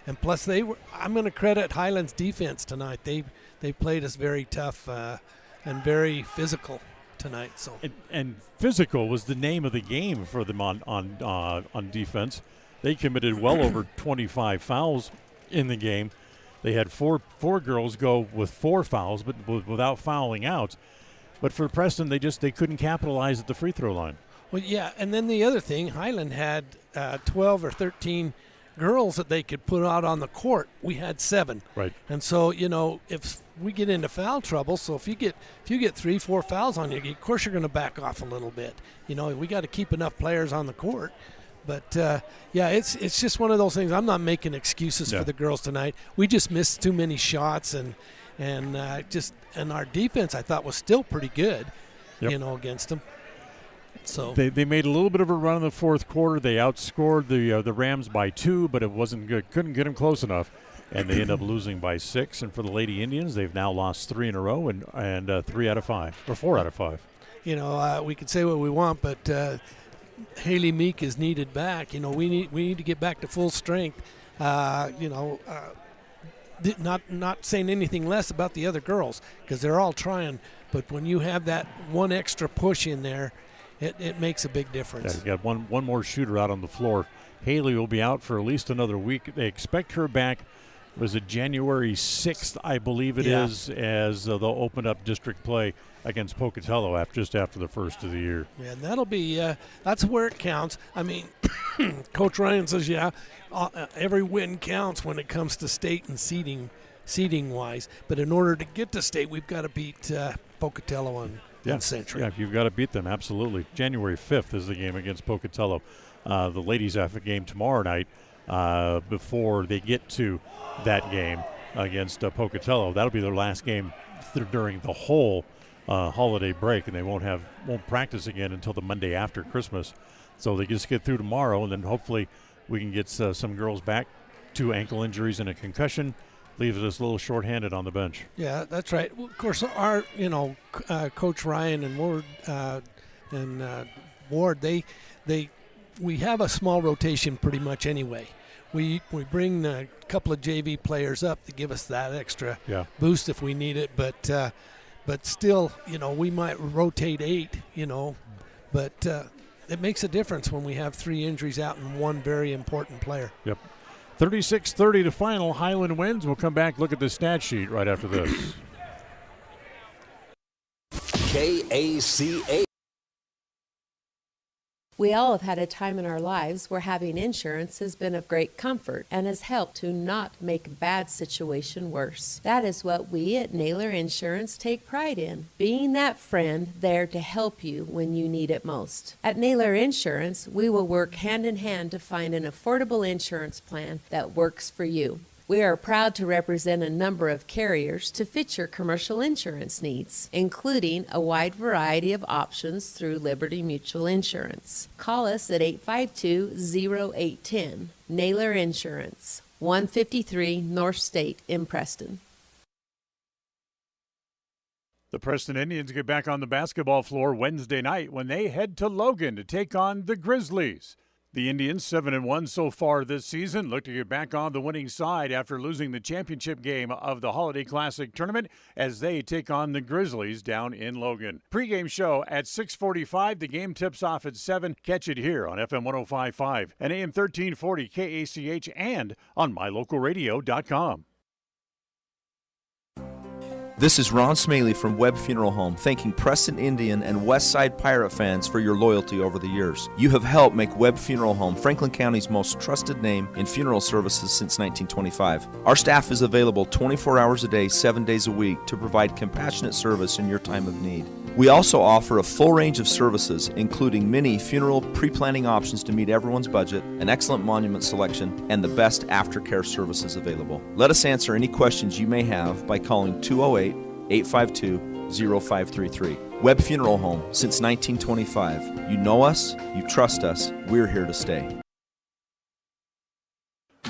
and plus I'm going to credit Highland's defense tonight. They played us very tough and very physical tonight. So and physical was the name of the game for them on defense. They committed well over 25 fouls in the game. They had four girls go with 4 fouls, but without fouling out. But for Preston, they couldn't capitalize at the free throw line. Well, yeah, and then the other thing, Highland had 12 or 13 girls that they could put out on the court. We had 7. Right. And so, if we get into foul trouble, so if you get 3-4 fouls on you, of course you're going to back off a little bit. We got to keep enough players on the court. But yeah, it's just one of those things. I'm not making excuses for the girls tonight. We just missed too many shots, and our defense I thought was still pretty good, against them. So they made a little bit of a run in the fourth quarter. They outscored the Rams by 2, but it wasn't good. Couldn't get them close enough, and they end up losing by 6. And for the Lady Indians, they've now lost 3 in a row and 3 out of 5 or 4 out of 5. We can say what we want, but Haley Meek is needed back. We need to get back to full strength. Not saying anything less about the other girls because they're all trying, but when you have that one extra push in there, it makes a big difference. Yeah, you got one more shooter out on the floor. Haley will be out for at least another week. They expect her back. Was it January 6th, I believe it is, as they'll open up district play against Pocatello just after the first of the year. Yeah, and that'll be that's where it counts. I mean, Coach Ryan says, every win counts when it comes to state and seeding wise. But in order to get to state, we've got to beat Pocatello and Century. Yeah, you've got to beat them, absolutely. January 5th is the game against Pocatello. The ladies have a game tomorrow night before they get to that game against Pocatello. That'll be their last game during the whole holiday break, and they won't practice again until the Monday after Christmas. So they just get through tomorrow, and then hopefully we can get some girls back. 2 ankle injuries and a concussion leaves us a little shorthanded on the bench. Yeah, that's right. Well, of course, our Coach Ryan and Ward, we have a small rotation pretty much anyway. We bring a couple of JV players up to give us that extra boost if we need it, but still, we might rotate 8, but it makes a difference when we have 3 injuries out and 1 very important player. Yep. 36-30 to final. Highland wins. We'll come back, look at the stat sheet right after this. KACA. We all have had a time in our lives where having insurance has been of great comfort and has helped to not make a bad situation worse. That is what we at Naylor Insurance take pride in, being that friend there to help you when you need it most. At Naylor Insurance, we will work hand in hand to find an affordable insurance plan that works for you. We are proud to represent a number of carriers to fit your commercial insurance needs, including a wide variety of options through Liberty Mutual Insurance. Call us at 852-0810. Naylor Insurance, 153 North State in Preston. The Preston Indians get back on the basketball floor Wednesday night when they head to Logan to take on the Grizzlies. The Indians, 7-1 so far this season, look to get back on the winning side after losing the championship game of the Holiday Classic tournament as they take on the Grizzlies down in Logan. Pre-game show at 6:45. The game tips off at 7. Catch it here on FM 105.5 and AM 1340 KACH and on mylocalradio.com. This is Ron Smaley from Webb Funeral Home, thanking Preston Indian and Westside Pirate fans for your loyalty over the years. You have helped make Webb Funeral Home Franklin County's most trusted name in funeral services since 1925. Our staff is available 24 hours a day, 7 days a week to provide compassionate service in your time of need. We also offer a full range of services, including many funeral pre-planning options to meet everyone's budget, an excellent monument selection, and the best aftercare services available. Let us answer any questions you may have by calling 208-852-0533. Webb Funeral Home, since 1925. You know us, you trust us, we're here to stay.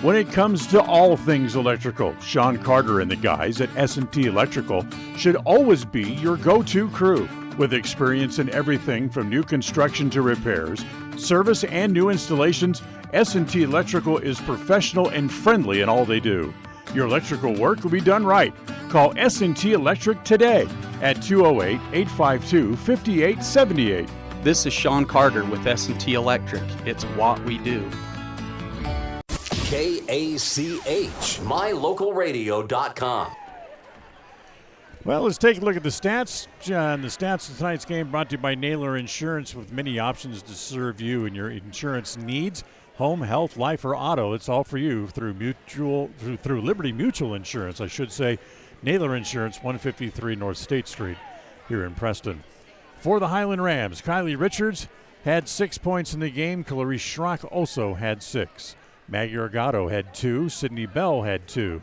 When it comes to all things electrical, Sean Carter and the guys at S&T Electrical should always be your go-to crew. With experience in everything from new construction to repairs, service, and new installations, S&T Electrical is professional and friendly in all they do. Your electrical work will be done right. Call S&T Electric today at 208-852-5878. This is Sean Carter with S&T Electric. It's what we do. KACH, mylocalradio.com. Well, let's take a look at the stats. John, the stats of tonight's game brought to you by Naylor Insurance with many options to serve you and your insurance needs. Home, health, life, or auto, it's all for you through Liberty Mutual Insurance, I should say. Naylor Insurance, 153 North State Street here in Preston. For the Highland Rams, Kylie Richards had 6 points in the game. Clarice Schrock also had 6. Maggie Argato had 2. Sydney Bell had 2.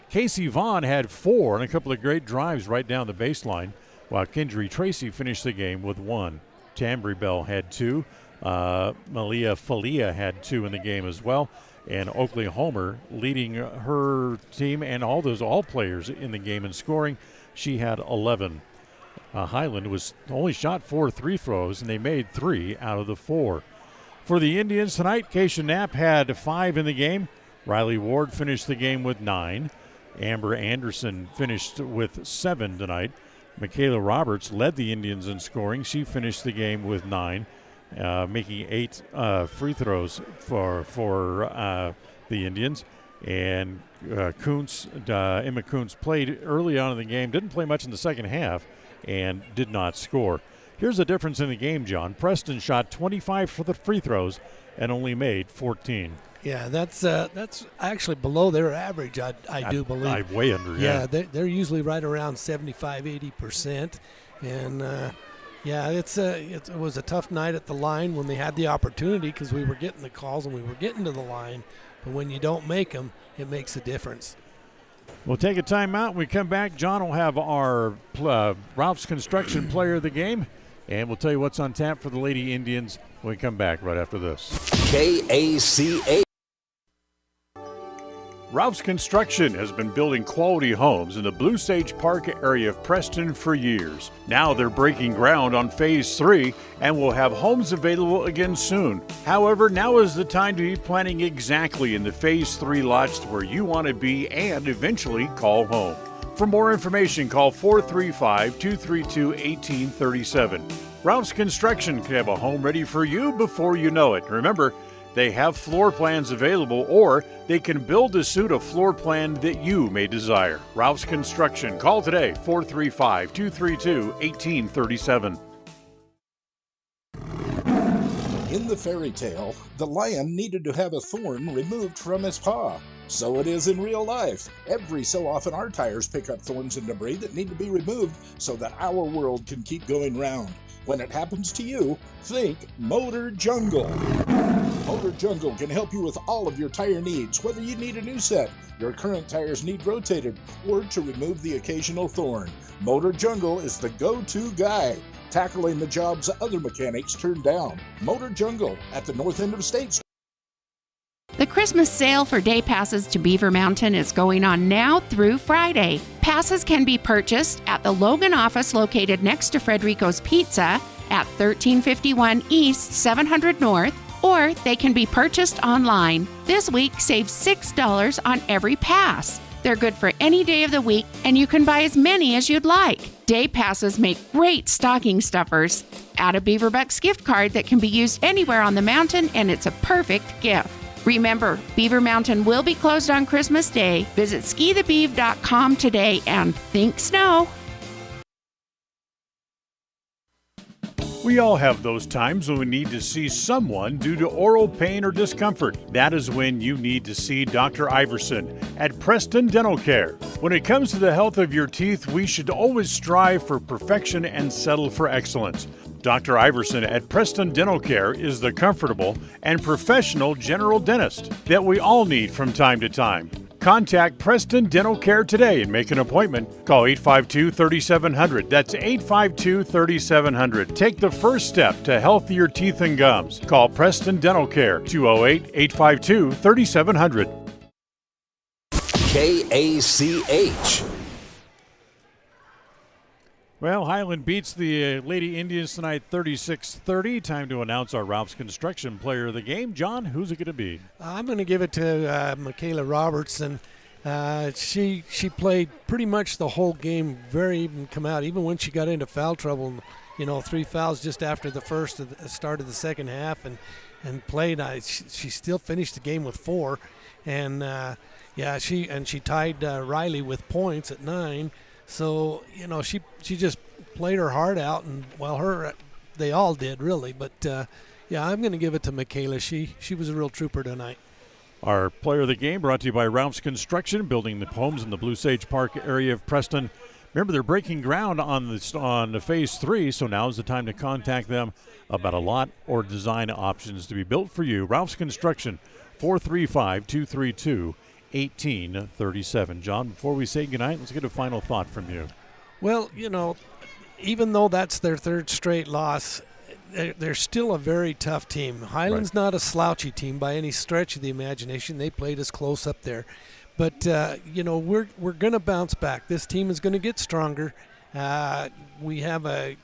Casey Vaughn had 4 and a couple of great drives right down the baseline, while Kendry Tracy finished the game with 1. Tambry Bell had 2. Malia Falia had 2 in the game as well. And Oakley Homer leading her team and all players in the game in scoring. She had 11. Highland was only shot 4 free throws, and they made 3 out of the 4. For the Indians tonight, Kasia Knapp had 5 in the game. Riley Ward finished the game with 9. Amber Anderson finished with 7 tonight. Michaela Roberts led the Indians in scoring. She finished the game with 9, making 8 free throws for the Indians. And Emma Kuntz played early on in the game, didn't play much in the second half, and did not score. Here's the difference in the game, John. Preston shot 25 for the free throws and only made 14. Yeah, that's actually below their average, I do believe. Way under, yeah. They're usually right around 75-80%. And, it was a tough night at the line when they had the opportunity, because we were getting the calls and we were getting to the line. But when you don't make them, it makes a difference. We'll take a timeout. When we come back, John will have our Rouse Construction Player of the Game, and we'll tell you what's on tap for the Lady Indians when we come back right after this. KACA. Rouse Construction has been building quality homes in the Blue Sage Park area of Preston for years. Now they're breaking ground on Phase 3 and will have homes available again soon. However, now is the time to be planning exactly in the Phase 3 lots where you want to be and eventually call home. For more information, call 435-232-1837. Rouse Construction can have a home ready for you before you know it. Remember, they have floor plans available, or they can build to suit a floor plan that you may desire. Rouse Construction. Call today, 435-232-1837. In the fairy tale, the lion needed to have a thorn removed from his paw. So it is in real life. Every so often our tires pick up thorns and debris that need to be removed so that our world can keep going round. When it happens to you, think Motor Jungle. Motor Jungle can help you with all of your tire needs, whether you need a new set, your current tires need rotated, or to remove the occasional thorn. Motor Jungle is the go-to guy, tackling the jobs other mechanics turn down. Motor Jungle at the north end of State Street. The Christmas sale for day passes to Beaver Mountain is going on now through Friday. Passes can be purchased at the Logan office located next to Frederico's Pizza at 1351 East 700 North, or they can be purchased online. This week, save $6 on every pass. They're good for any day of the week, and you can buy as many as you'd like. Day passes make great stocking stuffers. Add a Beaver Bucks gift card that can be used anywhere on the mountain, and it's a perfect gift. Remember, Beaver Mountain will be closed on Christmas Day. Visit skithebeav.com today and think snow. We all have those times when we need to see someone due to oral pain or discomfort. That is when you need to see Dr. Iverson at Preston Dental Care. When it comes to the health of your teeth, we should always strive for perfection and settle for excellence. Dr. Iverson at Preston Dental Care is the comfortable and professional general dentist that we all need from time to time. Contact Preston Dental Care today and make an appointment. Call 852-3700. That's 852-3700. Take the first step to healthier teeth and gums. Call Preston Dental Care, 208-852-3700. KACH. Well, Highland beats the Lady Indians tonight 36-30. Time to announce our Rouse Construction Player of the Game. John, who's it going to be? I'm going to give it to Michaela Robertson. She played pretty much the whole game, very even come out, even when she got into foul trouble. 3 fouls just after the first of the start of the second half, and played. She still finished the game with 4, and she tied Riley with points at 9. So, she just played her heart out, and they all did really. But I'm going to give it to Michaela. She was a real trooper tonight. Our player of the game brought to you by Rouse Construction, building the homes in the Blue Sage Park area of Preston. Remember, they're breaking ground on the Phase 3, so now is the time to contact them about a lot or design options to be built for you. Rouse Construction, 435-232-1837. John, before we say goodnight, let's get a final thought from you. Well, even though that's their third straight loss, they're still a very tough team. Highland's not a slouchy team by any stretch of the imagination. They played us close up there. But, we're going to bounce back. This team is going to get stronger. We have the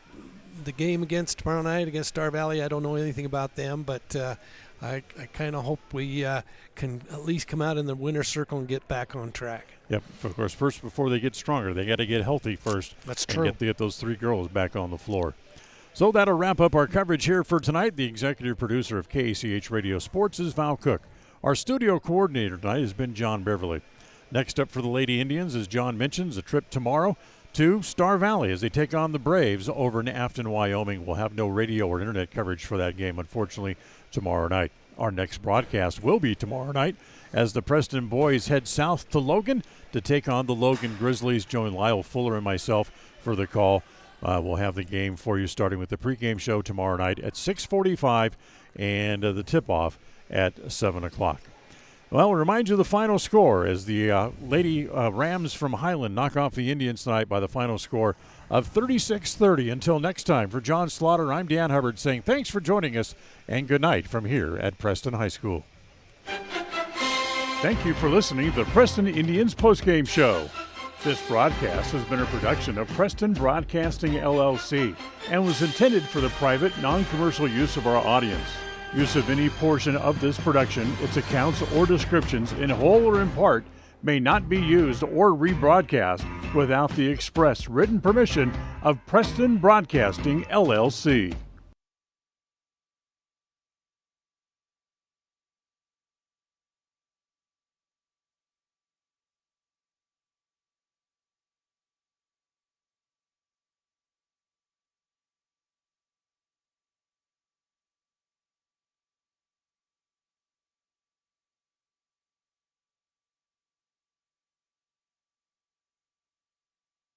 game tomorrow night against Star Valley. I don't know anything about them, but I kind of hope we can at least come out in the winner's circle and get back on track. Yep, of course, first before they get stronger, they got to get healthy first. That's true. And get those three girls back on the floor. So that'll wrap up our coverage here for tonight. The executive producer of KACH Radio Sports is Val Cook. Our studio coordinator tonight has been John Beverly. Next up for the Lady Indians, as John mentions, a trip tomorrow to Star Valley as they take on the Braves over in Afton, Wyoming. We'll have no radio or internet coverage for that game, unfortunately, tomorrow night. Our next broadcast will be tomorrow night as the Preston boys head south to Logan to take on the Logan Grizzlies. Join Lyle Fuller and myself for the call. We'll have the game for you starting with the pregame show tomorrow night at 6:45 and the tip-off at 7 o'clock. Well, we'll remind you of the final score as the Lady Rams from Highland knock off the Indians tonight by the final score of 36-30. Until next time, for John Slaughter, I'm Dan Hubbard saying thanks for joining us and good night from here at Preston High School. Thank you for listening to the Preston Indians postgame show. This broadcast has been a production of Preston Broadcasting, LLC, and was intended for the private, non-commercial use of our audience. Use of any portion of this production, its accounts or descriptions, in whole or in part, may not be used or rebroadcast without the express written permission of Preston Broadcasting, LLC.